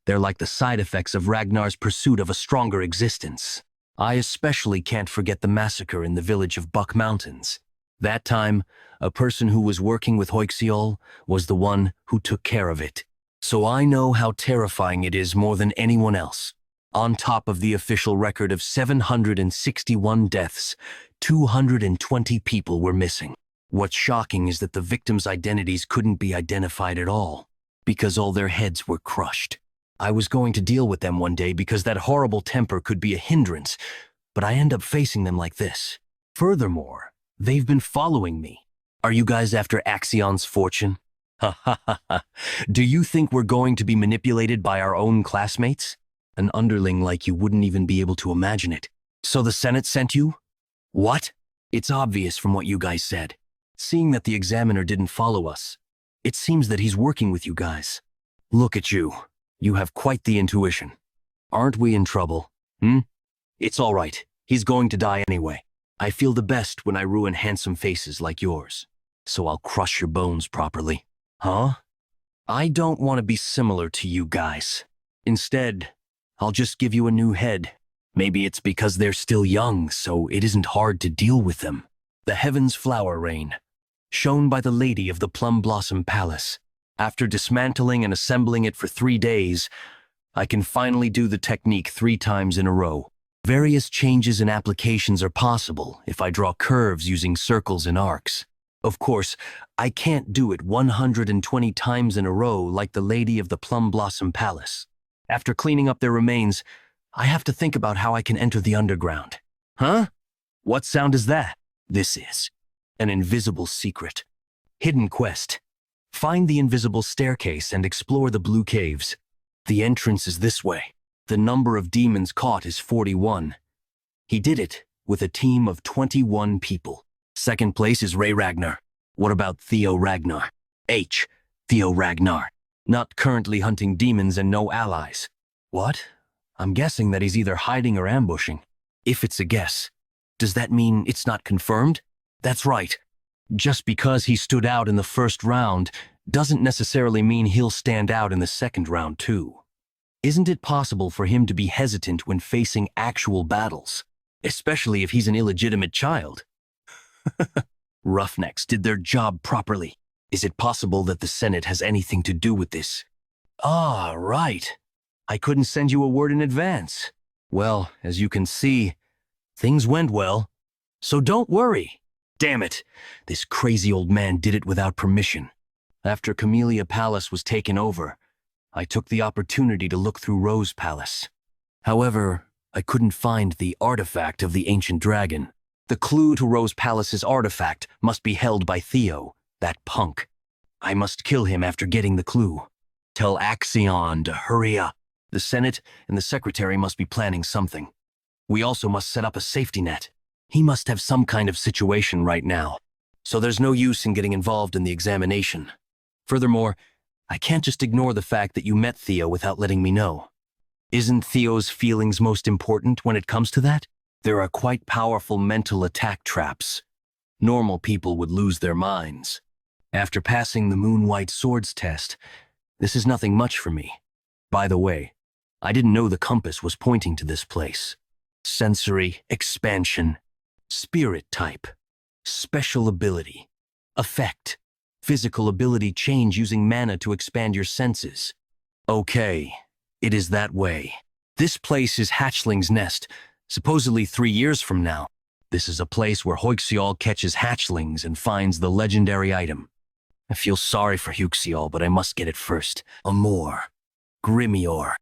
They're like the side effects of Ragnar's pursuit of a stronger existence. I especially can't forget the massacre in the village of Buck Mountains. That time, a person who was working with Hoixiol was the one who took care of it. So I know how terrifying it is more than anyone else. On top of the official record of 761 deaths, 220 people were missing. What's shocking is that the victims' identities couldn't be identified at all, because all their heads were crushed. I was going to deal with them one day because that horrible temper could be a hindrance, but I end up facing them like this. Furthermore, they've been following me. Are you guys after Axion's fortune? Ha ha ha ha. Do you think we're going to be manipulated by our own classmates? An underling like you wouldn't even be able to imagine it. So the Senate sent you? What? It's obvious from what you guys said. Seeing that the examiner didn't follow us, it seems that he's working with you guys. Look at you. You have quite the intuition. Aren't we in trouble? It's all right. He's going to die anyway. I feel the best when I ruin handsome faces like yours. So I'll crush your bones properly. Huh? I don't want to be similar to you guys. Instead, I'll just give you a new head. Maybe it's because they're still young, so it isn't hard to deal with them. The Heaven's Flower Rain, shown by the Lady of the Plum Blossom Palace. After dismantling and assembling it for 3 days, I can finally do the technique 3 times in a row. Various changes and applications are possible if I draw curves using circles and arcs. Of course, I can't do it 120 times in a row like the Lady of the Plum Blossom Palace. After cleaning up their remains, I have to think about how I can enter the underground. Huh? What sound is that? This is an invisible secret. Hidden quest. Find the invisible staircase and explore the blue caves. The entrance is this way. The number of demons caught is 41. He did it with a team of 21 people. Second place is Ray Ragnar. What about Theo Ragnar? Theo Ragnar. Not currently hunting demons and no allies. What? I'm guessing that he's either hiding or ambushing. If it's a guess, does that mean it's not confirmed? That's right. Just because he stood out in the first round doesn't necessarily mean he'll stand out in the second round too. Isn't it possible for him to be hesitant when facing actual battles, especially if he's an illegitimate child? Roughnecks did their job properly. Is it possible that the Senate has anything to do with this? Ah, right. I couldn't send you a word in advance. Well, as you can see, Things went well, so don't worry. Damn it, this crazy old man did it without permission. After Camellia Palace was taken over, I took the opportunity to look through Rose Palace. However, I couldn't find the artifact of the ancient dragon. The clue to Rose Palace's artifact must be held by Theo, that punk. I must kill him after getting the clue. Tell Axion to hurry up. The Senate and the Secretary must be planning something. We also must set up a safety net. He must have some kind of situation right now, so there's no use in getting involved in the examination. Furthermore, I can't just ignore the fact that you met Theo without letting me know. Isn't Theo's feelings most important when it comes to that? There are quite powerful mental attack traps. Normal people would lose their minds. After passing the Moon-White Swords test, this is nothing much for me. By the way, I didn't know the compass was pointing to this place. Sensory expansion, spirit type, special ability, effect, physical ability change using mana to expand your senses. Okay, it is that way. This place is Hatchling's Nest, supposedly 3 years from now. This is a place where Huixiol catches hatchlings and finds the legendary item. I feel sorry for Huixiol, but I must get it first. Amor. Grimior.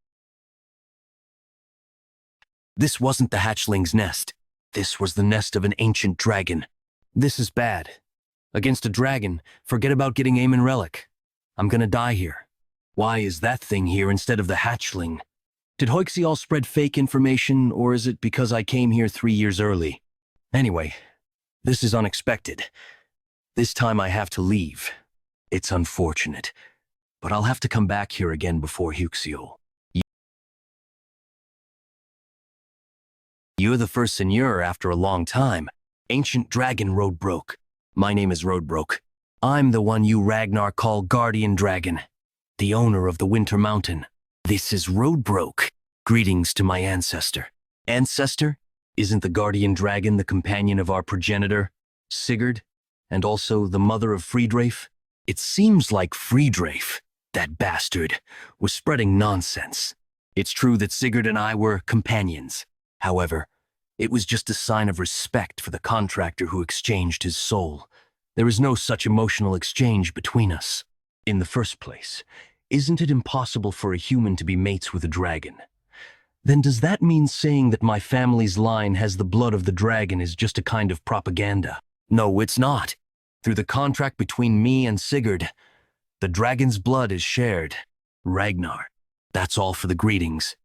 This wasn't the hatchling's nest. This was the nest of an ancient dragon. This is bad. Against a dragon, forget about getting aim and relic. I'm gonna die here. Why is that thing here instead of the hatchling? Did Huixiol spread fake information, or is it because I came here 3 years early? Anyway, this is unexpected. This time I have to leave. It's unfortunate, but I'll have to come back here again before Huixiol. You're the first seigneur after a long time. Ancient Dragon Roadbroke. My name is Roadbroke. I'm the one you Ragnar call Guardian Dragon, the owner of the Winter Mountain. This is Roadbroke. Greetings to my ancestor. Ancestor? Isn't the Guardian Dragon the companion of our progenitor, Sigurd, and also the mother of Friedrafe? It seems like Friedrafe, that bastard, was spreading nonsense. It's true that Sigurd and I were companions. However, it was just a sign of respect for the contractor who exchanged his soul. There is no such emotional exchange between us. In the first place, isn't it impossible for a human to be mates with a dragon? Then does that mean saying that my family's line has the blood of the dragon is just a kind of propaganda? No, it's not. Through the contract between me and Sigurd, the dragon's blood is shared. Ragnar. That's all for the greetings.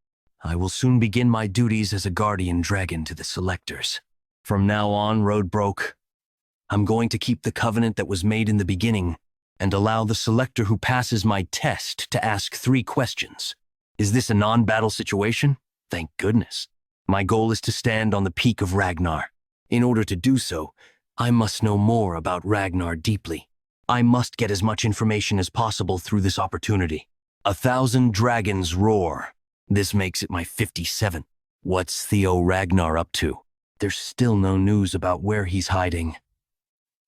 I will soon begin my duties as a guardian dragon to the selectors. From now on, Roadbroke, I'm going to keep the covenant that was made in the beginning and allow the selector who passes my test to ask 3 questions. Is this a non-battle situation? Thank goodness. My goal is to stand on the peak of Ragnar. In order to do so, I must know more about Ragnar deeply. I must get as much information as possible through this opportunity. 1,000 dragons roar. This makes it my 57th. What's Theo Ragnar up to? There's still no news about where he's hiding.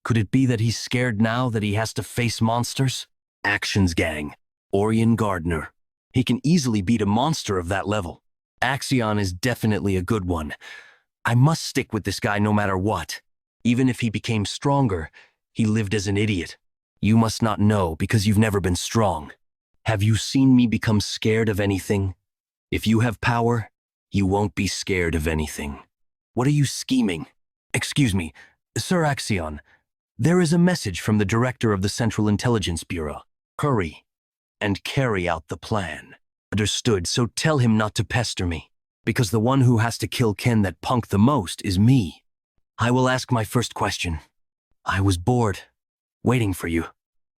Could it be that he's scared now that he has to face monsters? Actions Gang. Orion Gardner. He can easily beat a monster of that level. Axion is definitely a good one. I must stick with this guy no matter what. Even if he became stronger, he lived as an idiot. You must not know because you've never been strong. Have you seen me become scared of anything? If you have power, you won't be scared of anything. What are you scheming? Excuse me, Sir Axion. There is a message from the director of the Central Intelligence Bureau. Hurry and carry out the plan. Understood, so tell him not to pester me, because the one who has to kill Ken that punk the most is me. I will ask my first question. I was bored, waiting for you.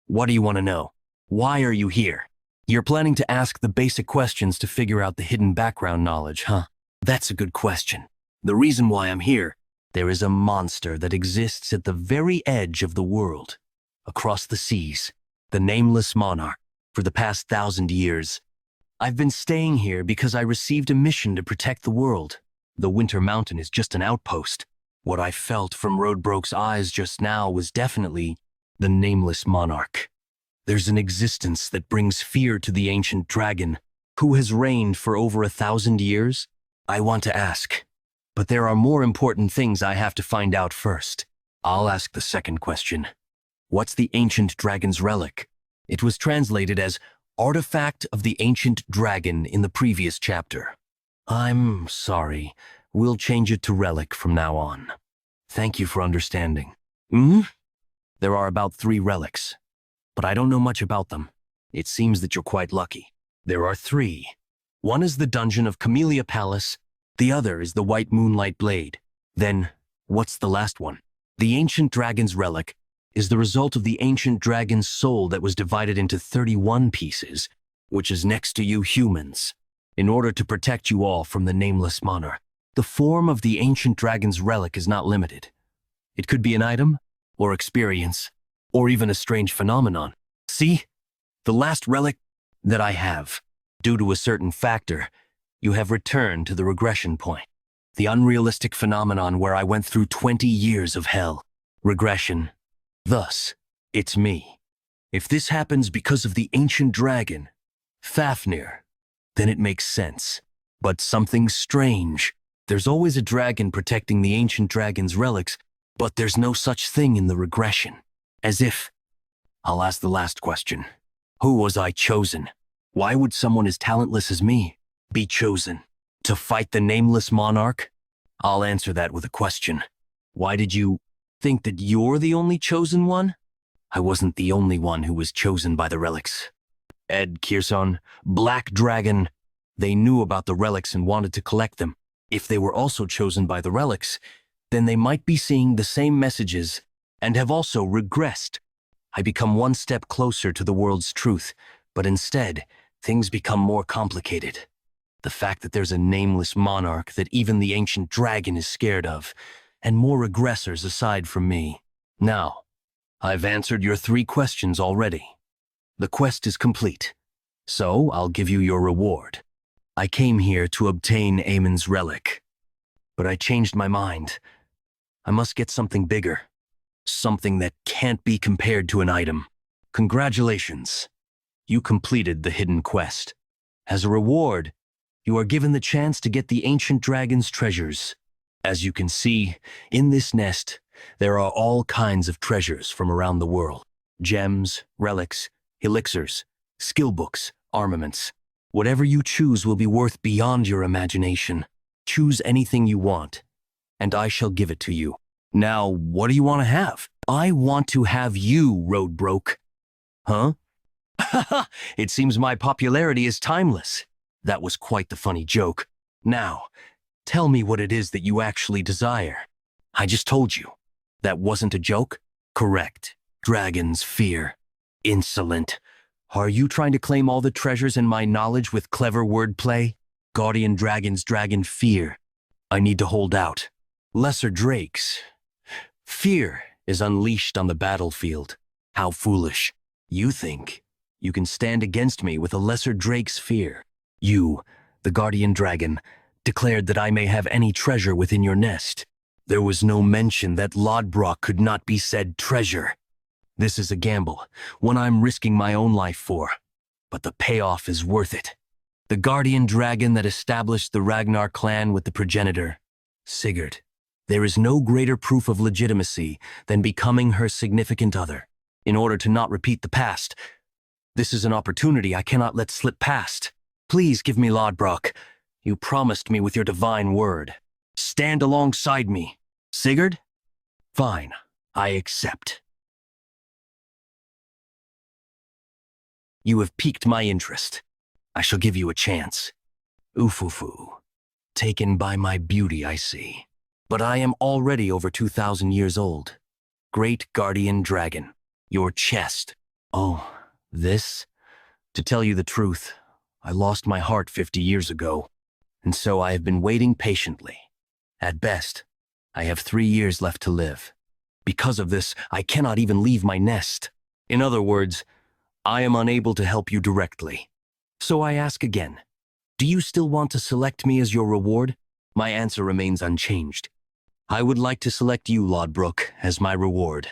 What do you want to know? Why are you here? You're planning to ask the basic questions to figure out the hidden background knowledge, huh? That's a good question. The reason why I'm here, there is a monster that exists at the very edge of the world, across the seas, the nameless monarch. For the past 1,000 years, I've been staying here because I received a mission to protect the world. The Winter Mountain is just an outpost. What I felt from Roadbroke's eyes just now was definitely the nameless monarch. There's an existence that brings fear to the ancient dragon, who has reigned for over 1,000 years. I want to ask, But there are more important things I have to find out first. I'll ask the second question. What's the ancient dragon's relic? It was translated as Artifact of the Ancient Dragon in the previous chapter. I'm sorry. We'll change it to relic from now on. Thank you for understanding. There are about 3 relics, but I don't know much about them. It seems that you're quite lucky. There are 3. One is the dungeon of Camellia Palace, the other is the White Moonlight Blade. Then, what's the last one? The ancient dragon's relic is the result of the ancient dragon's soul that was divided into 31 pieces, which is next to you humans, in order to protect you all from the nameless monarch. The form of the ancient dragon's relic is not limited. It could be an item, or experience, or even a strange phenomenon. See? The last relic that I have, due to a certain factor, you have returned to the regression point. The unrealistic phenomenon where I went through 20 years of hell. Regression. Thus, it's me. If this happens because of the ancient dragon, Fafnir, then it makes sense. But something strange. There's always a dragon protecting the ancient dragon's relics, but there's no such thing in the regression. As if... I'll ask the last question. Who was I chosen? Why would someone as talentless as me be chosen? To fight the nameless monarch? I'll answer that with a question. Why did you think that you're the only chosen one? I wasn't the only one who was chosen by the relics. Ed Kierson, Black Dragon, they knew about the relics and wanted to collect them. If they were also chosen by the relics, then they might be seeing the same messages and have also regressed. I become one step closer to the world's truth, but instead, things become more complicated. The fact that there's a nameless monarch that even the ancient dragon is scared of, and more regressors aside from me. Now, I've answered your 3 questions already. The quest is complete, so I'll give you your reward. I came here to obtain Amon's relic, but I changed my mind. I must get something bigger, something that can't be compared to an item. Congratulations, you completed the hidden quest. As a reward, you are given the chance to get the ancient dragon's treasures. As you can see, in this nest, there are all kinds of treasures from around the world. Gems, relics, elixirs, skill books, armaments. Whatever you choose will be worth beyond your imagination. Choose anything you want, and I shall give it to you. Now, what do you want to have? I want to have you, Roadbroke. Huh? Haha, it seems my popularity is timeless. That was quite the funny joke. Now, tell me what it is that you actually desire. I just told you. That wasn't a joke? Correct. Dragons fear. Insolent. Are you trying to claim all the treasures in my knowledge with clever wordplay? Guardian dragons dragon fear. I need to hold out. Lesser drakes. Fear is unleashed on the battlefield. How foolish. You think you can stand against me with a lesser drake's fear. You, the guardian dragon, declared that I may have any treasure within your nest. There was no mention that Lodbrok could not be said treasure. This is a gamble, one I'm risking my own life for. But the payoff is worth it. The guardian dragon that established the Ragnar Clan with the progenitor, Sigurd. There is no greater proof of legitimacy than becoming her significant other. In order to not repeat the past, this is an opportunity I cannot let slip past. Please give me Lodbrok. You promised me with your divine word. Stand alongside me. Sigurd? Fine, I accept. You have piqued my interest. I shall give you a chance. Oof-oo-foo. Taken by my beauty, I see. But I am already over 2,000 years old. Great guardian dragon. Your chest. Oh, this? To tell you the truth, I lost my heart 50 years ago, and so I have been waiting patiently. At best, I have 3 years left to live. Because of this, I cannot even leave my nest. In other words, I am unable to help you directly. So I ask again, do you still want to select me as your reward? My answer remains unchanged. I would like to select you, Lodbrok, as my reward.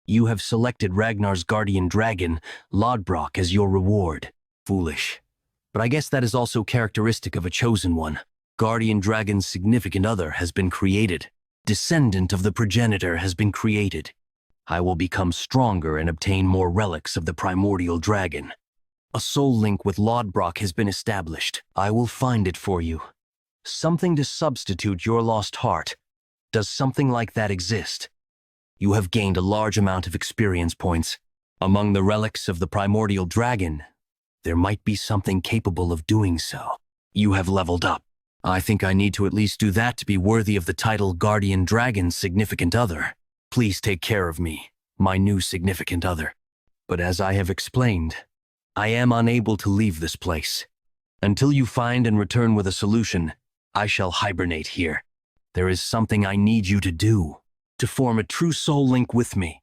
You have selected Ragnar's guardian dragon, Lodbrok, as your reward. Foolish. But I guess that is also characteristic of a chosen one. Guardian Dragon's significant other has been created. Descendant of the progenitor has been created. I will become stronger and obtain more relics of the primordial dragon. A soul link with Lodbrok has been established. I will find it for you. Something to substitute your lost heart. Does something like that exist? You have gained a large amount of experience points. Among the relics of the primordial dragon, there might be something capable of doing so. You have leveled up. I think I need to at least do that to be worthy of the title Guardian Dragon's significant other. Please take care of me, my new significant other. But as I have explained, I am unable to leave this place. Until you find and return with a solution, I shall hibernate here. There is something I need you to do, to form a true soul link with me.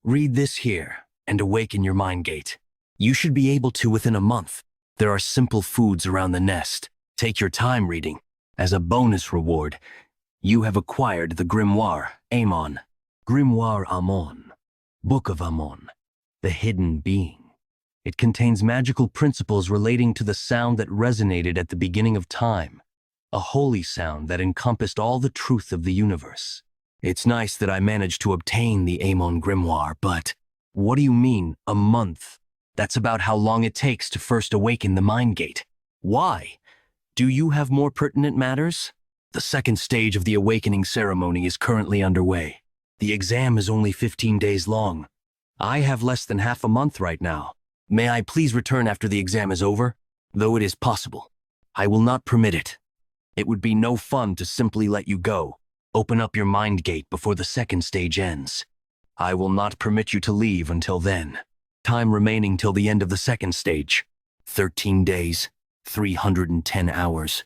Read this here and awaken your mind gate. You should be able to within a month. There are simple foods around the nest. Take your time reading. As a bonus reward, you have acquired the Grimoire Amon. Grimoire Amon, Book of Amon, the Hidden Being. It contains magical principles relating to the sound that resonated at the beginning of time, a holy sound that encompassed all the truth of the universe. It's nice that I managed to obtain the Amon Grimoire, but what do you mean, a month? That's about how long it takes to first awaken the mind gate. Why? Do you have more pertinent matters? The second stage of the awakening ceremony is currently underway. The exam is only 15 days long. I have less than half a month right now. May I please return after the exam is over? Though it is possible, I will not permit it. It would be no fun to simply let you go. Open up your mind gate before the second stage ends. I will not permit you to leave until then. Time remaining till the end of the second stage. 13 days, 310 hours.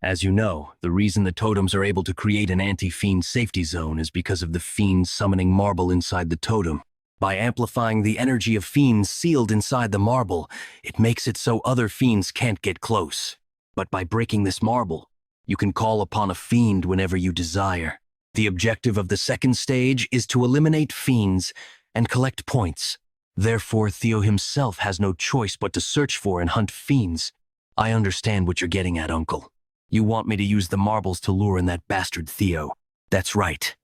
As you know, the reason the totems are able to create an anti-fiend safety zone is because of the fiend summoning marble inside the totem. By amplifying the energy of fiends sealed inside the marble, it makes it so other fiends can't get close. But by breaking this marble, you can call upon a fiend whenever you desire. The objective of the second stage is to eliminate fiends and collect points. Therefore, Theo himself has no choice but to search for and hunt fiends. I understand what you're getting at, Uncle. You want me to use the marbles to lure in that bastard Theo. That's right.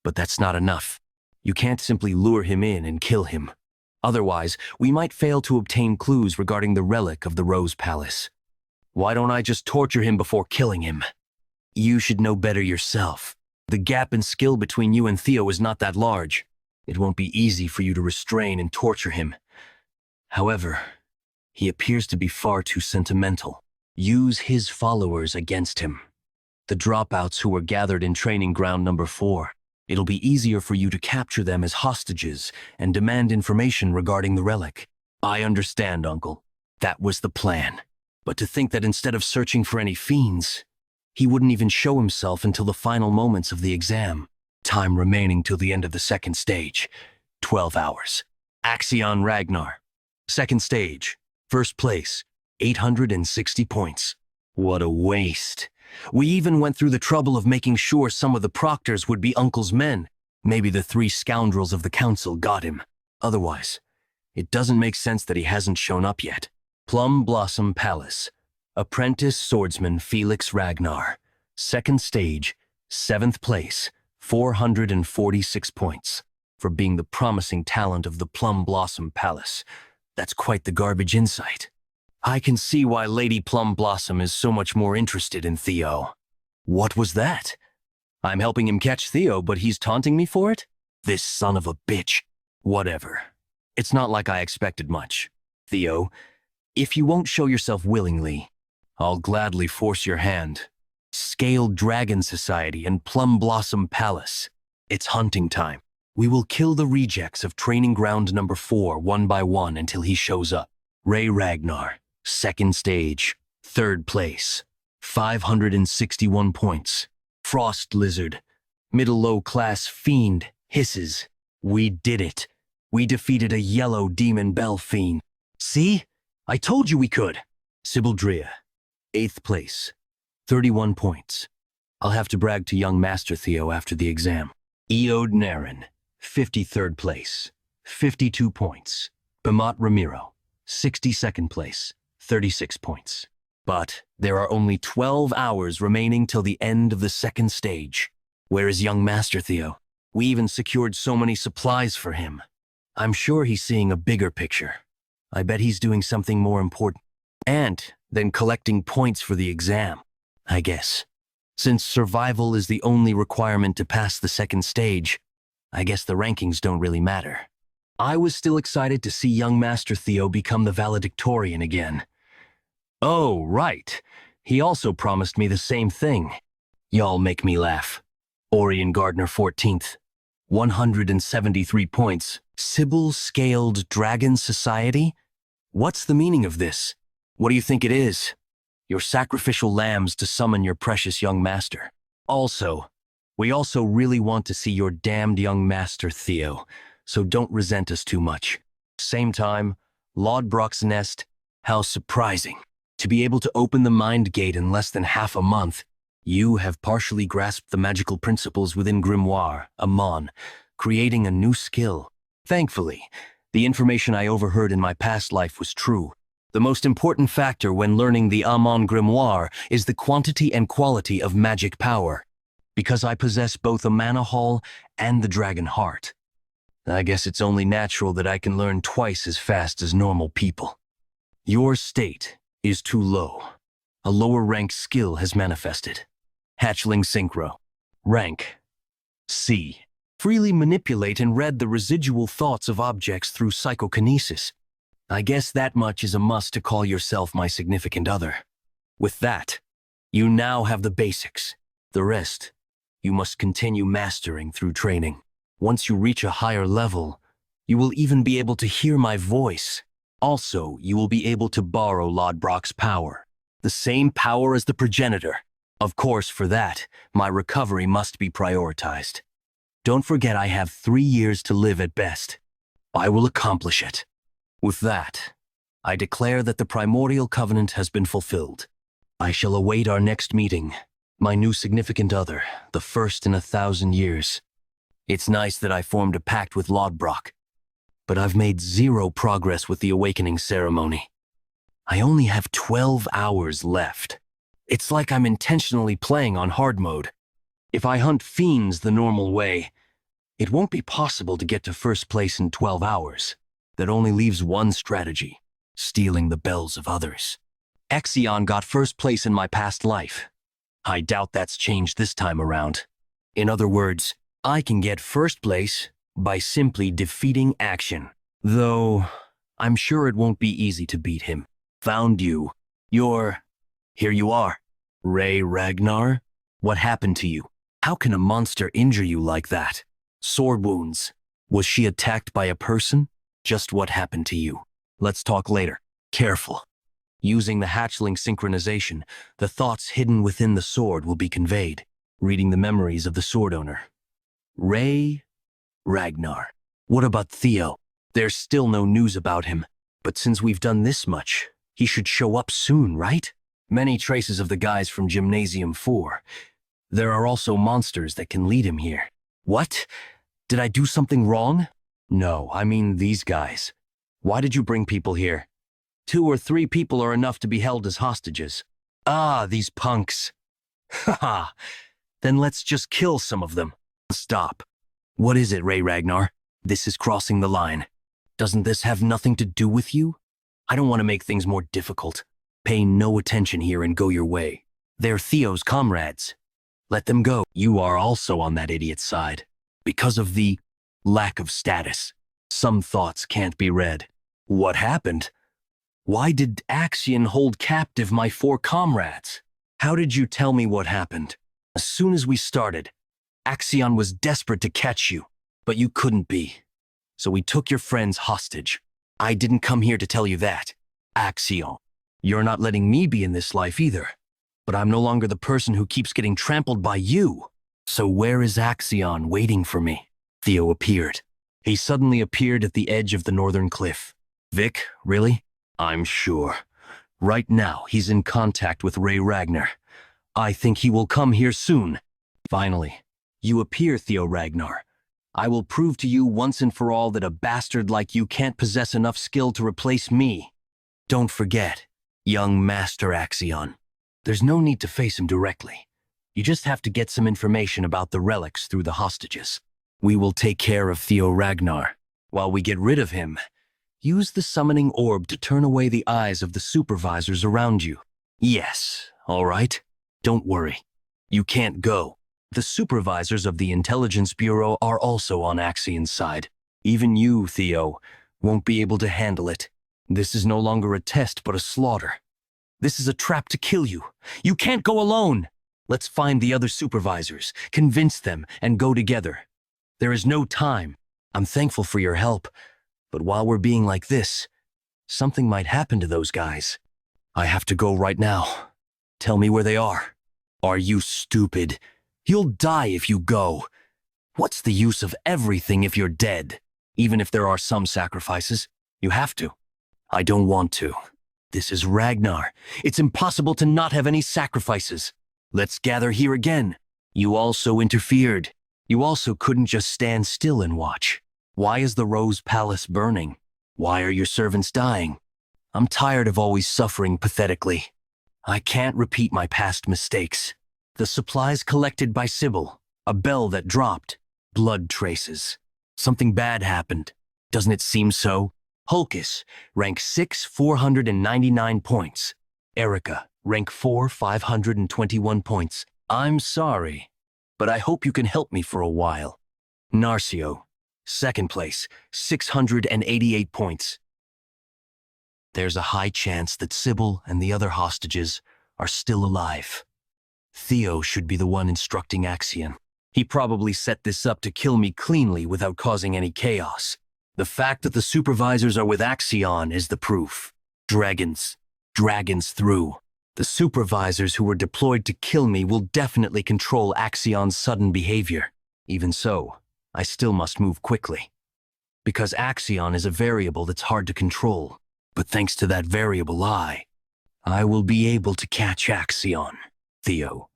But that's not enough. You can't simply lure him in and kill him. Otherwise, we might fail to obtain clues regarding the relic of the Rose Palace. Why don't I just torture him before killing him? You should know better yourself. The gap in skill between you and Theo is not that large. It won't be easy for you to restrain and torture him. However, he appears to be far too sentimental. Use his followers against him. The dropouts who were gathered in training ground number 4. It'll be easier for you to capture them as hostages and demand information regarding the relic. I understand, Uncle. That was the plan. But to think that instead of searching for any fiends, he wouldn't even show himself until the final moments of the exam. Time remaining till the end of the second stage. 12 hours. Axion Ragnar. Second stage. First place. 860 points. What a waste. We even went through the trouble of making sure some of the proctors would be Uncle's men. Maybe the 3 scoundrels of the council got him. Otherwise, it doesn't make sense that he hasn't shown up yet. Plum Blossom Palace. Apprentice Swordsman Felix Ragnar. Second stage, 7th place, 446 points. For being the promising talent of the Plum Blossom Palace. That's quite the garbage insight. I can see why Lady Plum Blossom is so much more interested in Theo. What was that? I'm helping him catch Theo, but he's taunting me for it? This son of a bitch. Whatever. It's not like I expected much. Theo, if you won't show yourself willingly, I'll gladly force your hand. Scaled Dragon Society and Plum Blossom Palace. It's hunting time. We will kill the rejects of training ground number 4 one by one until he shows up. Ray Ragnar. Second stage, 3rd place, 561 points. Frost Lizard, middle-low class fiend, hisses. We did it. We defeated a yellow demon bell fiend. See? I told you we could. Sibildria, 8th place, 31 points. I'll have to brag to young Master Theo after the exam. Eode Naren, 53rd place, 52 points. Bemot Ramiro, 62nd place, 36 points. But there are only 12 hours remaining till the end of the second stage. Where is young Master Theo? We even secured so many supplies for him. I'm sure he's seeing a bigger picture. I bet he's doing something more important. And then collecting points for the exam, I guess. Since survival is the only requirement to pass the second stage, I guess the rankings don't really matter. I was still excited to see young Master Theo become the valedictorian again. Oh, right. He also promised me the same thing. Y'all make me laugh. Orion Gardner 14th. 173 points. Sybil-scaled dragon society? What's the meaning of this? What do you think it is? Your sacrificial lambs to summon your precious young master. We also really want to see your damned young master Theo, so don't resent us too much. Same time, Lodbrok's nest, how surprising. To be able to open the mind gate in less than half a month, you have partially grasped the magical principles within Grimoire, Amon, creating a new skill. Thankfully, the information I overheard in my past life was true. The most important factor when learning the Amon Grimoire is the quantity and quality of magic power. Because I possess both a mana haul and the dragon heart, I guess it's only natural that I can learn twice as fast as normal people. Your state is too low. A lower rank skill has manifested. Hatchling Synchro. Rank C. Freely manipulate and read the residual thoughts of objects through psychokinesis. I guess that much is a must to call yourself my significant other. With that, you now have the basics. The rest, you must continue mastering through training. Once you reach a higher level, you will even be able to hear my voice. Also, you will be able to borrow Lodbrok's power. The same power as the progenitor. Of course, for that, my recovery must be prioritized. Don't forget I have 3 years to live at best. I will accomplish it. With that, I declare that the primordial covenant has been fulfilled. I shall await our next meeting, my new significant other, the first in 1,000 years. It's nice that I formed a pact with Lodbrok, but I've made 0 progress with the awakening ceremony. I only have 12 hours left. It's like I'm intentionally playing on hard mode. If I hunt fiends the normal way, it won't be possible to get to first place in 12 hours. That only leaves one strategy: stealing the bells of others. Exion got first place in my past life. I doubt that's changed this time around. In other words, I can get first place by simply defeating Action. Though, I'm sure it won't be easy to beat him. Found you. Here you are. Ragnar? What happened to you? How can a monster injure you like that? Sword wounds. Was she attacked by a person? Just what happened to you? Let's talk later. Careful. Using the hatchling synchronization, the thoughts hidden within the sword will be conveyed, reading the memories of the sword owner. Ragnar. What about Theo? There's still no news about him, but since we've done this much, he should show up soon, right? Many traces of the guys from Gymnasium 4. There are also monsters that can lead him here. What? Did I do something wrong? No, I mean these guys. Why did you bring people here? 2 or 3 people are enough to be held as hostages. Ah, these punks. Haha. Then let's just kill some of them. Stop. What is it, Ragnar? This is crossing the line. Doesn't this have nothing to do with you? I don't want to make things more difficult. Pay no attention here and go your way. They're Theo's comrades. Let them go. You are also on that idiot's side. Because of the lack of status. Some thoughts can't be read. What happened? Why did Axion hold captive my 4 comrades? How did you tell me what happened? As soon as we started, Axion was desperate to catch you, but you couldn't be. So we took your friends hostage. I didn't come here to tell you that. Axion, you're not letting me be in this life either. But I'm no longer the person who keeps getting trampled by you. So where is Axion waiting for me? Theo appeared. He suddenly appeared at the edge of the northern cliff. Vic, really? I'm sure. Right now, he's in contact with Ragnar. I think he will come here soon. Finally, you appear, Theo Ragnar. I will prove to you once and for all that a bastard like you can't possess enough skill to replace me. Don't forget, Young Master Axion. There's no need to face him directly. You just have to get some information about the relics through the hostages. We will take care of Theo Ragnar. While we get rid of him, use the summoning orb to turn away the eyes of the supervisors around you. Yes, all right. Don't worry. You can't go. The supervisors of the Intelligence Bureau are also on Axion's side. Even you, Theo, won't be able to handle it. This is no longer a test, but a slaughter. This is a trap to kill you. You can't go alone. Let's find the other supervisors, convince them, and go together. There is no time. I'm thankful for your help, but while we're being like this, something might happen to those guys. I have to go right now. Tell me where they are. Are you stupid? You'll die if you go. What's the use of everything if you're dead? Even if there are some sacrifices, you have to. I don't want to. This is Ragnar. It's impossible to not have any sacrifices. Let's gather here again. You also interfered. You also couldn't just stand still and watch. Why is the Rose Palace burning? Why are your servants dying? I'm tired of always suffering pathetically. I can't repeat my past mistakes. The supplies collected by Sybil, a bell that dropped, blood traces. Something bad happened. Doesn't it seem so? Hulkus, rank 6, 499 points. Erica, rank 4, 521 points. I'm sorry, but I hope you can help me for a while. Narcio, second place, 688 points. There's a high chance that Sybil and the other hostages are still alive. Theo should be the one instructing Axion. He probably set this up to kill me cleanly without causing any chaos. The fact that the supervisors are with Axion is the proof. Dragons through. The supervisors who were deployed to kill me will definitely control Axion's sudden behavior. Even so, I still must move quickly. Because Axion is a variable that's hard to control. But thanks to that variable I will be able to catch Axion. Theo,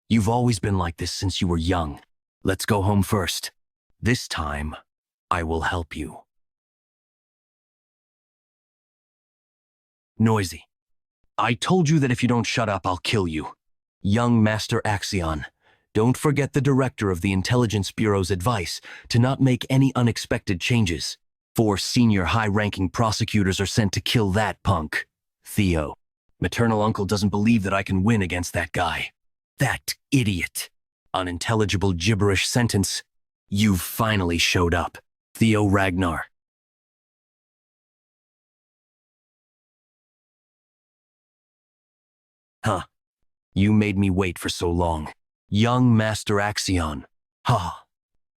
you've always been like this since you were young. Let's go home first. This time, I will help you. Noisy. I told you that if you don't shut up, I'll kill you. Young Master Axion, don't forget the director of the Intelligence Bureau's advice to not make any unexpected changes. 4 senior high-ranking prosecutors are sent to kill that punk. Theo. Maternal uncle doesn't believe that I can win against that guy. That idiot. Unintelligible gibberish sentence. You've finally showed up. Theo Ragnar. Huh. You made me wait for so long. Young Master Axion. Ha.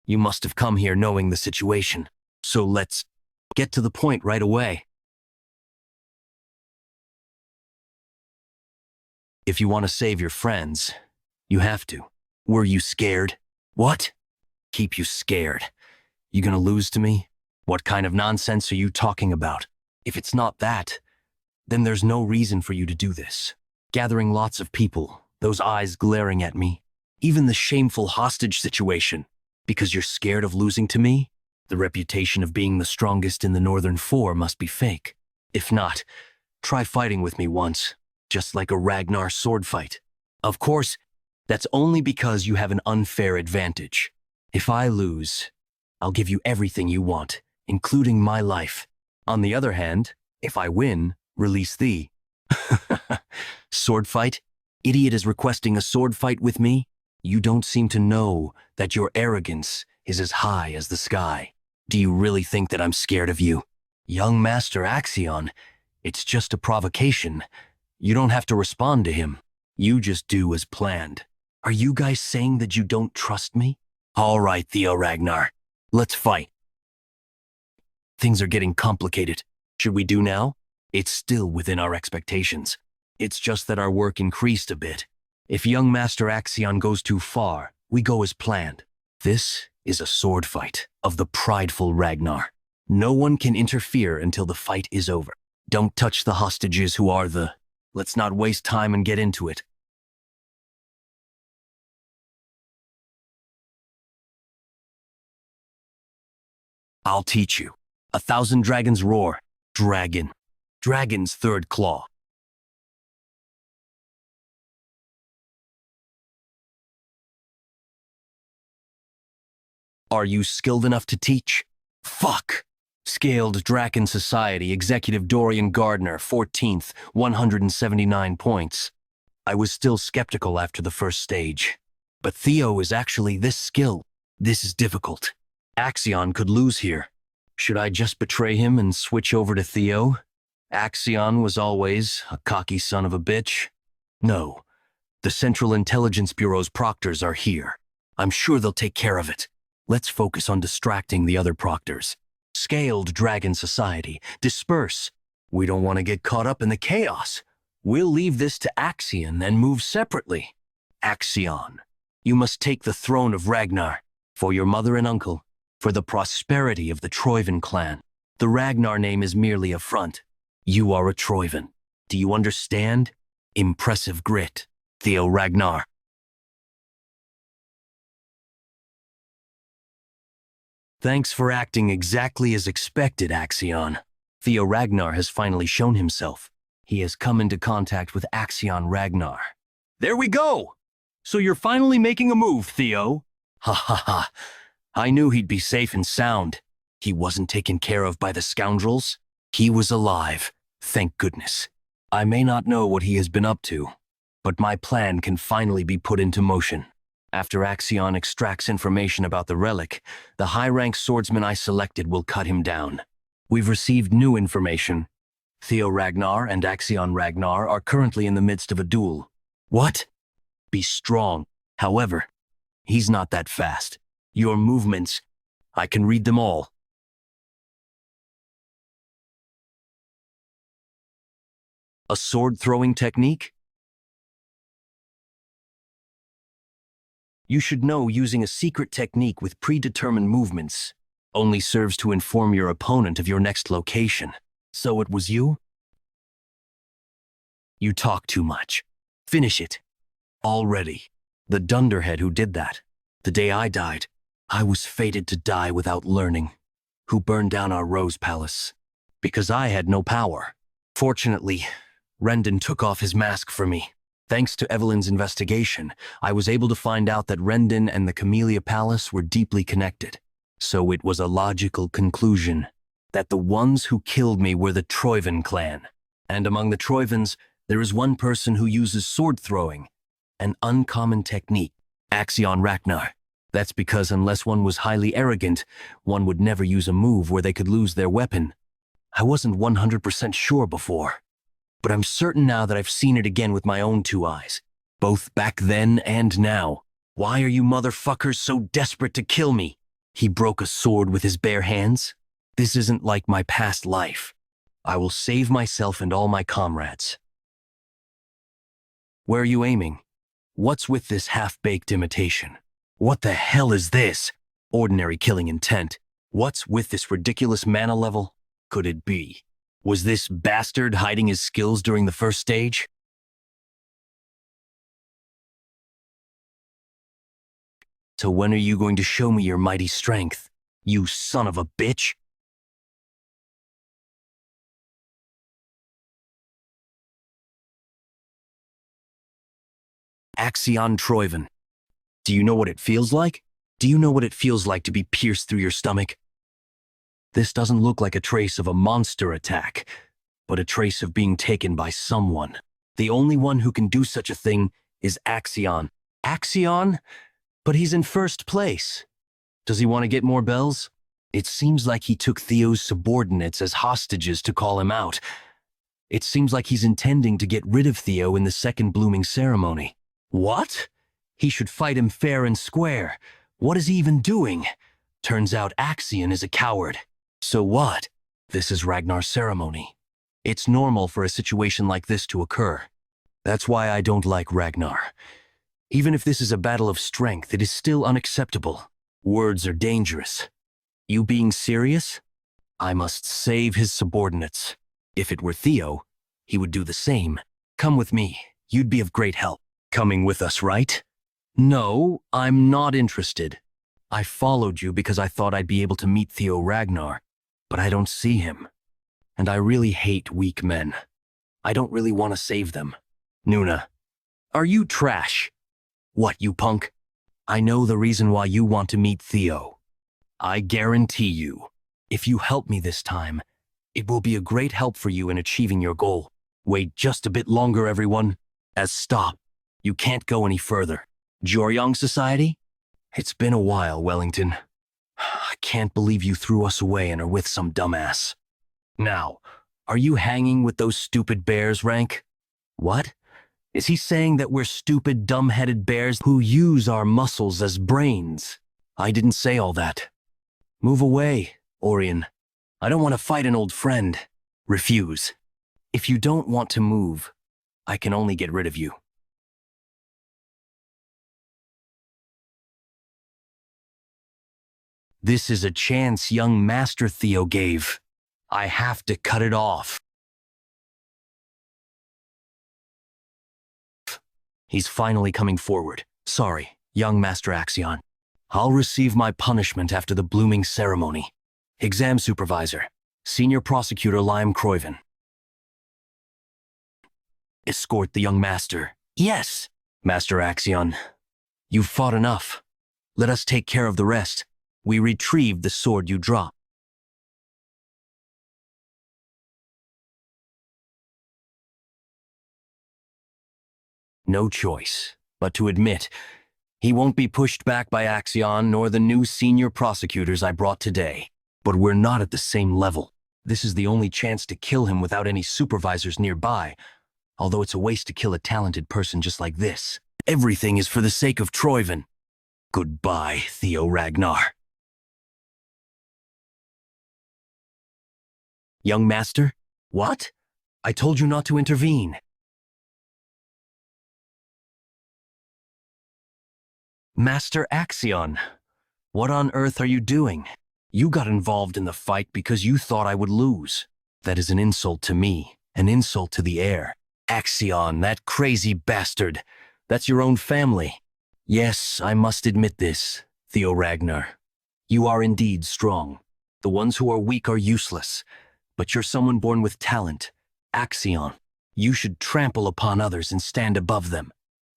You must have come here knowing the situation. So let's get to the point right away. If you want to save your friends, you have to. Were you scared? What? Keep you scared. You gonna lose to me? What kind of nonsense are you talking about? If it's not that, then there's no reason for you to do this. Gathering lots of people, those eyes glaring at me, even the shameful hostage situation, because you're scared of losing to me? The reputation of being the strongest in the Northern Four must be fake. If not, try fighting with me once, just like a Ragnar sword fight. Of course, that's only because you have an unfair advantage. If I lose, I'll give you everything you want, including my life. On the other hand, if I win, release thee. Sword fight? Idiot is requesting a sword fight with me? You don't seem to know that your arrogance is as high as the sky. Do you really think that I'm scared of you? Young Master Axion, it's just a provocation. You don't have to respond to him. You just do as planned. Are you guys saying that you don't trust me? All right, Theo Ragnar. Let's fight. Things are getting complicated. Should we do now? It's still within our expectations. It's just that our work increased a bit. If young Master Axion goes too far, we go as planned. This is a sword fight of the prideful Ragnar. No one can interfere until the fight is over. Don't touch the hostages who are the... Let's not waste time and get into it. I'll teach you. 1,000 dragons roar. Dragon. Dragon's third claw. Are you skilled enough to teach? Fuck! Scaled Draken Society, Executive Dorian Gardner, 14th, 179 points. I was still skeptical after the first stage. But Theo is actually this skilled. This is difficult. Axion could lose here. Should I just betray him and switch over to Theo? Axion was always a cocky son of a bitch. No. The Central Intelligence Bureau's proctors are here. I'm sure they'll take care of it. Let's focus on distracting the other proctors. Scaled Dragon Society, disperse. We don't want to get caught up in the chaos. We'll leave this to Axion and move separately. Axion, you must take the throne of Ragnar, for your mother and uncle, for the prosperity of the Troivan clan. The Ragnar name is merely a front. You are a Troivan. Do you understand? Impressive grit, Theo Ragnar. Thanks for acting exactly as expected, Axion. Theo Ragnar has finally shown himself. He has come into contact with Axion Ragnar. There we go! So you're finally making a move, Theo. Ha ha ha. I knew he'd be safe and sound. He wasn't taken care of by the scoundrels. He was alive, thank goodness. I may not know what he has been up to, but my plan can finally be put into motion. After Axion extracts information about the relic, the high-rank swordsman I selected will cut him down. We've received new information. Theo Ragnar and Axion Ragnar are currently in the midst of a duel. What? Be strong. However, he's not that fast. Your movements, I can read them all. A sword-throwing technique? You should know using a secret technique with predetermined movements only serves to inform your opponent of your next location. So it was you? You talk too much. Finish it. Already. The dunderhead who did that. The day I died, I was fated to die without learning. Who burned down our Rose Palace. Because I had no power. Fortunately, Rendon took off his mask for me. Thanks to Evelyn's investigation, I was able to find out that Rendon and the Camellia Palace were deeply connected. So it was a logical conclusion that the ones who killed me were the Troivan clan. And among the Troivans, there is one person who uses sword throwing, an uncommon technique, Axion Ragnar. That's because unless one was highly arrogant, one would never use a move where they could lose their weapon. I wasn't 100% sure before. But I'm certain now that I've seen it again with my own two eyes, both back then and now. Why are you motherfuckers so desperate to kill me? He broke a sword with his bare hands? This isn't like my past life. I will save myself and all my comrades. Where are you aiming? What's with this half-baked imitation? What the hell is this? Ordinary killing intent. What's with this ridiculous mana level? Could it be? Was this bastard hiding his skills during the first stage? So when are you going to show me your mighty strength, you son of a bitch? Axion Troivan. Do you know what it feels like? Do you know what it feels like to be pierced through your stomach? This doesn't look like a trace of a monster attack, but a trace of being taken by someone. The only one who can do such a thing is Axion. Axion? But he's in first place. Does he want to get more bells? It seems like he took Theo's subordinates as hostages to call him out. It seems like he's intending to get rid of Theo in the second blooming ceremony. What? He should fight him fair and square. What is he even doing? Turns out Axion is a coward. So what? This is Ragnar's ceremony. It's normal for a situation like this to occur. That's why I don't like Ragnar. Even if this is a battle of strength, it is still unacceptable. Words are dangerous. You being serious? I must save his subordinates. If it were Theo, he would do the same. Come with me. You'd be of great help. Coming with us, right? No, I'm not interested. I followed you because I thought I'd be able to meet Theo Ragnar, but I don't see him. And I really hate weak men. I don't really want to save them. Nuna, are you trash? What, you punk? I know the reason why you want to meet Theo. I guarantee you, if you help me this time, it will be a great help for you in achieving your goal. Wait just a bit longer, everyone. Stop. You can't go any further. Joryong Society? It's been a while, Wellington. I can't believe you threw us away and are with some dumbass. Now, are you hanging with those stupid bears, Rank? What? Is he saying that we're stupid, dumb-headed bears who use our muscles as brains? I didn't say all that. Move away, Orion. I don't want to fight an old friend. Refuse. If you don't want to move, I can only get rid of you. This is a chance young Master Theo gave. I have to cut it off. He's finally coming forward. Sorry, young Master Axion. I'll receive my punishment after the blooming ceremony. Exam Supervisor, Senior Prosecutor Lime Croyven. Escort the young master. Yes, Master Axion. You've fought enough. Let us take care of the rest. We retrieved the sword you dropped. No choice but to admit he won't be pushed back by Axion nor the new senior prosecutors I brought today. But we're not at the same level. This is the only chance to kill him without any supervisors nearby, although it's a waste to kill a talented person just like this. Everything is for the sake of Troyven. Goodbye, Theo Ragnar. Young Master? What? I told you not to intervene. Master Axion, what on earth are you doing? You got involved in the fight because you thought I would lose. That is an insult to me, an insult to the heir. Axion, that crazy bastard. That's your own family. Yes, I must admit this, Theo Ragnar. You are indeed strong. The ones who are weak are useless. But you're someone born with talent. Axion, you should trample upon others and stand above them.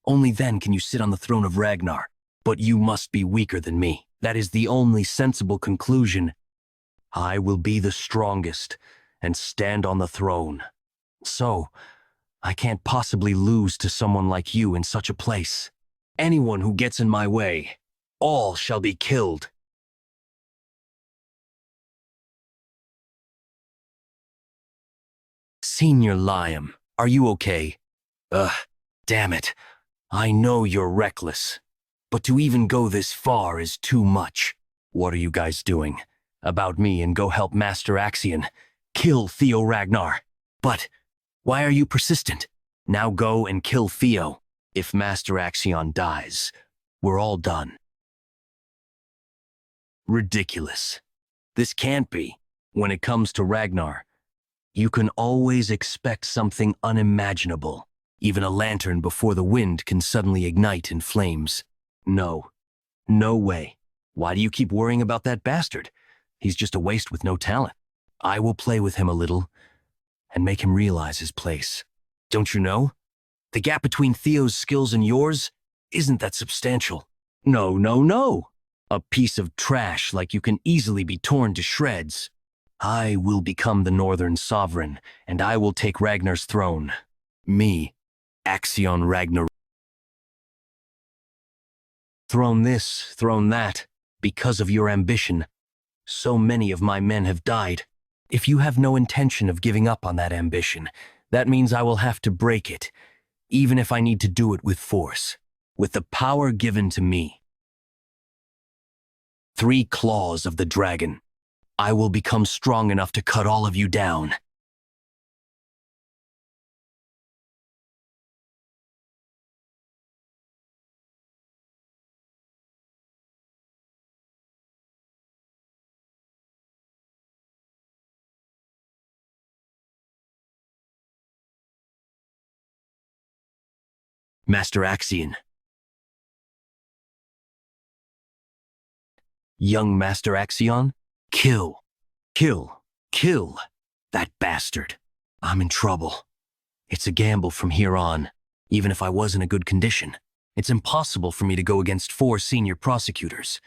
Only then can you sit on the throne of Ragnar. But you must be weaker than me. That is the only sensible conclusion. I will be the strongest and stand on the throne. So, I can't possibly lose to someone like you in such a place. Anyone who gets in my way, all shall be killed. Senior Liam, are you okay? Damn it. I know you're reckless. But to even go this far is too much. What are you guys doing? About me and go help Master Axion. Kill Theo Ragnar. But why are you persistent? Now go and kill Theo. If Master Axion dies, we're all done. Ridiculous. This can't be. When it comes to Ragnar, you can always expect something unimaginable. Even a lantern before the wind can suddenly ignite in flames. No. No way. Why do you keep worrying about that bastard? He's just a waste with no talent. I will play with him a little and make him realize his place. Don't you know? The gap between Theo's skills and yours isn't that substantial. No, no, no. A piece of trash like you can easily be torn to shreds. I will become the Northern Sovereign, and I will take Ragnar's throne. Me, Axion Ragnar. Throne this, throne that, because of your ambition. So many of my men have died. If you have no intention of giving up on that ambition, that means I will have to break it, even if I need to do it with force, with the power given to me. 3 claws of the dragon. I will become strong enough to cut all of you down. Master Axion. Young Master Axion? Kill. Kill. Kill. That bastard. I'm in trouble. It's a gamble from here on, even if I was in a good condition. It's impossible for me to go against 4 senior prosecutors.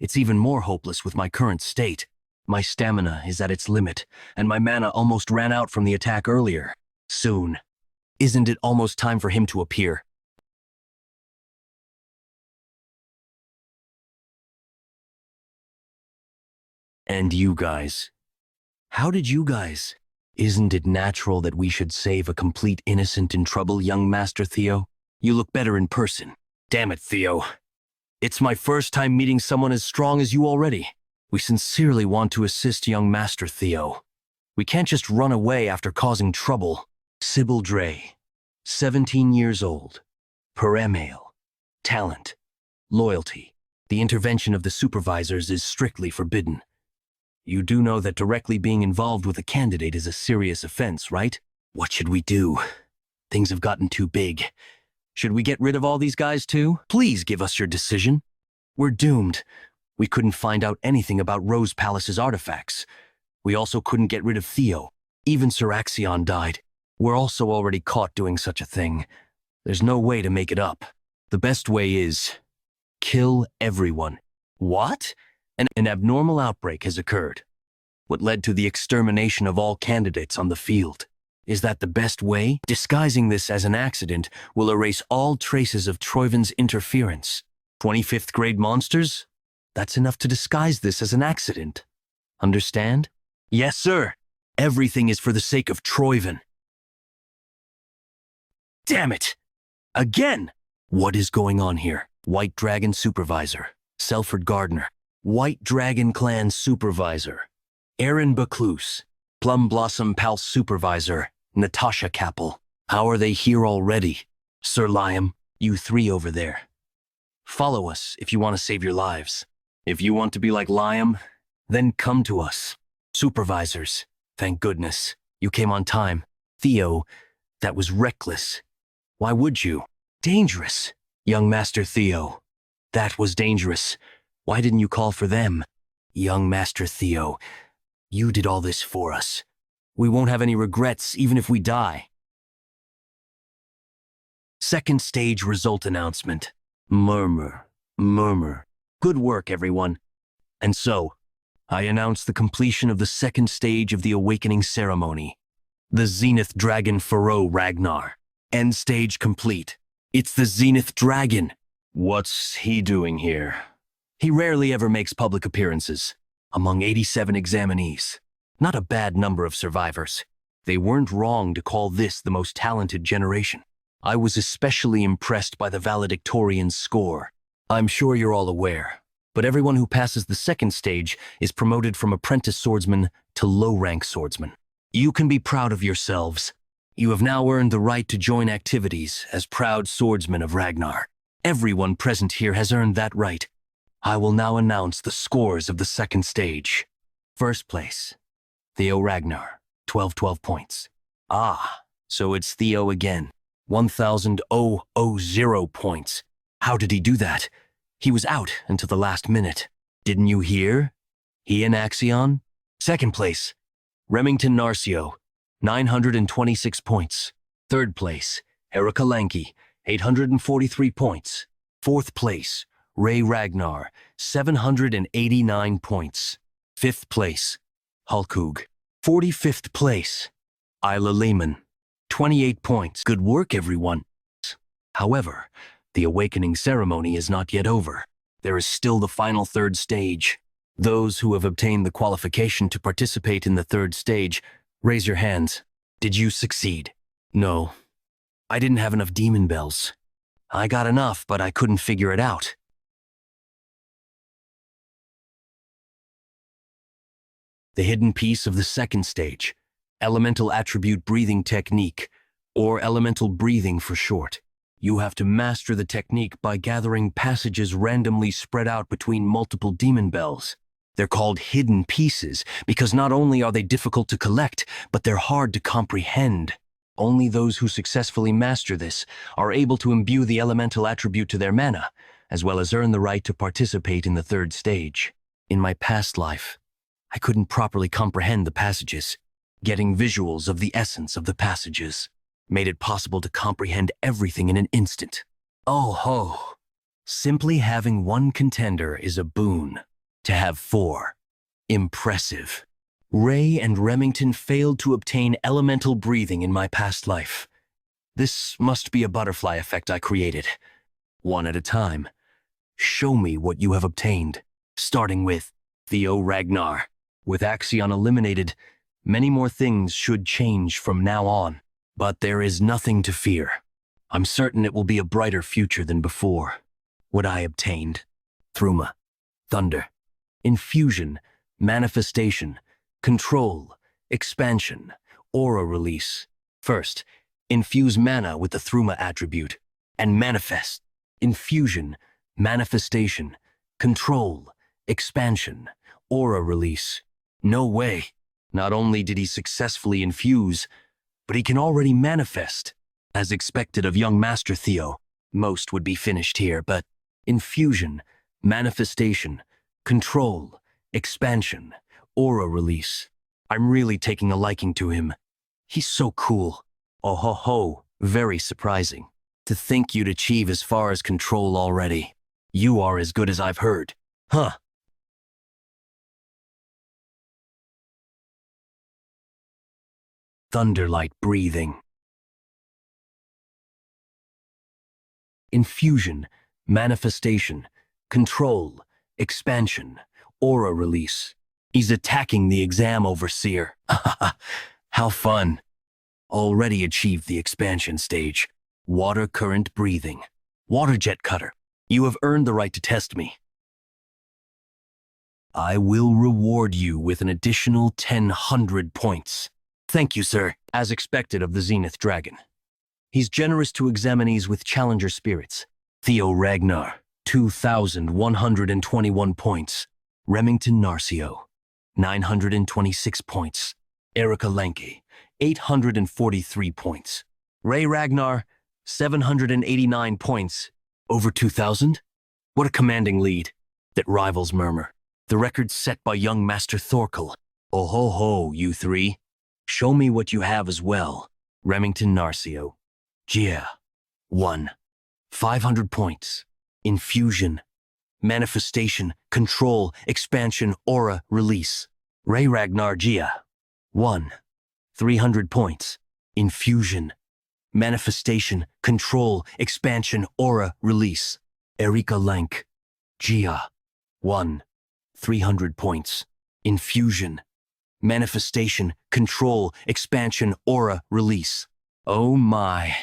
It's even more hopeless with my current state. My stamina is at its limit, and my mana almost ran out from the attack earlier. Soon. Isn't it almost time for him to appear? And you guys. How did you guys? Isn't it natural that we should save a complete innocent in trouble, young Master Theo? You look better in person. Damn it, Theo. It's my first time meeting someone as strong as you already. We sincerely want to assist young Master Theo. We can't just run away after causing trouble. Sybil Dre, 17 years old. Male. Talent. Loyalty. The intervention of the supervisors is strictly forbidden. You do know that directly being involved with a candidate is a serious offense, right? What should we do? Things have gotten too big. Should we get rid of all these guys too? Please give us your decision. We're doomed. We couldn't find out anything about Rose Palace's artifacts. We also couldn't get rid of Theo. Even Sir Axion died. We're also already caught doing such a thing. There's no way to make it up. The best way is kill everyone. What? An abnormal outbreak has occurred. What led to the extermination of all candidates on the field. Is that the best way? Disguising this as an accident will erase all traces of Troiven's interference. 25th grade monsters? That's enough to disguise this as an accident. Understand? Yes, sir. Everything is for the sake of Troiven. Damn it! Again! What is going on here? White Dragon Supervisor. Selford Gardner. White Dragon Clan Supervisor. Aaron Bacluse. Plum Blossom Palace Supervisor. Natasha Capel. How are they here already? Sir Liam, you three over there. Follow us if you want to save your lives. If you want to be like Liam, then come to us. Supervisors, thank goodness. You came on time. Theo, that was reckless. Why would you? Dangerous. Young Master Theo, that was dangerous. Why didn't you call for them? Young Master Theo, you did all this for us. We won't have any regrets even if we die. Second stage result announcement. Murmur, murmur. Good work, everyone. And so, I announce the completion of the second stage of the awakening ceremony. The Zenith Dragon Pharaoh Ragnar. End stage complete. It's the Zenith Dragon. What's he doing here? He rarely ever makes public appearances. Among 87 examinees. Not a bad number of survivors. They weren't wrong to call this the most talented generation. I was especially impressed by the valedictorian's score. I'm sure you're all aware, but everyone who passes the second stage is promoted from apprentice swordsman to low-rank swordsman. You can be proud of yourselves. You have now earned the right to join activities as proud swordsmen of Ragnar. Everyone present here has earned that right. I will now announce the scores of the second stage. First place, Theo Ragnar, 12 points. Ah, so it's Theo again, 1,000 points. How did he do that? He was out until the last minute. Didn't you hear? He and Axion? Second place, Remington Narcio, 926 points. Third place, Erica Lanky, 843 points. Fourth place, Ray Ragnar, 789 points. Fifth place, Hulkug. 45th place, Isla Lehman, 28 points. Good work, everyone. However, the awakening ceremony is not yet over. There is still the final third stage. Those who have obtained the qualification to participate in the third stage, raise your hands. Did you succeed? No. I didn't have enough demon bells. I got enough, but I couldn't figure it out. The hidden piece of the second stage, elemental attribute breathing technique, or elemental breathing for short. You have to master the technique by gathering passages randomly spread out between multiple demon bells. They're called hidden pieces because not only are they difficult to collect, but they're hard to comprehend. Only those who successfully master this are able to imbue the elemental attribute to their mana, as well as earn the right to participate in the third stage. In my past life, I couldn't properly comprehend the passages. Getting visuals of the essence of the passages made it possible to comprehend everything in an instant. Oh ho! Simply having one contender is a boon. to have 4. Impressive. Ray and Remington failed to obtain elemental breathing in my past life. This must be a butterfly effect I created. One at a time. Show me what you have obtained, starting with Theo Ragnar. With Axion eliminated, many more things should change from now on. But there is nothing to fear. I'm certain it will be a brighter future than before. What I obtained. Thruma. Thunder. Infusion. Manifestation. Control. Expansion. Aura release. First, infuse mana with the Thruma attribute. And manifest. Infusion. Manifestation. Control. Expansion. Aura release. No way. Not only did he successfully infuse, but he can already manifest. As expected of young Master Theo, most would be finished here, but infusion, manifestation, control, expansion, aura release. I'm really taking a liking to him. He's so cool. Oh ho ho, very surprising. To think you'd achieve as far as control already. You are as good as I've heard. Huh. Thunderlight breathing. Infusion, manifestation, control, expansion, aura release. He's attacking the exam overseer. How fun. Already achieved the expansion stage. Water current breathing. Water jet cutter. You have earned the right to test me. I will reward you with an additional 1,000 points. Thank you, sir. As expected of the Zenith Dragon. He's generous to examinees with challenger spirits. Theo Ragnar, 2,121 points. Remington Narcio, 926 points. Erica Lenke, 843 points. Ray Ragnar, 789 points. Over 2,000? What a commanding lead. That rivals Murmur. The record set by young Master Thorkel. Oh ho ho, you three. Show me what you have as well. Remington Narcio. Gia. 1. 500 points. Infusion. Manifestation. Control. Expansion. Aura. Release. Ray Ragnar Gia. 1. 300 points. Infusion. Manifestation. Control. Expansion. Aura. Release. Erika Lank. Gia. 1. 300 points. Infusion. Manifestation. Control. Expansion. Aura. Release. Oh my.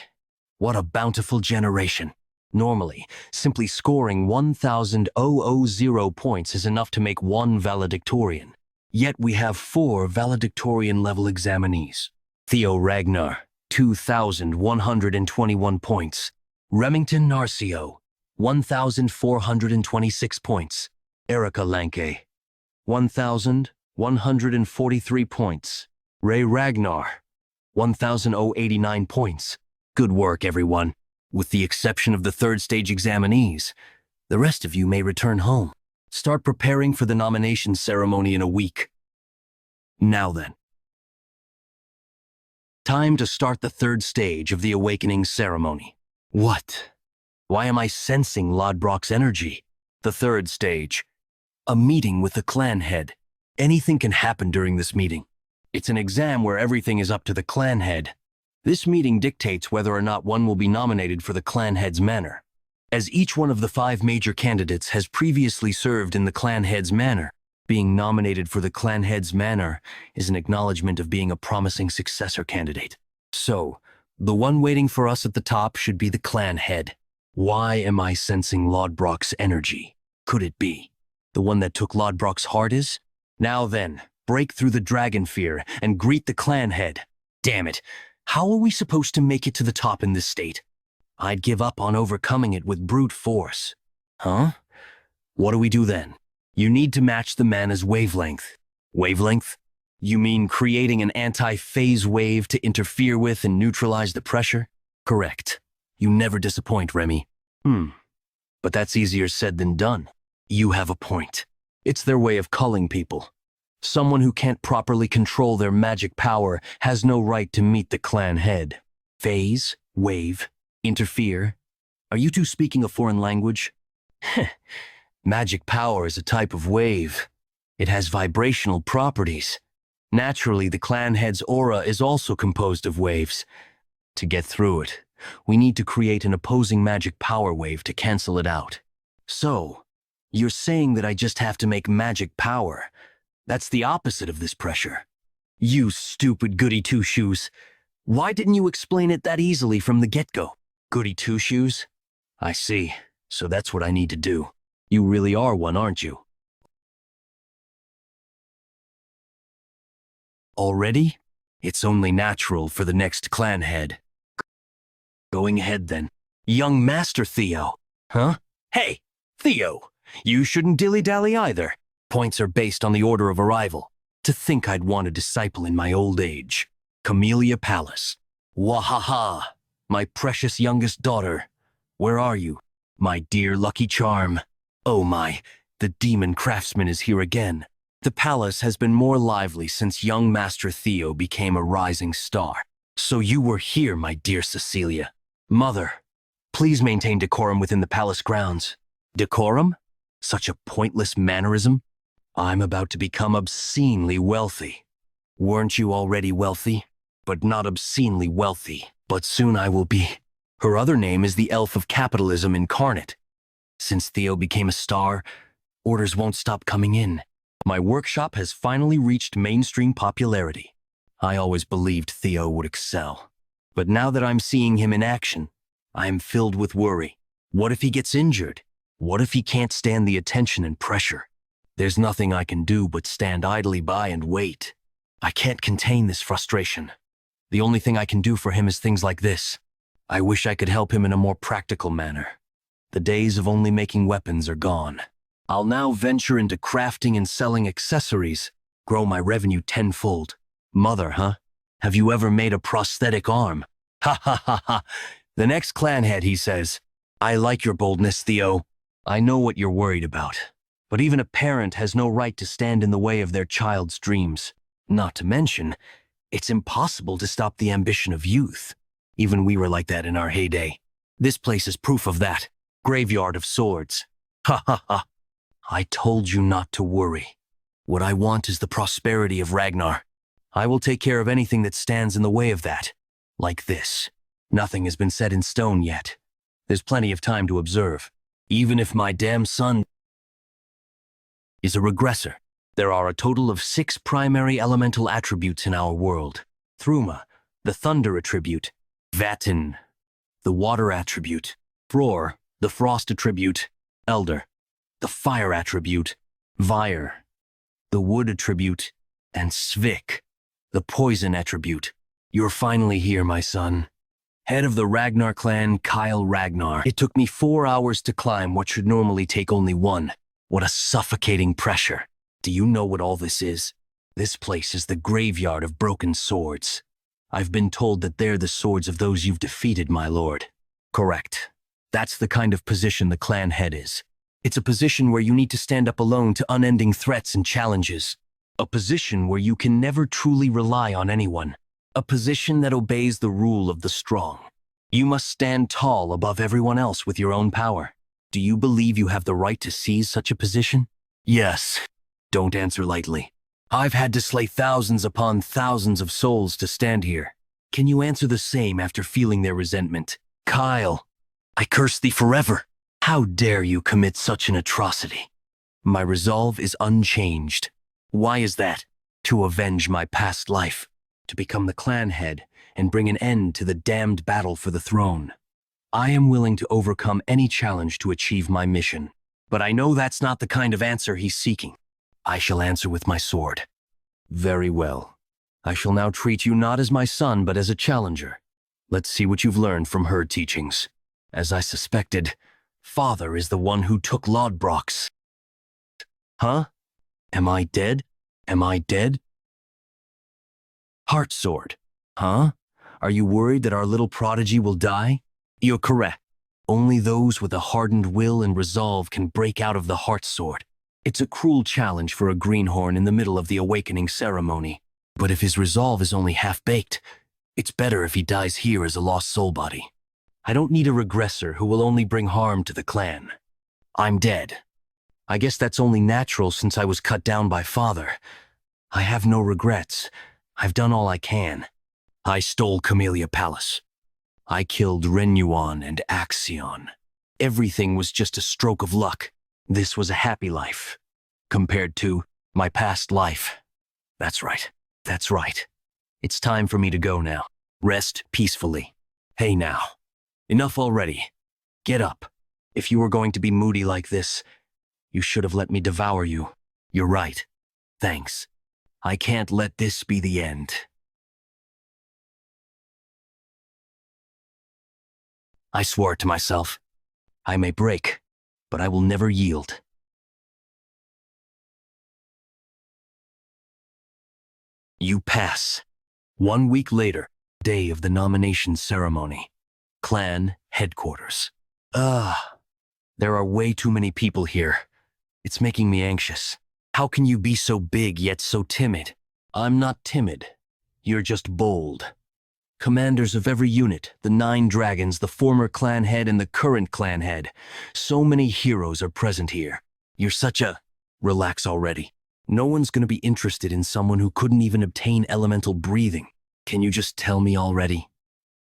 What a bountiful generation. Normally, simply scoring 1,000 points is enough to make one valedictorian. Yet we have 4 valedictorian-level examinees. Theo Ragnar, 2,121 points. Remington Narcio, 1,426 points. Erica Lanke, 1,143 points. Ray Ragnar, 1,089 points. Good work, everyone. With the exception of the third stage examinees, the rest of you may return home. Start preparing for the nomination ceremony in a week. Now then. Time to start the third stage of the awakening ceremony. What? Why am I sensing Lodbrok's energy? The third stage. A meeting with the clan head. Anything can happen during this meeting. It's an exam where everything is up to the clan head. This meeting dictates whether or not one will be nominated for the clan head's manor. As each one of the 5 major candidates has previously served in the clan head's manor, being nominated for the clan head's manor is an acknowledgement of being a promising successor candidate. So, the one waiting for us at the top should be the clan head. Why am I sensing Lodbrok's energy? Could it be the one that took Lodbrok's heart is? Now then, break through the dragon fear and greet the clan head. Damn it. How are we supposed to make it to the top in this state? I'd give up on overcoming it with brute force. Huh? What do we do then? You need to match the mana's wavelength. Wavelength? You mean creating an anti-phase wave to interfere with and neutralize the pressure? Correct. You never disappoint, Remy. But that's easier said than done. You have a point. It's their way of culling people. Someone who can't properly control their magic power has no right to meet the clan head. Phase, wave, interfere. Are you two speaking a foreign language? Magic power is a type of wave. It has vibrational properties. Naturally, the clan head's aura is also composed of waves. To get through it, we need to create an opposing magic power wave to cancel it out. So, you're saying that I just have to make magic power. That's the opposite of this pressure. You stupid goody two-shoes. Why didn't you explain it that easily from the get-go? Goody two-shoes? I see. So that's what I need to do. You really are one, aren't you? Already? It's only natural for the next clan head. Going ahead then. Young Master Theo. Huh? Hey, Theo, you shouldn't dilly-dally either. Points are based on the order of arrival. To think I'd want a disciple in my old age. Camellia Palace. Wahaha, my precious youngest daughter. Where are you? My dear lucky charm. Oh my, the demon craftsman is here again. The palace has been more lively since young Master Theo became a rising star. So you were here, my dear Cecilia. Mother, please maintain decorum within the palace grounds. Decorum? Such a pointless mannerism? I'm about to become obscenely wealthy. Weren't you already wealthy? But not obscenely wealthy. But soon I will be. Her other name is the Elf of Capitalism Incarnate. Since Theo became a star, orders won't stop coming in. My workshop has finally reached mainstream popularity. I always believed Theo would excel. But now that I'm seeing him in action, I am filled with worry. What if he gets injured? What if he can't stand the attention and pressure? There's nothing I can do but stand idly by and wait. I can't contain this frustration. The only thing I can do for him is things like this. I wish I could help him in a more practical manner. The days of only making weapons are gone. I'll now venture into crafting and selling accessories, grow my revenue tenfold. Mother, huh? Have you ever made a prosthetic arm? Ha ha ha ha. The next clan head, he says. I like your boldness, Theo. I know what you're worried about. But even a parent has no right to stand in the way of their child's dreams. Not to mention, it's impossible to stop the ambition of youth. Even we were like that in our heyday. This place is proof of that. Graveyard of swords. Ha ha ha. I told you not to worry. What I want is the prosperity of Ragnar. I will take care of anything that stands in the way of that. Like this. Nothing has been set in stone yet. There's plenty of time to observe. Even if my damn son is a regressor, there are a total of 6 primary elemental attributes in our world. Thruma, the thunder attribute. Vatin, the water attribute. Fror, the frost attribute. Elder, the fire attribute. Vyre, the wood attribute. And Svik, the poison attribute. You're finally here, my son. Head of the Ragnar Clan, Kyle Ragnar. It took me 4 hours to climb what should normally take only 1. What a suffocating pressure. Do you know what all this is? This place is the graveyard of broken swords. I've been told that they're the swords of those you've defeated, my lord. Correct. That's the kind of position the clan head is. It's a position where you need to stand up alone to unending threats and challenges. A position where you can never truly rely on anyone. A position that obeys the rule of the strong. You must stand tall above everyone else with your own power. Do you believe you have the right to seize such a position? Yes. Don't answer lightly. I've had to slay thousands upon thousands of souls to stand here. Can you answer the same after feeling their resentment? Kyle, I curse thee forever. How dare you commit such an atrocity? My resolve is unchanged. Why is that? To avenge my past life. To become the clan head and bring an end to the damned battle for the throne. I am willing to overcome any challenge to achieve my mission. But I know that's not the kind of answer he's seeking. I shall answer with my sword. Very well. I shall now treat you not as my son, but as a challenger. Let's see what you've learned from her teachings. As I suspected, Father is the one who took Lodbrok's. Huh? Am I dead? Am I dead? Heart sword. Huh? Are you worried that our little prodigy will die? You're correct. Only those with a hardened will and resolve can break out of the heart sword. It's a cruel challenge for a greenhorn in the middle of the awakening ceremony. But if his resolve is only half-baked, it's better if he dies here as a lost soul body. I don't need a regressor who will only bring harm to the clan. I'm dead. I guess that's only natural since I was cut down by father. I have no regrets. I've done all I can. I stole Camellia Palace. I killed Renyuan and Axion. Everything was just a stroke of luck. This was a happy life, compared to my past life. That's right. That's right. It's time for me to go now. Rest peacefully. Hey now. Enough already. Get up. If you were going to be moody like this, you should have let me devour you. You're right. Thanks. I can't let this be the end. I swore to myself. I may break, but I will never yield. You pass. 1 week later, day of the nomination ceremony. Clan headquarters. There are way too many people here. It's making me anxious. How can you be so big yet so timid? I'm not timid. You're just bold. Commanders of every unit, the 9 dragons, the former clan head and the current clan head. So many heroes are present here. You're such a... Relax already. No one's gonna be interested in someone who couldn't even obtain elemental breathing. Can you just tell me already?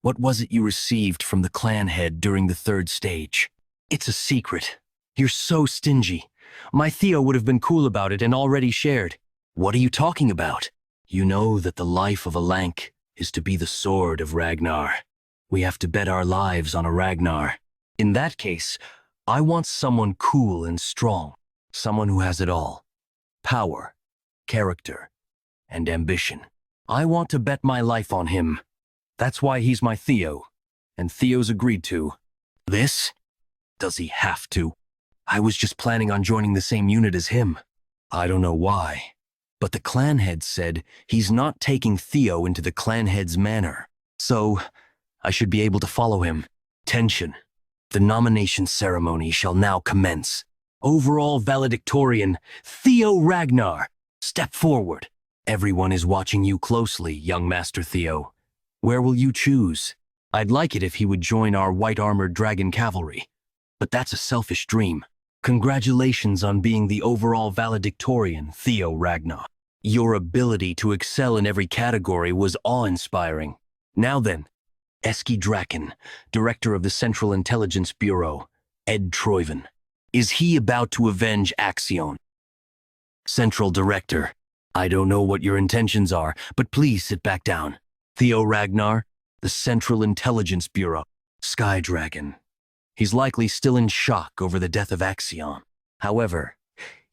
What was it you received from the clan head during the 3rd stage? It's a secret. You're so stingy. My Theo would have been cool about it and already shared. What are you talking about? You know that the life of a Lank is to be the sword of Ragnar. We have to bet our lives on a Ragnar. In that case, I want someone cool and strong. Someone who has it all. Power, character, and ambition. I want to bet my life on him. That's why he's my Theo, and Theo's agreed to. This? Does he have to? I was just planning on joining the same unit as him. I don't know why, but the clan head said he's not taking Theo into the clan head's manor, so I should be able to follow him. Tension. The nomination ceremony shall now commence. Overall valedictorian, Theo Ragnar. Step forward. Everyone is watching you closely, young Master Theo. Where will you choose? I'd like it if he would join our white-armored dragon cavalry, but that's a selfish dream. Congratulations on being the overall valedictorian, Theo Ragnar. Your ability to excel in every category was awe-inspiring. Now then, Eski Draken, Director of the Central Intelligence Bureau, Ed Troyven. Is he about to avenge Axion? Central Director, I don't know what your intentions are, but please sit back down. Theo Ragnar, the Central Intelligence Bureau, Sky Dragon. He's likely still in shock over the death of Axion. However,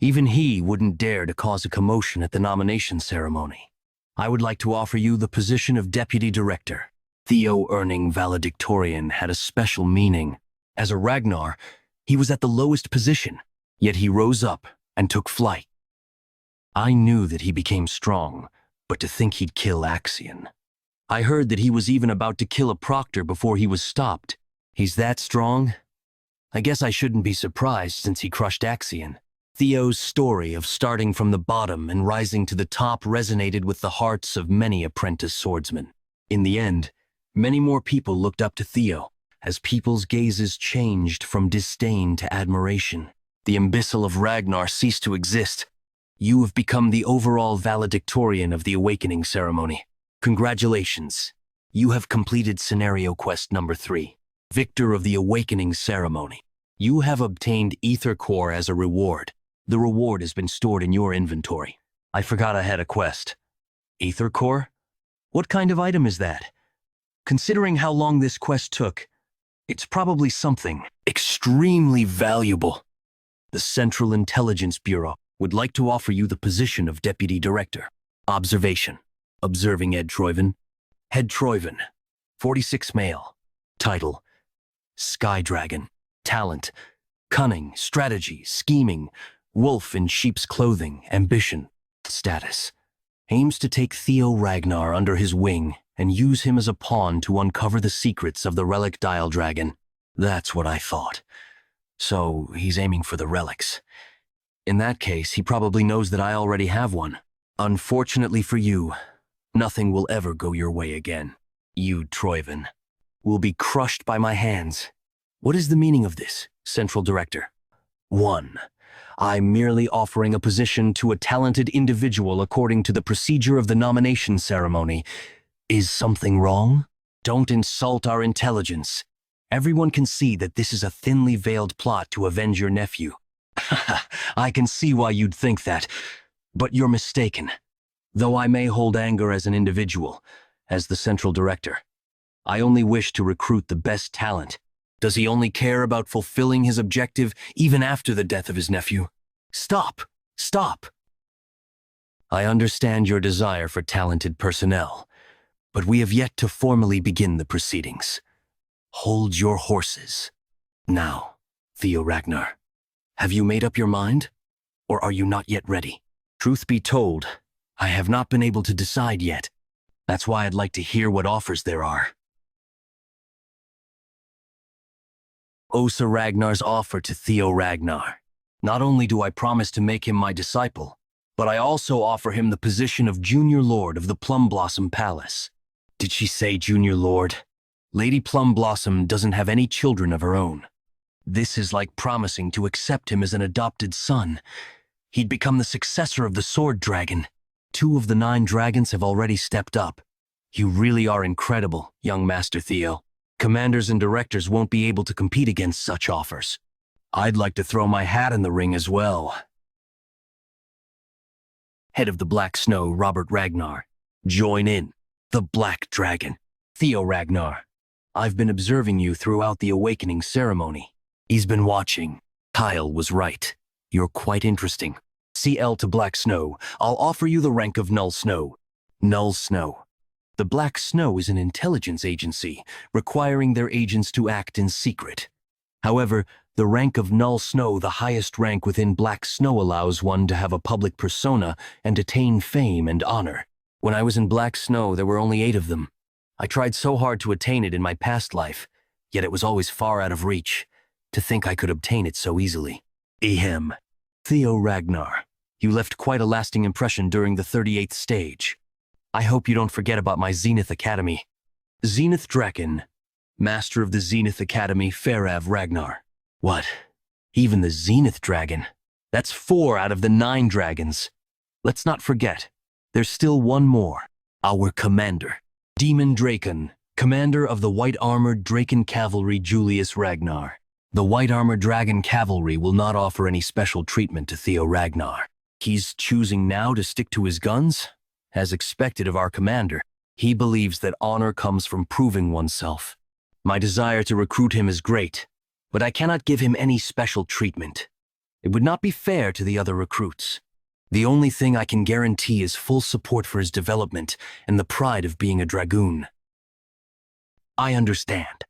even he wouldn't dare to cause a commotion at the nomination ceremony. I would like to offer you the position of Deputy Director. Theo earning valedictorian had a special meaning. As a Ragnar, he was at the lowest position, yet he rose up and took flight. I knew that he became strong, but to think he'd kill Axion. I heard that he was even about to kill a proctor before he was stopped. He's that strong? I guess I shouldn't be surprised since he crushed Axion. Theo's story of starting from the bottom and rising to the top resonated with the hearts of many apprentice swordsmen. In the end, many more people looked up to Theo, as people's gazes changed from disdain to admiration. The imbecile of Ragnar ceased to exist. You have become the overall valedictorian of the awakening ceremony. Congratulations. You have completed scenario quest number 3. Victor of the awakening ceremony. You have obtained Ether Core as a reward. The reward has been stored in your inventory. I forgot I had a quest. Ether Core? What kind of item is that? Considering how long this quest took, it's probably something extremely valuable. The Central Intelligence Bureau would like to offer you the position of Deputy Director. Observation. Observing Ed Troyven. Head Troyven. 46 male. Title. Sky Dragon. Talent. Cunning, strategy, scheming. Wolf in sheep's clothing, ambition. Status. Aims to take Theo Ragnar under his wing and use him as a pawn to uncover the secrets of the relic Dial Dragon. That's what I thought. So he's aiming for the relics. In that case, he probably knows that I already have one. Unfortunately for you, nothing will ever go your way again. You, Troyven, will be crushed by my hands. What is the meaning of this, Central Director? 1. I'm merely offering a position to a talented individual according to the procedure of the nomination ceremony. Is something wrong? Don't insult our intelligence. Everyone can see that this is a thinly veiled plot to avenge your nephew. I can see why you'd think that, but you're mistaken. Though I may hold anger as an individual, as the central director, I only wish to recruit the best talent. Does he only care about fulfilling his objective even after the death of his nephew? Stop! Stop! I understand your desire for talented personnel, but we have yet to formally begin the proceedings. Hold your horses. Now, Theo Ragnar, have you made up your mind? Or are you not yet ready? Truth be told, I have not been able to decide yet. That's why I'd like to hear what offers there are. Osa Ragnar's offer to Theo Ragnar. Not only do I promise to make him my disciple, but I also offer him the position of Junior Lord of the Plum Blossom Palace. Did she say Junior Lord? Lady Plum Blossom doesn't have any children of her own. This is like promising to accept him as an adopted son. He'd become the successor of the Sword Dragon. 2 of the 9 dragons have already stepped up. You really are incredible, young Master Theo. Commanders and directors won't be able to compete against such offers. I'd like to throw my hat in the ring as well. Head of the Black Snow, Robert Ragnar. Join in. The Black Dragon. Theo Ragnar. I've been observing you throughout the awakening ceremony. He's been watching. Kyle was right. You're quite interesting. CL to Black Snow. I'll offer you the rank of Null Snow. Null Snow. The Black Snow is an intelligence agency, requiring their agents to act in secret. However, the rank of Null Snow, the highest rank within Black Snow, allows one to have a public persona and attain fame and honor. When I was in Black Snow, there were only 8 of them. I tried so hard to attain it in my past life, yet it was always far out of reach. To think I could obtain it so easily. Ahem. Theo Ragnar, you left quite a lasting impression during the 38th stage. I hope you don't forget about my Zenith Academy. Zenith Draken, Master of the Zenith Academy, Farav Ragnar. What? Even the Zenith Dragon? That's 4 out of the 9 dragons. Let's not forget, there's still one more. Our commander, Demon Draken, commander of the White-Armored Draken Cavalry, Julius Ragnar. The White-Armored Dragon Cavalry will not offer any special treatment to Theo Ragnar. He's choosing now to stick to his guns? As expected of our commander, he believes that honor comes from proving oneself. My desire to recruit him is great, but I cannot give him any special treatment. It would not be fair to the other recruits. The only thing I can guarantee is full support for his development and the pride of being a dragoon. I understand.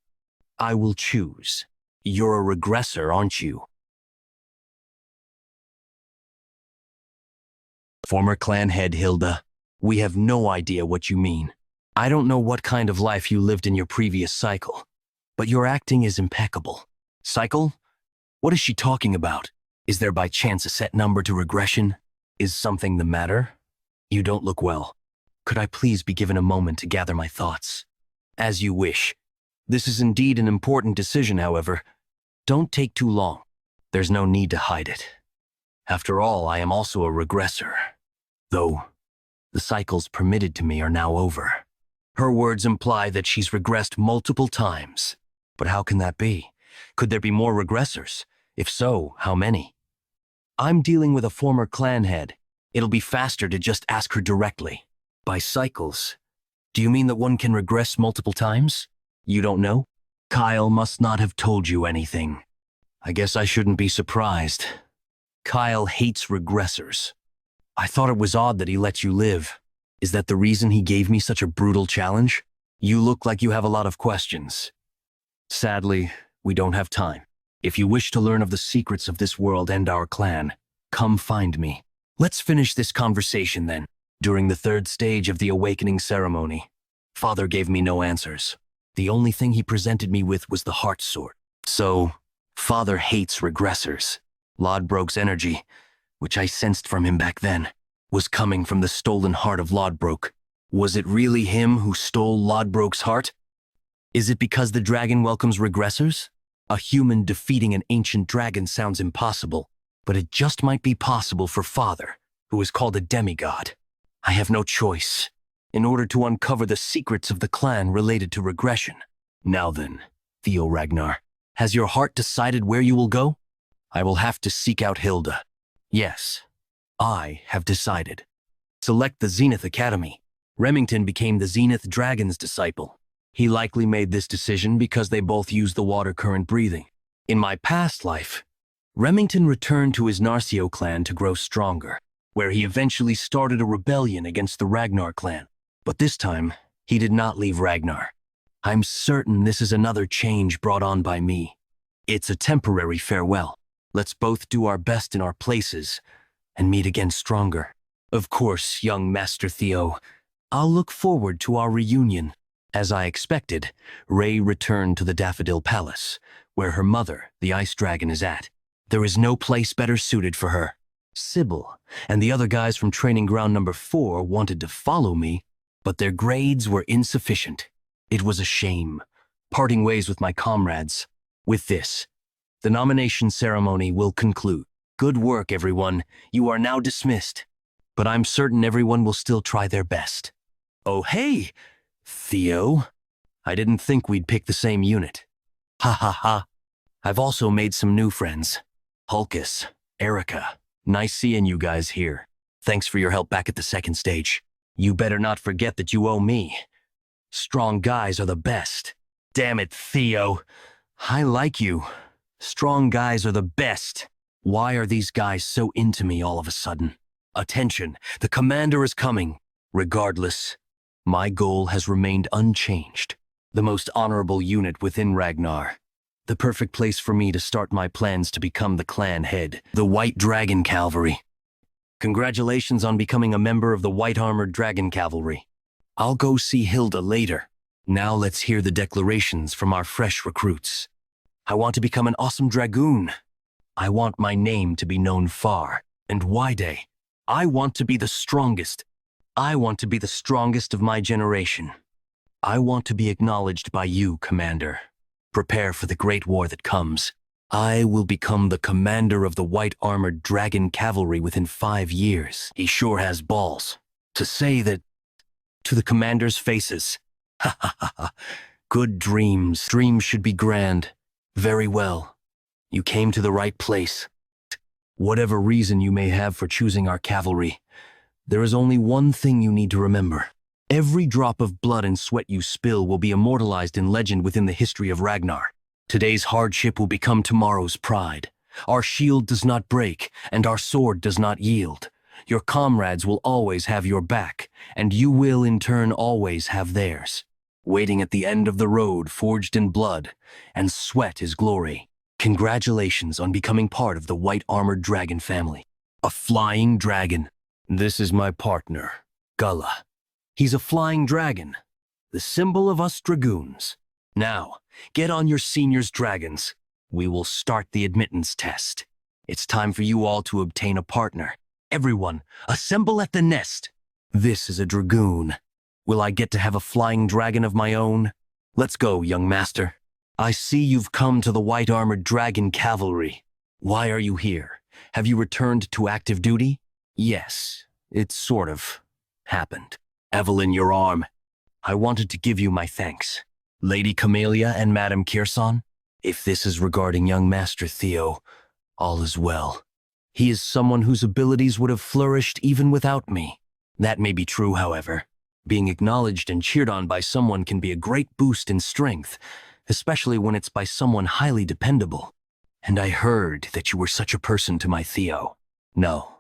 I will choose. You're a regressor, aren't you? Former clan head Hilda. We have no idea what you mean. I don't know what kind of life you lived in your previous cycle, but your acting is impeccable. Cycle? What is she talking about? Is there by chance a set number to regression? Is something the matter? You don't look well. Could I please be given a moment to gather my thoughts? As you wish. This is indeed an important decision, however. Don't take too long. There's no need to hide it. After all, I am also a regressor. Though, the cycles permitted to me are now over. Her words imply that she's regressed multiple times. But how can that be? Could there be more regressors? If so, how many? I'm dealing with a former clan head. It'll be faster to just ask her directly. By cycles, do you mean that one can regress multiple times? You don't know? Kyle must not have told you anything. I guess I shouldn't be surprised. Kyle hates regressors. I thought it was odd that he let you live. Is that the reason he gave me such a brutal challenge? You look like you have a lot of questions. Sadly, we don't have time. If you wish to learn of the secrets of this world and our clan, come find me. Let's finish this conversation then. During the 3rd stage of the awakening ceremony, Father gave me no answers. The only thing he presented me with was the heart sword. So, Father hates regressors. Lodbrok's energy, which I sensed from him back then, was coming from the stolen heart of Lodbrok. Was it really him who stole Lodbrok's heart? Is it because the dragon welcomes regressors? A human defeating an ancient dragon sounds impossible. but it just might be possible for Father, who is called a demigod. I have no choice in order to uncover the secrets of the clan related to regression. Now then, Theo Ragnar, has your heart decided where you will go? I will have to seek out Hilda. Yes, I have decided. Select the Zenith Academy. Remington became the Zenith Dragon's disciple. He likely made this decision because they both use the water current breathing. In my past life, Remington returned to his Narcio clan to grow stronger, where he eventually started a rebellion against the Ragnar clan. But this time, he did not leave Ragnar. I'm certain this is another change brought on by me. It's a temporary farewell. Let's both do our best in our places and meet again stronger. Of course, young Master Theo, I'll look forward to our reunion. As I expected, Ray returned to the Daffodil Palace, where her mother, the Ice Dragon, is at. There is no place better suited for her. Sybil and the other guys from training ground number 4 wanted to follow me, but their grades were insufficient. It was a shame, parting ways with my comrades. With this, the nomination ceremony will conclude. Good work, everyone. You are now dismissed. But I'm certain everyone will still try their best. Oh, hey, Theo. I didn't think we'd pick the same unit. Ha ha ha. I've also made some new friends. Hulkus, Erica. Nice seeing you guys here. Thanks for your help back at the second stage. You better not forget that you owe me. Strong guys are the best. Damn it, Theo. I like you. Strong guys are the best. Why are these guys so into me all of a sudden? Attention, the commander is coming. Regardless, my goal has remained unchanged. The most honorable unit within Ragnar. The perfect place for me to start my plans to become the clan head, the White Dragon Cavalry. Congratulations on becoming a member of the White Armored Dragon Cavalry. I'll go see Hilda later. Now let's hear the declarations from our fresh recruits. I want to become an awesome dragoon. I want my name to be known far and wide. I want to be the strongest. I want to be the strongest of my generation. I want to be acknowledged by you, Commander. Prepare for the great war that comes. I will become the commander of the White Armored Dragon Cavalry within 5 years. He sure has balls to say that to the commander's faces. Ha ha ha ha. Good dreams. Dreams should be grand. Very well. You came to the right place. Whatever reason you may have for choosing our cavalry, there is only one thing you need to remember. Every drop of blood and sweat you spill will be immortalized in legend within the history of Ragnar. Today's hardship will become tomorrow's pride. Our shield does not break, and our sword does not yield. Your comrades will always have your back, and you will in turn always have theirs. Waiting at the end of the road forged in blood, and sweat is glory. Congratulations on becoming part of the White Armored Dragon family. A flying dragon. This is my partner, Gullah. He's a flying dragon, the symbol of us dragoons. Now, get on your seniors' dragons. We will start the admittance test. It's time for you all to obtain a partner. Everyone, assemble at the nest. This is a dragoon. Will I get to have a flying dragon of my own? Let's go, young master. I see you've come to the White Armored Dragon Cavalry. Why are you here? Have you returned to active duty? Yes, it sort of happened. Evelyn, your arm. I wanted to give you my thanks. Lady Camellia and Madame Kirsan, if this is regarding young Master Theo, all is well. He is someone whose abilities would have flourished even without me. That may be true, however. Being acknowledged and cheered on by someone can be a great boost in strength, especially when it's by someone highly dependable. And I heard that you were such a person to my Theo. No,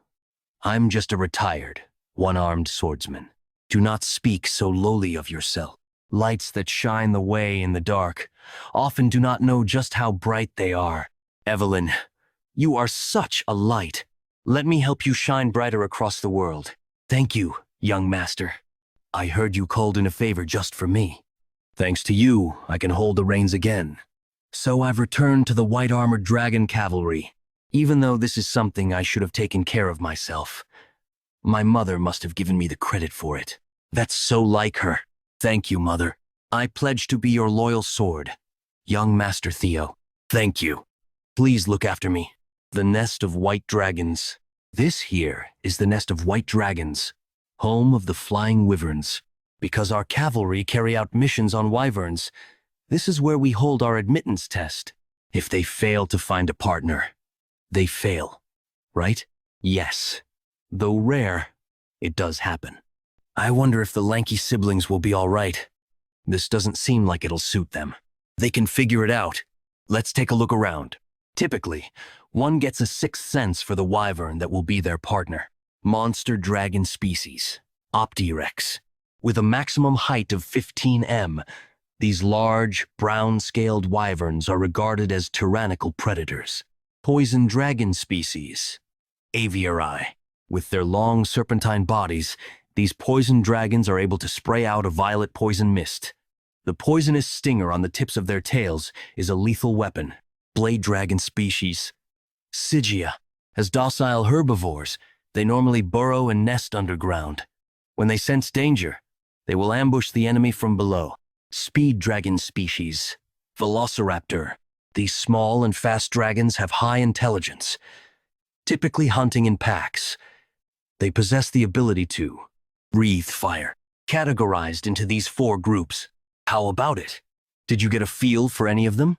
I'm just a retired, one-armed swordsman. Do not speak so lowly of yourself. Lights that shine the way in the dark often do not know just how bright they are. Evelyn, you are such a light. Let me help you shine brighter across the world. Thank you, young master. I heard you called in a favor just for me. Thanks to you, I can hold the reins again. So I've returned to the White Armored Dragon Cavalry, even though this is something I should have taken care of myself. My mother must have given me the credit for it. That's so like her. Thank you, Mother. I pledge to be your loyal sword. Young Master Theo. Thank you. Please look after me. The nest of white dragons. This here is the nest of white dragons, home of the flying wyverns. Because our cavalry carry out missions on wyverns, this is where we hold our admittance test. If they fail to find a partner, they fail, right? Yes. Though rare, it does happen. I wonder if the lanky siblings will be all right. This doesn't seem like it'll suit them. They can figure it out. Let's take a look around. Typically, one gets a sixth sense for the wyvern that will be their partner. Monster dragon species, Optirex. With a maximum height of 15 m, these large, brown-scaled wyverns are regarded as tyrannical predators. Poison dragon species, Aviarii. With their long serpentine bodies, these poison dragons are able to spray out a violet poison mist. The poisonous stinger on the tips of their tails is a lethal weapon. Blade dragon species, Sigia. As docile herbivores, they normally burrow and nest underground. When they sense danger, they will ambush the enemy from below. Speed dragon species, Velociraptor. These small and fast dragons have high intelligence, typically hunting in packs. They possess the ability to breathe fire. Categorized into these 4 groups. How about it? Did you get a feel for any of them?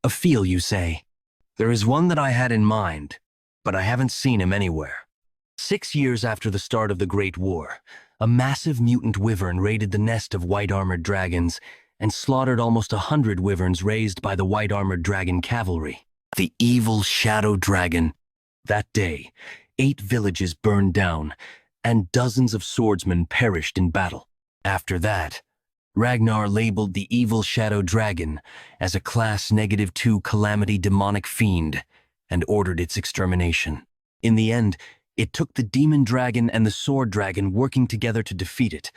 A feel, you say? There is one that I had in mind, but I haven't seen him anywhere. 6 years after the start of the Great War, a massive mutant wyvern raided the nest of white-armored dragons and slaughtered almost 100 wyverns raised by the white-armored dragon cavalry. The evil shadow dragon. That day, 8 villages burned down, and dozens of swordsmen perished in battle. After that, Ragnar labeled the evil shadow dragon as a class -2 calamity demonic fiend and ordered its extermination. In the end, it took the demon dragon and the sword dragon working together to defeat it,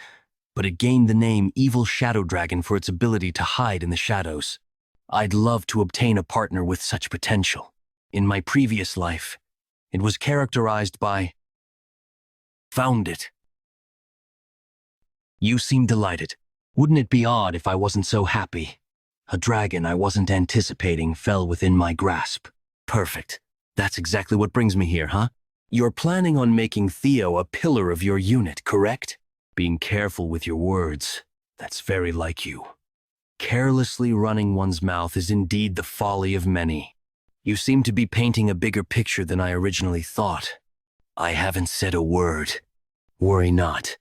but it gained the name Evil Shadow Dragon for its ability to hide in the shadows. I'd love to obtain a partner with such potential. In my previous life, it was characterized by found it. You seem delighted. Wouldn't it be odd if I wasn't so happy? A dragon I wasn't anticipating fell within my grasp. Perfect. That's exactly what brings me here, huh? You're planning on making Theo a pillar of your unit, correct? Being careful with your words. That's very like you. Carelessly running one's mouth is indeed the folly of many. You seem to be painting a bigger picture than I originally thought. I haven't said a word. Worry not.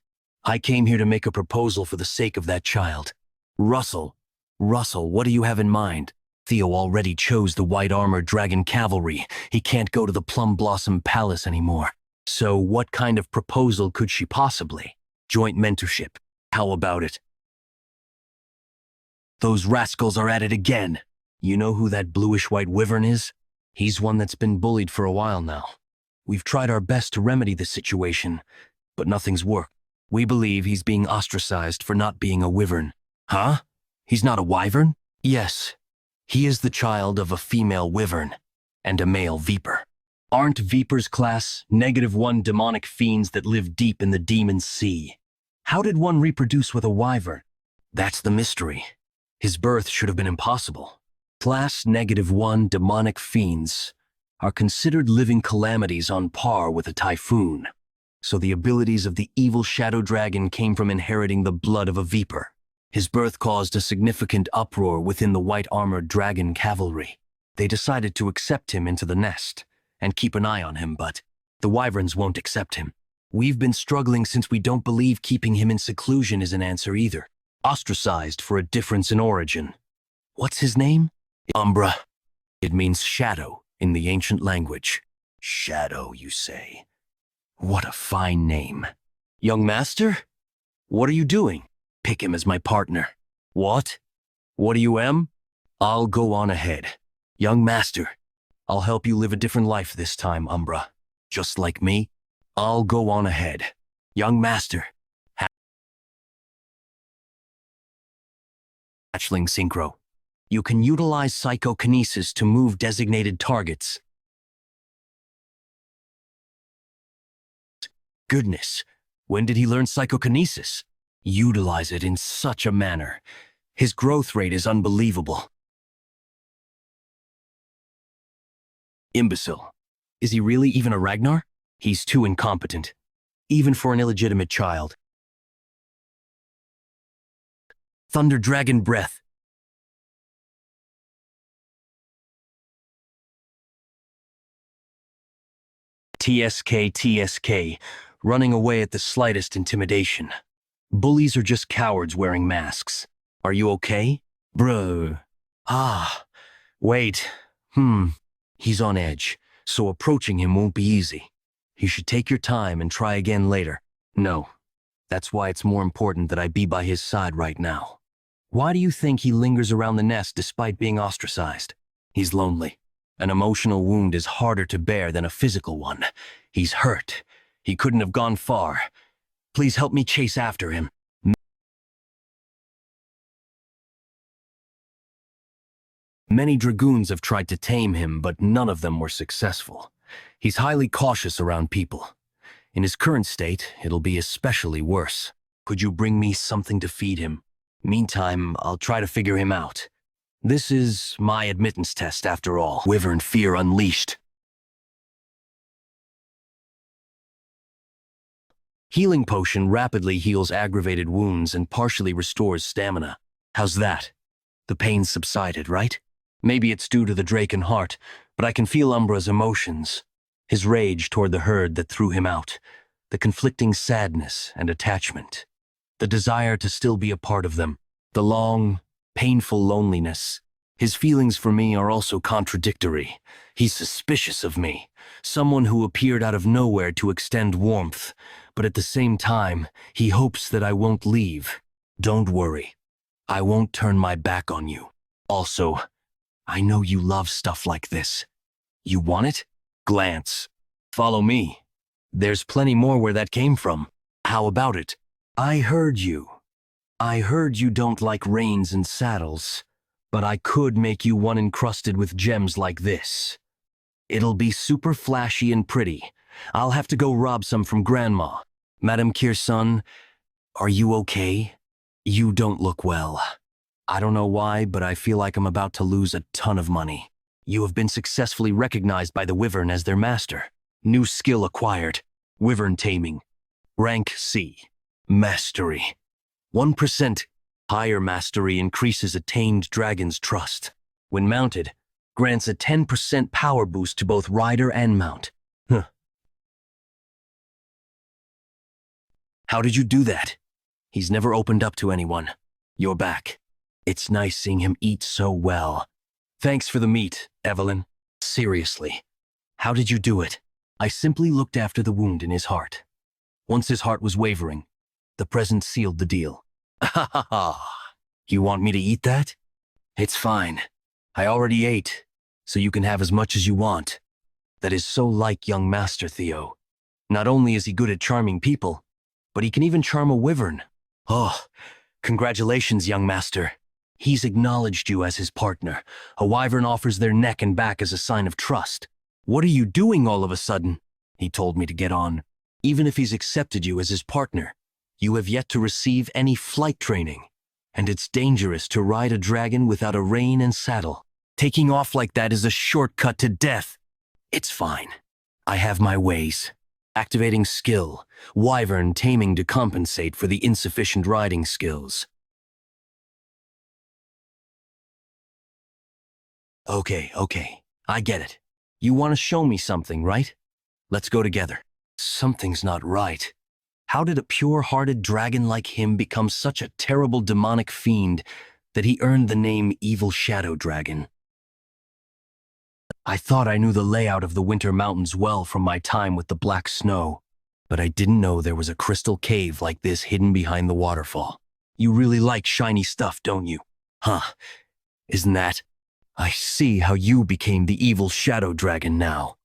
I came here to make a proposal for the sake of that child. Russell, what do you have in mind? Theo already chose the white-armored dragon cavalry. He can't go to the Plum Blossom Palace anymore. So what kind of proposal could she possibly? Joint mentorship. How about it? Those rascals are at it again. You know who that bluish-white wyvern is? He's one that's been bullied for a while now. We've tried our best to remedy the situation, but nothing's worked. We believe he's being ostracized for not being a wyvern. Huh? He's not a wyvern? Yes. He is the child of a female wyvern and a male viper. Aren't vipers class -1 demonic fiends that live deep in the demon sea? How did one reproduce with a wyvern? That's the mystery. His birth should have been impossible. Class -1 demonic fiends are considered living calamities on par with a typhoon. So the abilities of the evil shadow dragon came from inheriting the blood of a viper. His birth caused a significant uproar within the white-armored dragon cavalry. They decided to accept him into the nest and keep an eye on him, but the wyverns won't accept him. We've been struggling since we don't believe keeping him in seclusion is an answer either. Ostracized for a difference in origin. What's his name? Umbra. It means shadow in the ancient language. Shadow, you say? What a fine name. Young master? What are you doing? Pick him as my partner. What? What do you am? I'll go on ahead. Young master, I'll help you live a different life this time, Umbra. Just like me, I'll go on ahead. Young master. Hatchling Synchro. You can utilize psychokinesis to move designated targets. Goodness, when did he learn psychokinesis? Utilize it in such a manner. His growth rate is unbelievable. Imbecile. Is he really even a Ragnar? He's too incompetent, even for an illegitimate child. Thunder Dragon Breath. TSK, running away at the slightest intimidation. Bullies are just cowards wearing masks. Are you okay? Bruh. Wait. He's on edge, so approaching him won't be easy. You should take your time and try again later. No. That's why it's more important that I be by his side right now. Why do you think he lingers around the nest despite being ostracized? He's lonely. An emotional wound is harder to bear than a physical one. He's hurt. He couldn't have gone far. Please help me chase after him. Many dragoons have tried to tame him, but none of them were successful. He's highly cautious around people. In his current state, it'll be especially worse. Could you bring me something to feed him? Meantime, I'll try to figure him out. This is my admittance test, after all. Wyvern fear unleashed. Healing potion rapidly heals aggravated wounds and partially restores stamina. How's that? The pain subsided, right? Maybe it's due to the Draken heart, but I can feel Umbra's emotions. His rage toward the herd that threw him out. The conflicting sadness and attachment. The desire to still be a part of them. The long, painful loneliness. His feelings for me are also contradictory. He's suspicious of me. Someone who appeared out of nowhere to extend warmth. But at the same time, he hopes that I won't leave. Don't worry. I won't turn my back on you. Also, I know you love stuff like this. You want it? Glance. Follow me. There's plenty more where that came from. How about it? I heard you. I heard you don't like reins and saddles, but I could make you one encrusted with gems like this. It'll be super flashy and pretty. I'll have to go rob some from Grandma. Madame Kirsan, are you okay? You don't look well. I don't know why, but I feel like I'm about to lose a ton of money. You have been successfully recognized by the Wyvern as their master. New skill acquired. Wyvern taming. Rank C. Mastery. 1% higher mastery increases a tamed dragon's trust. When mounted, grants a 10% power boost to both rider and mount. How did you do that? He's never opened up to anyone. You're back. It's nice seeing him eat so well. Thanks for the meat, Evelyn. Seriously, how did you do it? I simply looked after the wound in his heart. Once his heart was wavering, the present sealed the deal. Ha ha ha. You want me to eat that? It's fine. I already ate, so you can have as much as you want. That is so like young Master Theo. Not only is he good at charming people, but he can even charm a wyvern. Oh, congratulations, young master. He's acknowledged you as his partner. A wyvern offers their neck and back as a sign of trust. What are you doing all of a sudden? He told me to get on. Even if he's accepted you as his partner, you have yet to receive any flight training. And it's dangerous to ride a dragon without a rein and saddle. Taking off like that is a shortcut to death. It's fine. I have my ways. Activating skill. Wyvern taming to compensate for the insufficient riding skills. Okay. I get it. You want to show me something, right? Let's go together. Something's not right. How did a pure-hearted dragon like him become such a terrible demonic fiend that he earned the name Evil Shadow Dragon? I thought I knew the layout of the Winter Mountains well from my time with the Black Snow, but I didn't know there was a crystal cave like this hidden behind the waterfall. You really like shiny stuff, don't you? Huh, isn't that? I see how you became the Evil Shadow Dragon now.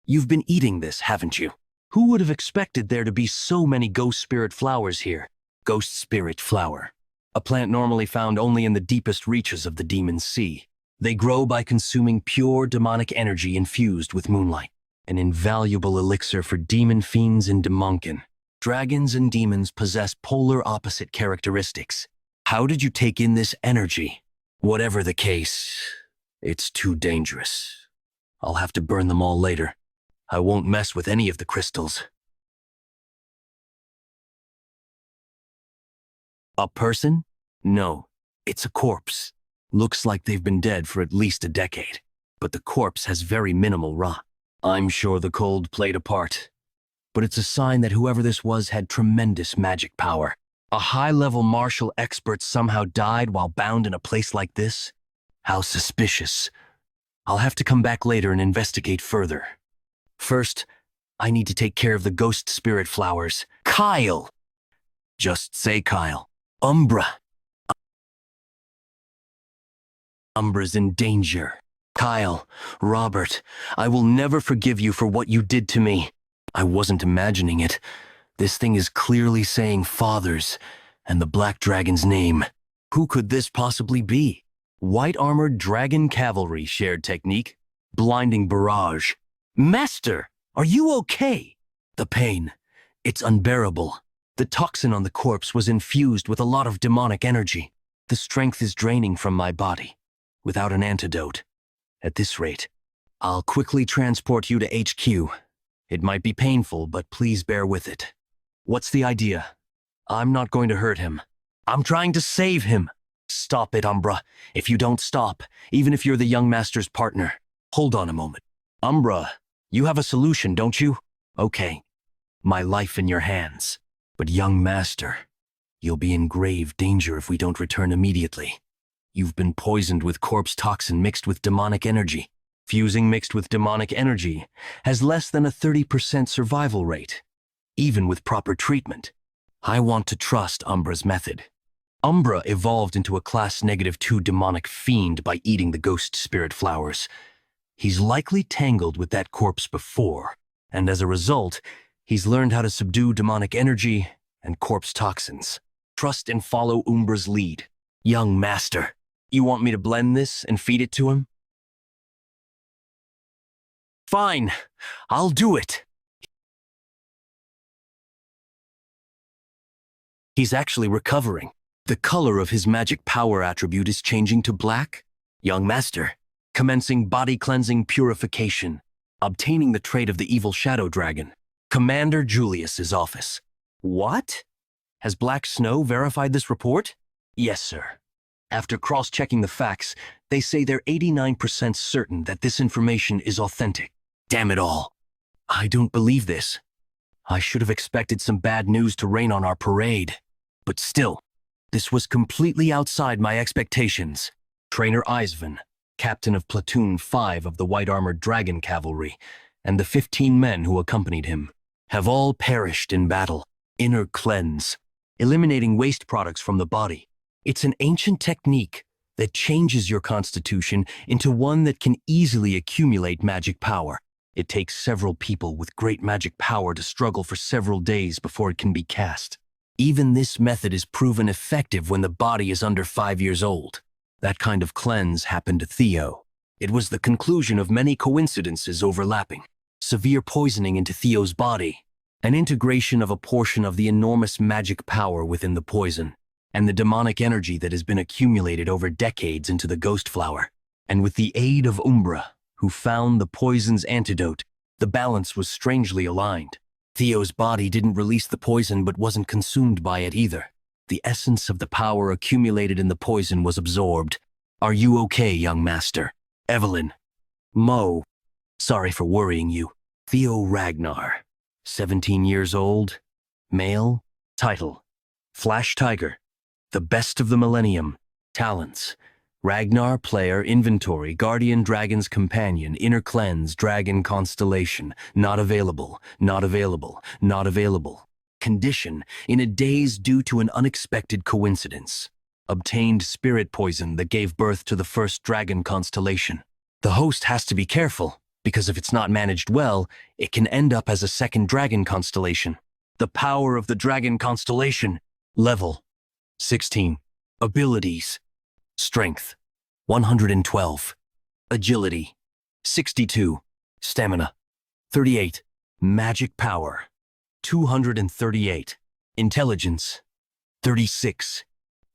You've been eating this, haven't you? Who would have expected there to be so many ghost spirit flowers here? Ghost spirit flower. A plant normally found only in the deepest reaches of the Demon Sea. They grow by consuming pure demonic energy infused with moonlight. An invaluable elixir for demon fiends and demonkin. Dragons and demons possess polar opposite characteristics. How did you take in this energy? Whatever the case, it's too dangerous. I'll have to burn them all later. I won't mess with any of the crystals. A person? No, it's a corpse. Looks like they've been dead for at least a decade. But the corpse has very minimal rot. I'm sure the cold played a part. But it's a sign that whoever this was had tremendous magic power. A high-level martial expert somehow died while bound in a place like this? How suspicious. I'll have to come back later and investigate further. First, I need to take care of the ghost spirit flowers. Kyle! Just say Kyle. Umbra. Umbra's in danger. Kyle, Robert, I will never forgive you for what you did to me. I wasn't imagining it. This thing is clearly saying fathers and the Black Dragon's name. Who could this possibly be? White-armored dragon cavalry shared technique. Blinding barrage. Master, are you okay? The pain. It's unbearable. The toxin on the corpse was infused with a lot of demonic energy. The strength is draining from my body. Without an antidote. At this rate, I'll quickly transport you to HQ. It might be painful, but please bear with it. What's the idea? I'm not going to hurt him. I'm trying to save him. Stop it, Umbra. If you don't stop, even if you're the young master's partner. Hold on a moment. Umbra, you have a solution, don't you? Okay. My life in your hands. But young master, you'll be in grave danger if we don't return immediately. You've been poisoned with corpse toxin mixed with demonic energy. Fusing mixed with demonic energy has less than a 30% survival rate, even with proper treatment. I want to trust Umbra's method. Umbra evolved into a class -2 demonic fiend by eating the ghost spirit flowers. He's likely tangled with that corpse before, and as a result, he's learned how to subdue demonic energy and corpse toxins. Trust and follow Umbra's lead. Young master, you want me to blend this and feed it to him? Fine, I'll do it. He's actually recovering. The color of his magic power attribute is changing to black. Young master, commencing body cleansing purification, obtaining the trait of the evil shadow dragon. Commander Julius's office. What? Has Black Snow verified this report? Yes, sir. After cross-checking the facts, they say they're 89% certain that this information is authentic. Damn it all. I don't believe this. I should have expected some bad news to rain on our parade. But still, this was completely outside my expectations. Trainer Eisvan, captain of Platoon 5 of the White-Armored Dragon Cavalry, and the 15 men who accompanied him, have all perished in battle. Inner cleanse, eliminating waste products from the body. It's an ancient technique that changes your constitution into one that can easily accumulate magic power. It takes several people with great magic power to struggle for several days before it can be cast. Even this method is proven effective when the body is under 5 years old. That kind of cleanse happened to Theo. It was the conclusion of many coincidences overlapping. Severe poisoning into Theo's body, an integration of a portion of the enormous magic power within the poison, and the demonic energy that has been accumulated over decades into the ghost flower. And with the aid of Umbra, who found the poison's antidote, the balance was strangely aligned. Theo's body didn't release the poison but wasn't consumed by it either. The essence of the power accumulated in the poison was absorbed. Are you okay, young master? Evelyn. Mo. Sorry for worrying you. Theo Ragnar. 17 years old. Male. Title. Flash Tiger. The best of the millennium. Talents. Ragnar player inventory guardian dragon's companion inner cleanse dragon constellation not available not available not available. Condition in a daze due to an unexpected coincidence. Obtained spirit poison that gave birth to the first dragon constellation. The host has to be careful because if it's not managed well, it can end up as a second dragon constellation. The power of the dragon constellation. Level 16. Abilities. Strength, 112. Agility, 62. Stamina, 38. Magic power, 238. Intelligence, 36.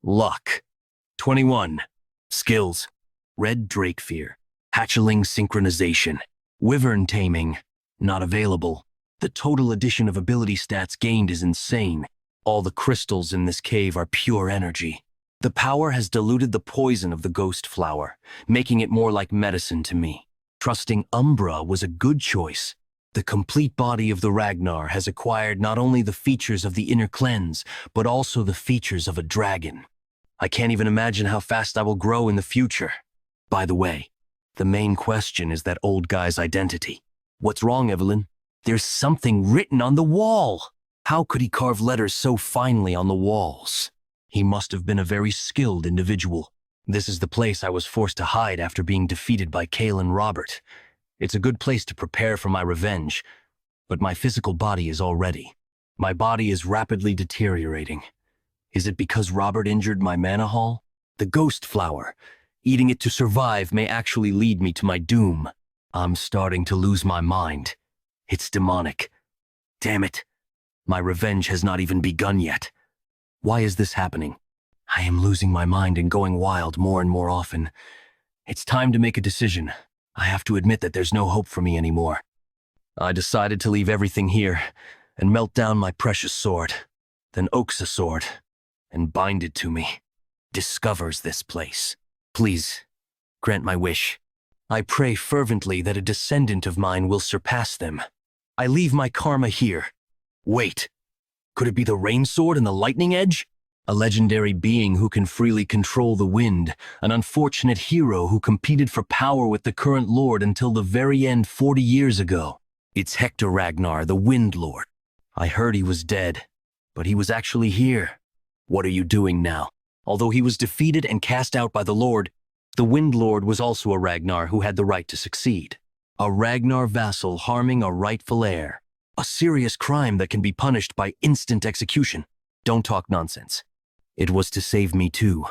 Luck, 21. Skills, Red Drake Fear, Hatchling Synchronization, Wyvern taming, not available. The total addition of ability stats gained is insane. All the crystals in this cave are pure energy. The power has diluted the poison of the ghost flower, making it more like medicine to me. Trusting Umbra was a good choice. The complete body of the Ragnar has acquired not only the features of the inner cleanse, but also the features of a dragon. I can't even imagine how fast I will grow in the future. By the way, the main question is that old guy's identity. What's wrong, Evelyn? There's something written on the wall. How could he carve letters so finely on the walls? He must have been a very skilled individual. This is the place I was forced to hide after being defeated by Cale and Robert. It's a good place to prepare for my revenge, but my physical body is all ready. My body is rapidly deteriorating. Is it because Robert injured my mana hall? The ghost flower. Eating it to survive may actually lead me to my doom. I'm starting to lose my mind. It's demonic. Damn it. My revenge has not even begun yet. Why is this happening? I am losing my mind and going wild more and more often. It's time to make a decision. I have to admit that there's no hope for me anymore. I decided to leave everything here and melt down my precious sword, then oaks a sword, and bind it to me. Discovers this place. Please, grant my wish. I pray fervently that a descendant of mine will surpass them. I leave my karma here. Wait, could it be the rain sword and the lightning edge? A legendary being who can freely control the wind, an unfortunate hero who competed for power with the current lord until the very end 40 years ago. It's Hector Ragnar, the Wind Lord. I heard he was dead, but he was actually here. What are you doing now? Although he was defeated and cast out by the Lord, the Wind Lord was also a Ragnar who had the right to succeed. A Ragnar vassal harming a rightful heir. A serious crime that can be punished by instant execution. Don't talk nonsense. It was to save me too.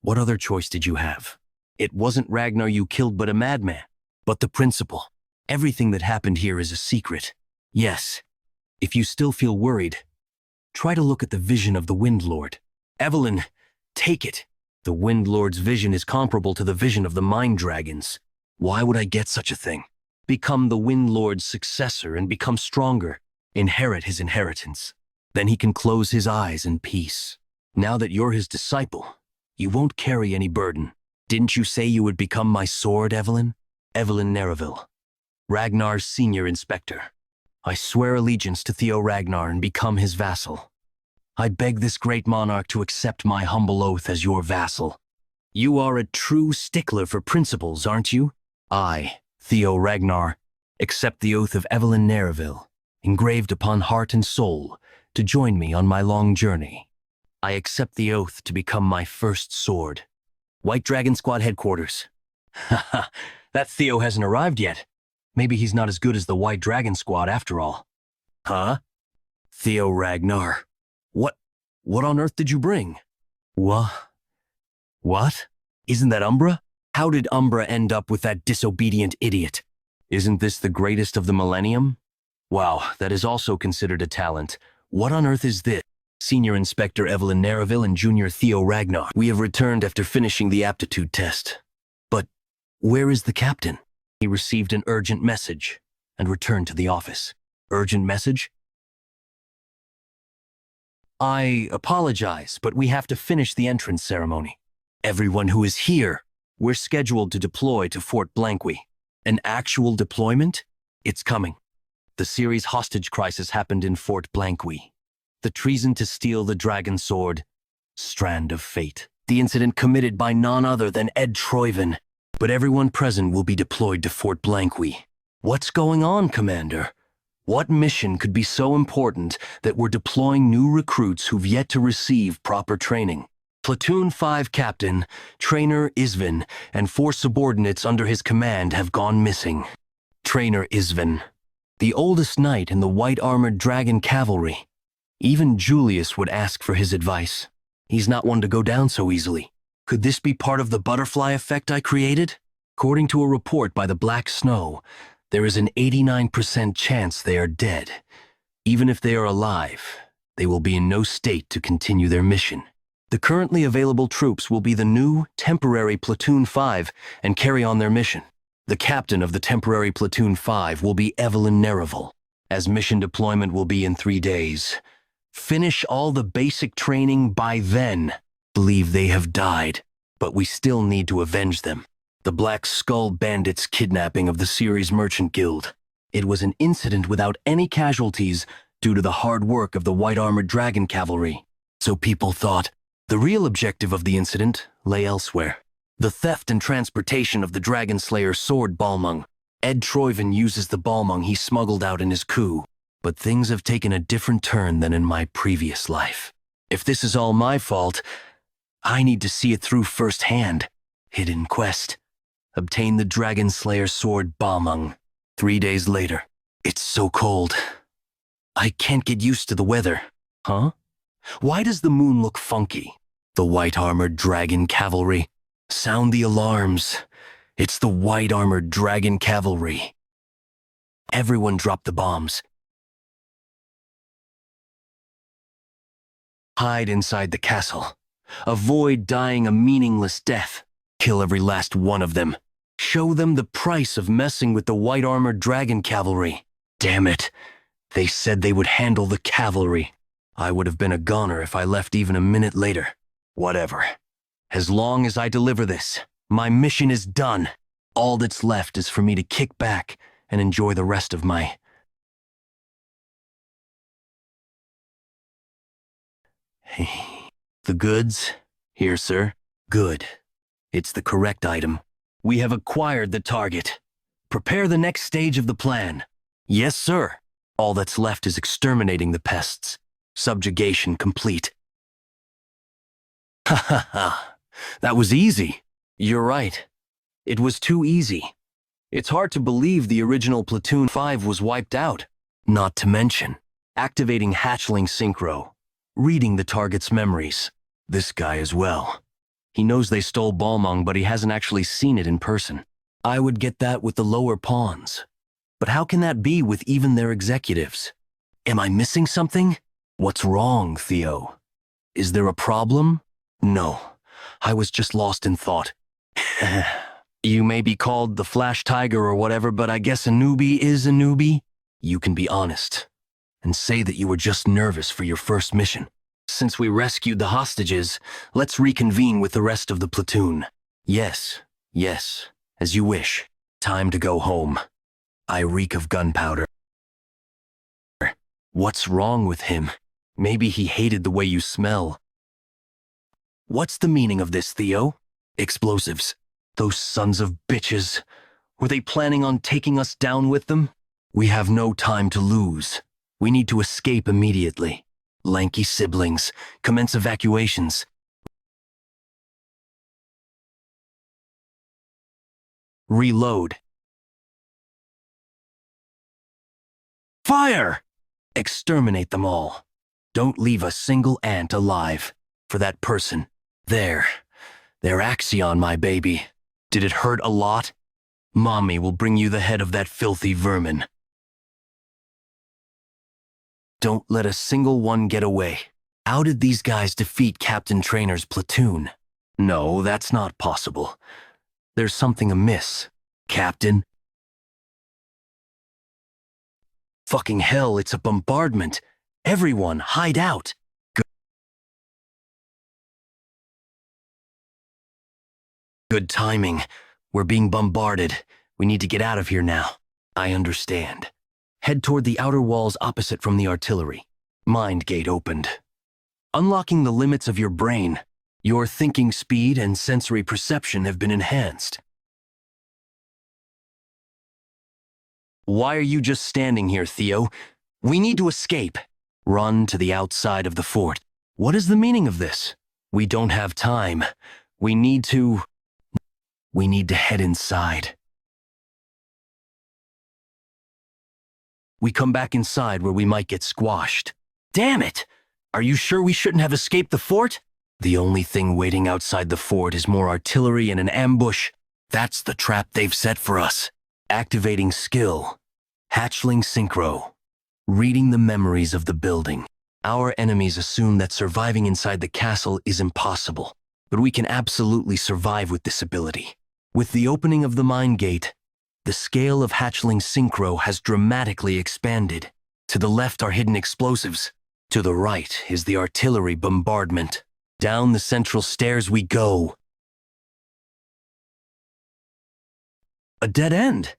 What other choice did you have? It wasn't Ragnar you killed but a madman. But the principle. Everything that happened here is a secret. Yes. If you still feel worried, try to look at the vision of the Wind Lord. Evelyn, take it. The Wind Lord's vision is comparable to the vision of the Mind Dragons. Why would I get such a thing? Become the Wind Lord's successor and become stronger. Inherit his inheritance. Then he can close his eyes in peace. Now that you're his disciple, you won't carry any burden. Didn't you say you would become my sword, Evelyn? Evelyn Nereville, Ragnar's senior inspector. I swear allegiance to Theo Ragnar and become his vassal. I beg this great monarch to accept my humble oath as your vassal. You are a true stickler for principles, aren't you? I, Theo Ragnar, accept the oath of Evelyn Nereville, engraved upon heart and soul, to join me on my long journey. I accept the oath to become my first sword. White Dragon Squad headquarters. Haha, that Theo hasn't arrived yet. Maybe he's not as good as the White Dragon Squad after all. Huh? Theo Ragnar. What on earth did you bring? What? Isn't that Umbra? How did Umbra end up with that disobedient idiot? Isn't this the greatest of the millennium? Wow, that is also considered a talent. What on earth is this? Senior Inspector Evelyn Nereville and Junior Theo Ragnar. We have returned after finishing the aptitude test. But where is the captain? He received an urgent message and returned to the office. Urgent message? I apologize, but we have to finish the entrance ceremony. Everyone who is here, we're scheduled to deploy to Fort Blanqui. An actual deployment? It's coming. The series hostage crisis happened in Fort Blanqui. The treason to steal the dragon sword, strand of fate. The incident committed by none other than Ed Troyven. But everyone present will be deployed to Fort Blanqui. What's going on, Commander? What mission could be so important that we're deploying new recruits who've yet to receive proper training? Platoon 5 Captain, Trainer Isvin, and 4 subordinates under his command have gone missing. Trainer Isvin, the oldest knight in the white-armored dragon cavalry. Even Julius would ask for his advice. He's not one to go down so easily. Could this be part of the butterfly effect I created? According to a report by the Black Snow, there is an 89% chance they are dead. Even if they are alive, they will be in no state to continue their mission. The currently available troops will be the new, temporary Platoon 5 and carry on their mission. The captain of the temporary Platoon 5 will be Evelyn Nerrival, as mission deployment will be in 3 days. Finish all the basic training by then. Believe they have died, but we still need to avenge them. The Black Skull Bandits' kidnapping of the Ceres Merchant Guild. It was an incident without any casualties due to the hard work of the white-armored dragon cavalry. So people thought. The real objective of the incident lay elsewhere. The theft and transportation of the Dragon Slayer sword Balmung. Ed Troyven uses the Balmung he smuggled out in his coup. But things have taken a different turn than in my previous life. If this is all my fault, I need to see it through firsthand. Hidden quest. Obtain the Dragon Slayer sword Balmung. 3 days later. It's so cold. I can't get used to the weather. Huh? Why does the moon look funky? The white-armored dragon cavalry. Sound the alarms. It's the white-armored dragon cavalry. Everyone drop the bombs. Hide inside the castle. Avoid dying a meaningless death. Kill every last one of them. Show them the price of messing with the white-armored dragon cavalry. Damn it. They said they would handle the cavalry. I would have been a goner if I left even a minute later. Whatever. As long as I deliver this, my mission is done. All that's left is for me to kick back and enjoy the rest of my... The goods? Here, sir. Good. It's the correct item. We have acquired the target. Prepare the next stage of the plan. Yes, sir. All that's left is exterminating the pests. Subjugation complete. Ha ha ha. That was easy. You're right. It was too easy. It's hard to believe the original Platoon 5 was wiped out. Not to mention, activating hatchling synchro, reading the target's memories. This guy as well. He knows they stole Balmung, but he hasn't actually seen it in person. I would get that with the lower pawns. But how can that be with even their executives? Am I missing something? What's wrong, Theo? Is there a problem? No, I was just lost in thought. You may be called the Flash Tiger or whatever, but I guess a newbie is a newbie. You can be honest and say that you were just nervous for your first mission. Since we rescued the hostages, let's reconvene with the rest of the platoon. Yes, as you wish. Time to go home. I reek of gunpowder. What's wrong with him? Maybe he hated the way you smell. What's the meaning of this, Theo? Explosives. Those sons of bitches. Were they planning on taking us down with them? We have no time to lose. We need to escape immediately. Lanky siblings, commence evacuations. Reload. Fire! Exterminate them all. Don't leave a single ant alive. For that person. There. Their Axion, my baby. Did it hurt a lot? Mommy will bring you the head of that filthy vermin. Don't let a single one get away. How did these guys defeat Captain Trainer's platoon? No, that's not possible. There's something amiss. Captain? Fucking hell, it's a bombardment. Everyone, hide out. Good timing. We're being bombarded. We need to get out of here now. I understand. Head toward the outer walls opposite from the artillery. Mind gate opened. Unlocking the limits of your brain. Your thinking speed and sensory perception have been enhanced. Why are you just standing here, Theo? We need to escape. Run to the outside of the fort. What is the meaning of this? We don't have time. We need to head inside. We come back inside where we might get squashed. Damn it! Are you sure we shouldn't have escaped the fort? The only thing waiting outside the fort is more artillery and an ambush. That's the trap they've set for us. Activating skill. Hatchling synchro. Reading the memories of the building. Our enemies assume that surviving inside the castle is impossible, but we can absolutely survive with this ability. With the opening of the mine gate, The scale of hatchling synchro has dramatically expanded. To the left are hidden explosives. To the right is the artillery bombardment. Down the central stairs we go. A dead end.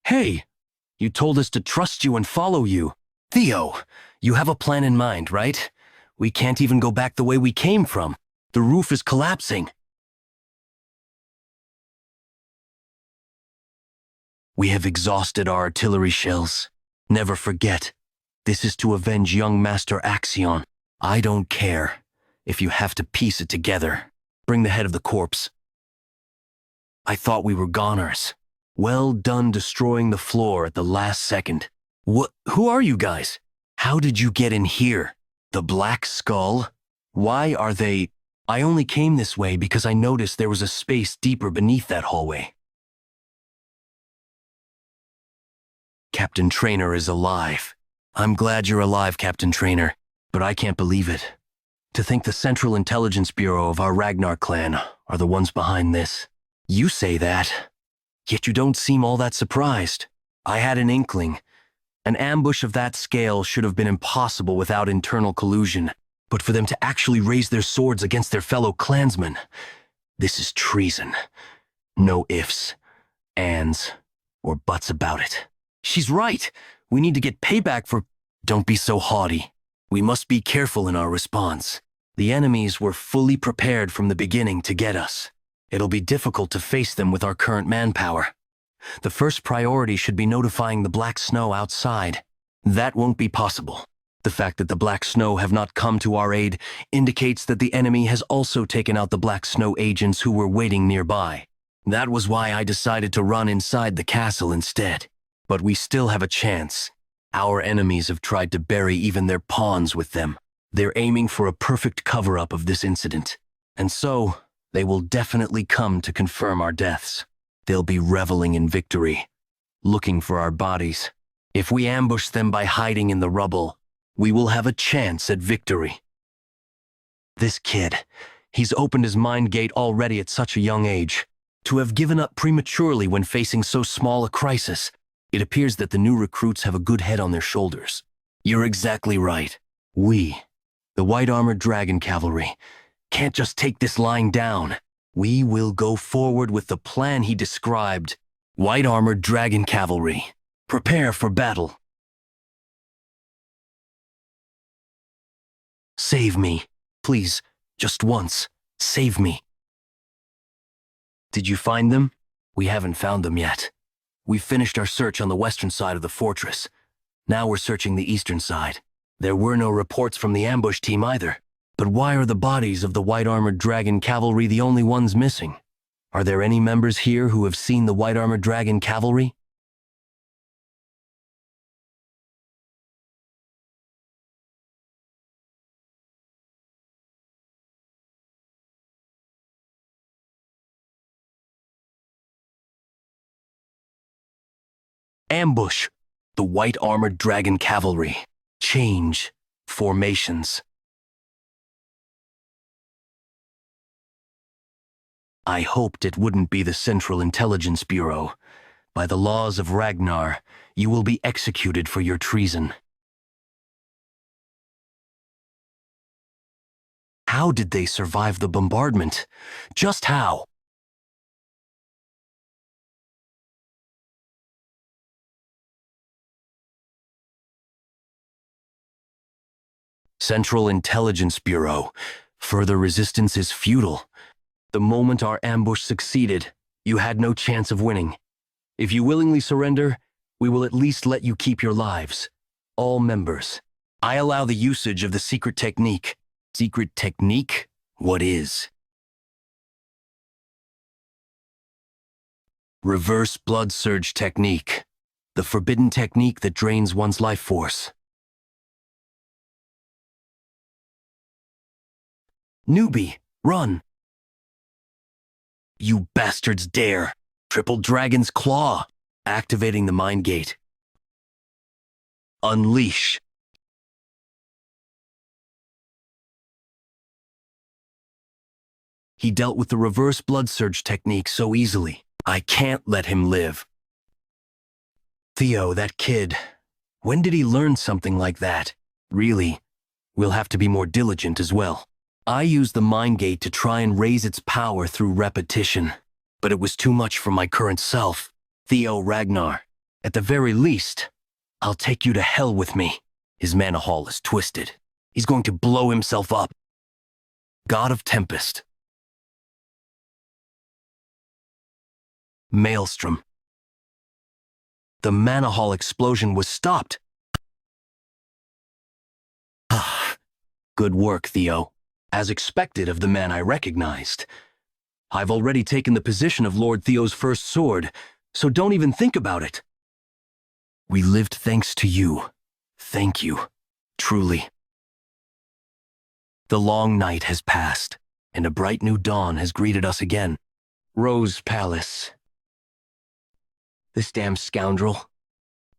Hey, you told us to trust you and follow you. Theo, you have a plan in mind, right? We can't even go back the way we came from. The roof is collapsing. We have exhausted our artillery shells. Never forget, this is to avenge young Master Axion. I don't care if you have to piece it together. Bring the head of the corpse. I thought we were goners. Well done destroying the floor at the last second. Who are you guys? How did you get in here? The Black Skull? Why are they... I only came this way because I noticed there was a space deeper beneath that hallway. Captain Trainer is alive. I'm glad you're alive, Captain Trainer, but I can't believe it. To think the Central Intelligence Bureau of our Ragnar Clan are the ones behind this. You say that, yet you don't seem all that surprised. I had an inkling. An ambush of that scale should have been impossible without internal collusion, but for them to actually raise their swords against their fellow clansmen, this is treason. No ifs, ands, or buts about it. She's right. We need to get payback for... Don't be so haughty. We must be careful in our response. The enemies were fully prepared from the beginning to get us. It'll be difficult to face them with our current manpower. The first priority should be notifying the Black Snow outside. That won't be possible. The fact that the Black Snow have not come to our aid indicates that the enemy has also taken out the Black Snow agents who were waiting nearby. That was why I decided to run inside the castle instead. But we still have a chance. Our enemies have tried to bury even their pawns with them. They're aiming for a perfect cover-up of this incident. And so, they will definitely come to confirm our deaths. They'll be reveling in victory, looking for our bodies. If we ambush them by hiding in the rubble, we will have a chance at victory. This kid, he's opened his mind gate already at such a young age. To have given up prematurely when facing so small a crisis, it appears that the new recruits have a good head on their shoulders. You're exactly right. We, the white-armored dragon cavalry, can't just take this lying down. We will go forward with the plan he described. White-armored dragon cavalry, prepare for battle. Save me. Please, just once, save me. Did you find them? We haven't found them yet. We've finished our search on the western side of the fortress. Now we're searching the eastern side. There were no reports from the ambush team either. But why are the bodies of the white-armored dragon cavalry the only ones missing? Are there any members here who have seen the white-armored dragon cavalry? Ambush! The white-armored dragon cavalry. Change. Formations. I hoped it wouldn't be the Central Intelligence Bureau. By the laws of Ragnar, you will be executed for your treason. How did they survive the bombardment? Just how? Central Intelligence Bureau. Further resistance is futile. The moment our ambush succeeded, you had no chance of winning. If you willingly surrender, we will at least let you keep your lives. All members. I allow the usage of the secret technique. Secret technique? What is? Reverse blood surge technique. The forbidden technique that drains one's life force. Newbie, run! You bastards dare! Triple Dragon's Claw! Activating the Mind Gate. Unleash! He dealt with the reverse blood surge technique so easily. I can't let him live. Theo, that kid. When did he learn something like that? Really, we'll have to be more diligent as well. I used the mind gate to try and raise its power through repetition, but it was too much for my current self. Theo Ragnar, at the very least, I'll take you to hell with me. His mana hall is twisted. He's going to blow himself up. God of Tempest. Maelstrom. The mana hall explosion was stopped. Good work, Theo. As expected of the man I recognized. I've already taken the position of Lord Theo's first sword, so don't even think about it. We lived thanks to you. Thank you. Truly. The long night has passed, and a bright new dawn has greeted us again. Rose Palace. This damn scoundrel.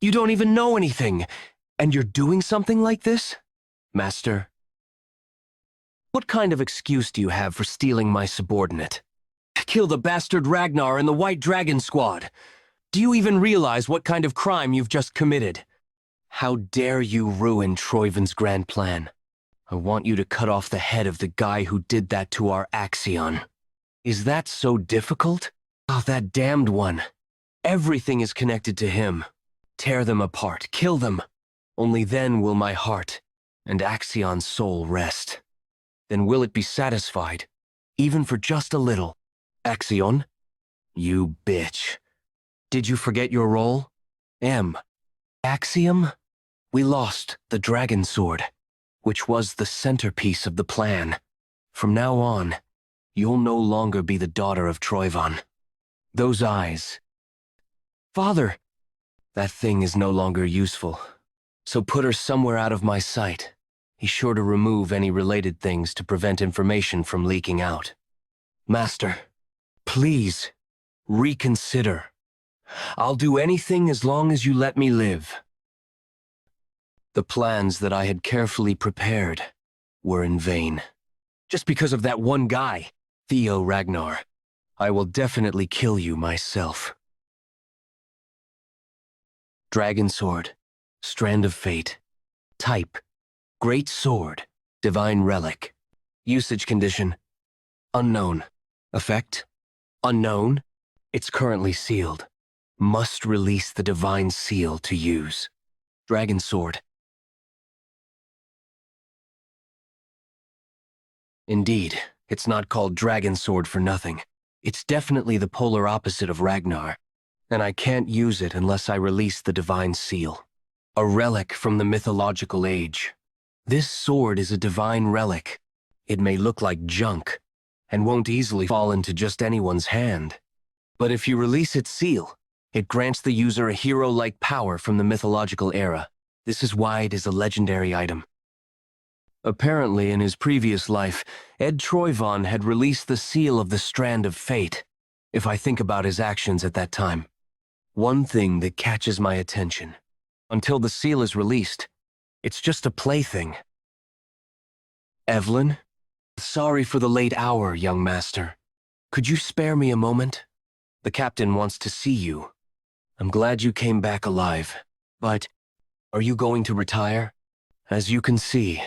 You don't even know anything, and you're doing something like this? Master, what kind of excuse do you have for stealing my subordinate? Kill the bastard Ragnar and the White Dragon Squad. Do you even realize what kind of crime you've just committed? How dare you ruin Troiven's grand plan? I want you to cut off the head of the guy who did that to our Axion. Is that so difficult? Oh, that damned one. Everything is connected to him. Tear them apart, kill them. Only then will my heart and Axion's soul rest. Then will it be satisfied, even for just a little. Axion? You bitch. Did you forget your role? Axiom? We lost the dragon sword, which was the centerpiece of the plan. From now on, you'll no longer be the daughter of Troivan. Those eyes. Father! That thing is no longer useful, so put her somewhere out of my sight. He's sure to remove any related things to prevent information from leaking out. Master, please, reconsider. I'll do anything as long as you let me live. The plans that I had carefully prepared were in vain. Just because of that one guy, Theo Ragnar, I will definitely kill you myself. Dragon Sword, Strand of Fate, Type, Great Sword, Divine Relic, Usage Condition, Unknown, Effect, Unknown, it's currently sealed. Must release the Divine Seal to use. Dragon Sword. Indeed, it's not called Dragon Sword for nothing. It's definitely the polar opposite of Ragnar, and I can't use it unless I release the Divine Seal. A relic from the mythological age. This sword is a divine relic. It may look like junk, and won't easily fall into just anyone's hand. But if you release its seal, it grants the user a hero-like power from the mythological era. This is why it is a legendary item. Apparently, in his previous life, Ed Troivan had released the seal of the Strand of Fate, if I think about his actions at that time. One thing that catches my attention. Until the seal is released, it's just a plaything. Evelyn? Sorry for the late hour, young master. Could you spare me a moment? The captain wants to see you. I'm glad you came back alive, but are you going to retire? As you can see,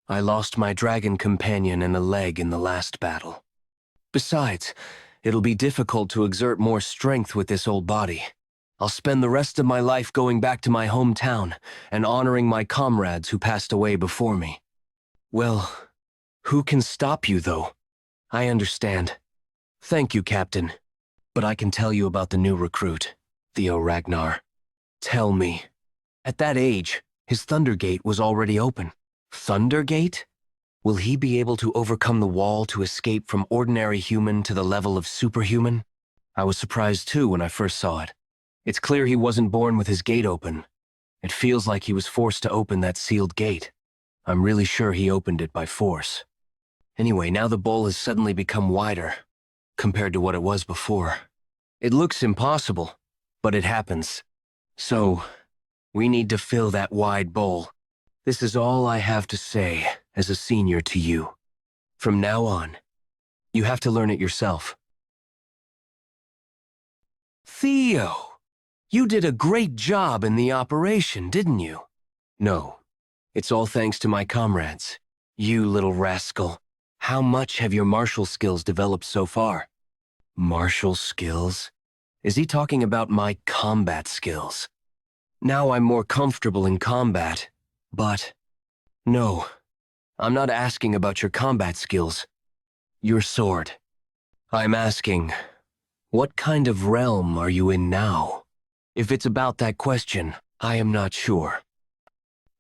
I lost my dragon companion and a leg in the last battle. Besides, it'll be difficult to exert more strength with this old body. I'll spend the rest of my life going back to my hometown and honoring my comrades who passed away before me. Well, who can stop you, though? I understand. Thank you, Captain. But I can tell you about the new recruit, Theo Ragnar. Tell me. At that age, his Thundergate was already open. Thundergate? Will he be able to overcome the wall to escape from ordinary human to the level of superhuman? I was surprised too when I first saw it. It's clear he wasn't born with his gate open. It feels like he was forced to open that sealed gate. I'm really sure he opened it by force. Anyway, now the bowl has suddenly become wider, compared to what it was before. It looks impossible, but it happens. So, we need to fill that wide bowl. This is all I have to say as a senior to you. From now on, you have to learn it yourself. Theo! You did a great job in the operation, didn't you? No. It's all thanks to my comrades. You little rascal. How much have your martial skills developed so far? Martial skills? Is he talking about my combat skills? Now I'm more comfortable in combat, but... No, I'm not asking about your combat skills. Your sword. I'm asking, what kind of realm are you in now? If it's about that question, I am not sure.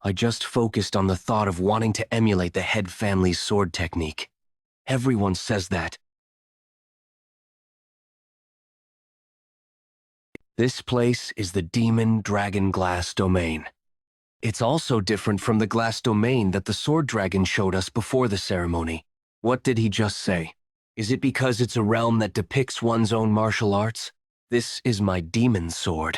I just focused on the thought of wanting to emulate the head family's sword technique. Everyone says that. This place is the Demon Dragon Glass Domain. It's also different from the glass domain that the sword dragon showed us before the ceremony. What did he just say? Is it because it's a realm that depicts one's own martial arts? This is my demon sword.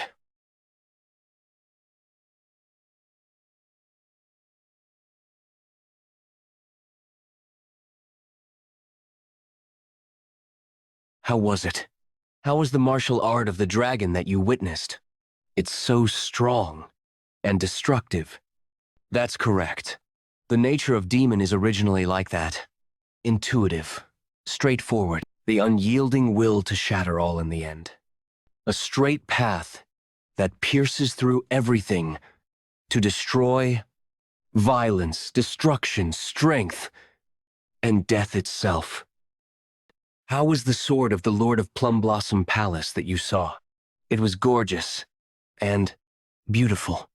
How was it? How was the martial art of the dragon that you witnessed? It's so strong and destructive. That's correct. The nature of demon is originally like that. Intuitive, straightforward, the unyielding will to shatter all in the end. A straight path that pierces through everything to destroy, violence, destruction, strength, and death itself. How was the sword of the Lord of Plum Blossom Palace that you saw? It was gorgeous and beautiful.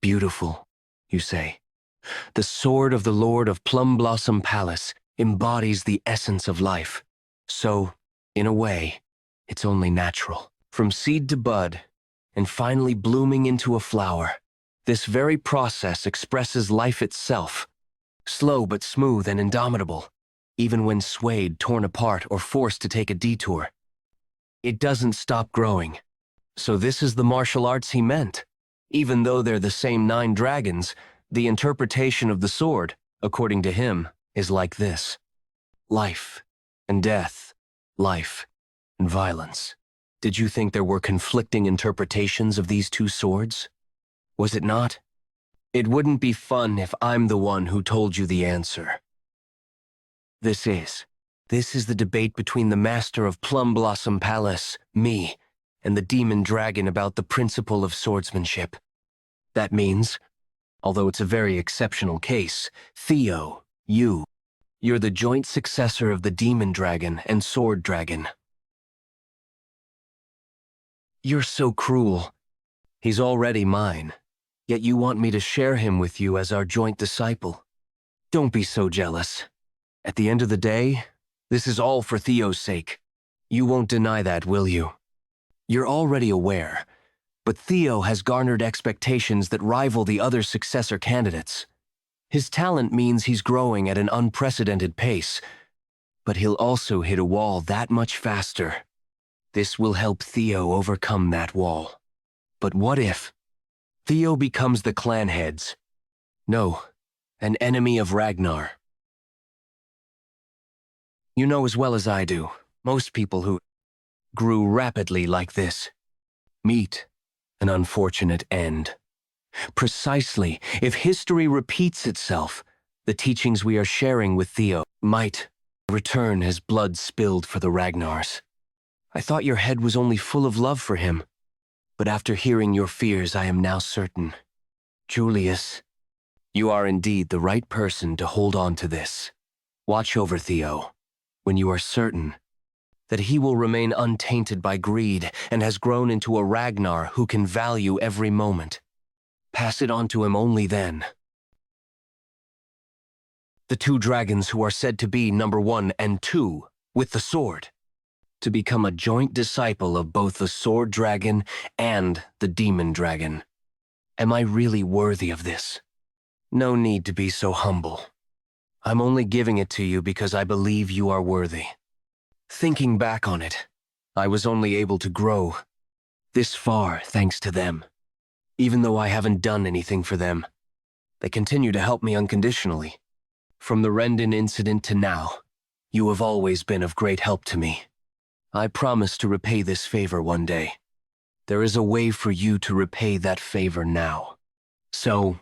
Beautiful, you say. The sword of the Lord of Plum Blossom Palace embodies the essence of life. So, in a way, it's only natural. From seed to bud, and finally blooming into a flower, this very process expresses life itself. Slow but smooth and indomitable, even when swayed, torn apart, or forced to take a detour. It doesn't stop growing. So this is the martial arts he meant. Even though they're the same 9 dragons, the interpretation of the sword, according to him, is like this. Life and death, life and violence. Did you think there were conflicting interpretations of these 2 swords? Was it not? It wouldn't be fun if I'm the one who told you the answer. This is the debate between the master of Plum Blossom Palace, me, and the demon dragon about the principle of swordsmanship. That means, although it's a very exceptional case, Theo, you're the joint successor of the demon dragon and sword dragon. You're so cruel. He's already mine, yet you want me to share him with you as our joint disciple. Don't be so jealous. At the end of the day, this is all for Theo's sake. You won't deny that, will you? You're already aware, but Theo has garnered expectations that rival the other successor candidates. His talent means he's growing at an unprecedented pace, but he'll also hit a wall that much faster. This will help Theo overcome that wall. But what if Theo becomes the clan head's? No, an enemy of Ragnar. You know as well as I do, most people who grew rapidly like this meet an unfortunate end. Precisely, if history repeats itself, the teachings we are sharing with Theo might return as blood spilled for the Ragnars. I thought your head was only full of love for him, but after hearing your fears, I am now certain. Julius, you are indeed the right person to hold on to this. Watch over Theo, when you are certain that he will remain untainted by greed and has grown into a Ragnar who can value every moment. Pass it on to him only then. The 2 dragons who are said to be number 1 and 2 with the sword, to become a joint disciple of both the sword dragon and the demon dragon. Am I really worthy of this? No need to be so humble. I'm only giving it to you because I believe you are worthy. Thinking back on it, I was only able to grow this far thanks to them. Even though I haven't done anything for them, they continue to help me unconditionally. From the Rendon incident to now, you have always been of great help to me. I promise to repay this favor one day. There is a way for you to repay that favor now. So,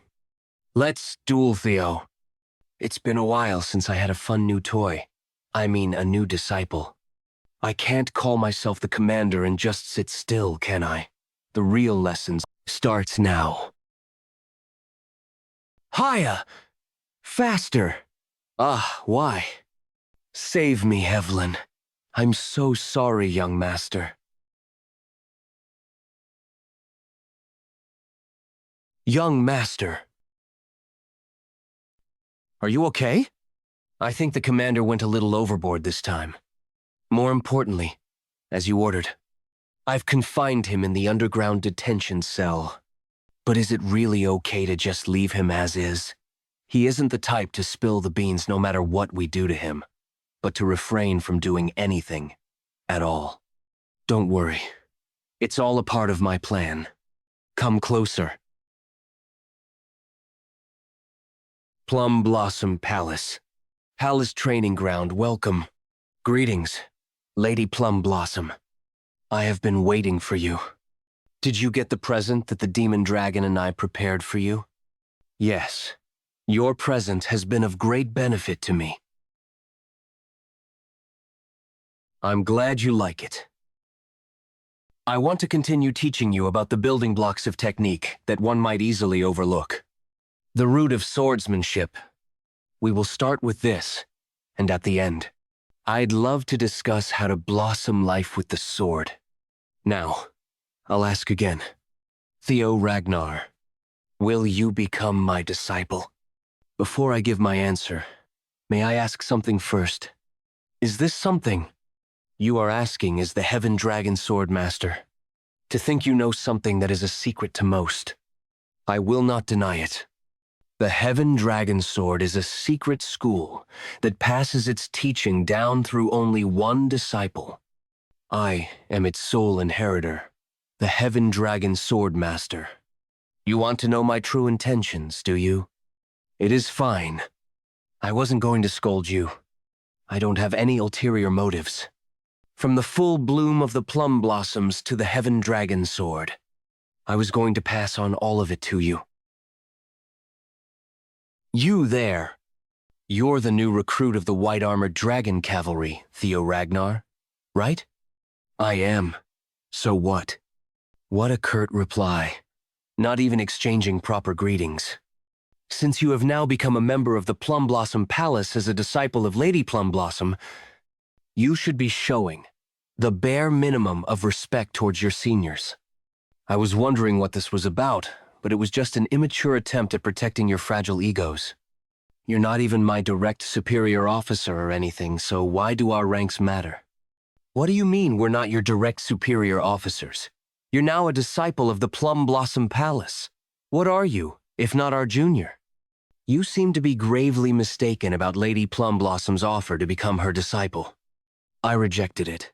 let's duel, Theo. It's been a while since I had a fun new toy. I mean, a new disciple. I can't call myself the commander and just sit still, can I? The real lessons starts now. Hiya! Faster! Why? Save me, Evelyn. I'm so sorry, young master. Young master. Are you okay? I think the commander went a little overboard this time. More importantly, as you ordered, I've confined him in the underground detention cell. But is it really okay to just leave him as is? He isn't the type to spill the beans no matter what we do to him, but to refrain from doing anything at all. Don't worry. It's all a part of my plan. Come closer. Plum Blossom Palace. Palace training ground, welcome. Greetings, Lady Plum Blossom. I have been waiting for you. Did you get the present that the demon dragon and I prepared for you? Yes. Your present has been of great benefit to me. I'm glad you like it. I want to continue teaching you about the building blocks of technique that one might easily overlook. The root of swordsmanship. We will start with this, and at the end, I'd love to discuss how to blossom life with the sword. Now, I'll ask again. Theo Ragnar, will you become my disciple? Before I give my answer, may I ask something first? Is this something you are asking is the Heaven Dragon Sword Master? To think you know something that is a secret to most. I will not deny it. The Heaven Dragon Sword is a secret school that passes its teaching down through only one disciple. I am its sole inheritor, the Heaven Dragon Sword Master. You want to know my true intentions, do you? It is fine. I wasn't going to scold you. I don't have any ulterior motives. From the full bloom of the plum blossoms to the Heaven Dragon Sword, I was going to pass on all of it to you. You there. You're the new recruit of the white-armored dragon cavalry, Theo Ragnar, right? I am. So what? What a curt reply. Not even exchanging proper greetings. Since you have now become a member of the Plum Blossom Palace as a disciple of Lady Plum Blossom, you should be showing the bare minimum of respect towards your seniors. I was wondering what this was about, but it was just an immature attempt at protecting your fragile egos. You're not even my direct superior officer or anything, so why do our ranks matter? What do you mean we're not your direct superior officers? You're now a disciple of the Plum Blossom Palace. What are you, if not our junior? You seem to be gravely mistaken about Lady Plum Blossom's offer to become her disciple. I rejected it.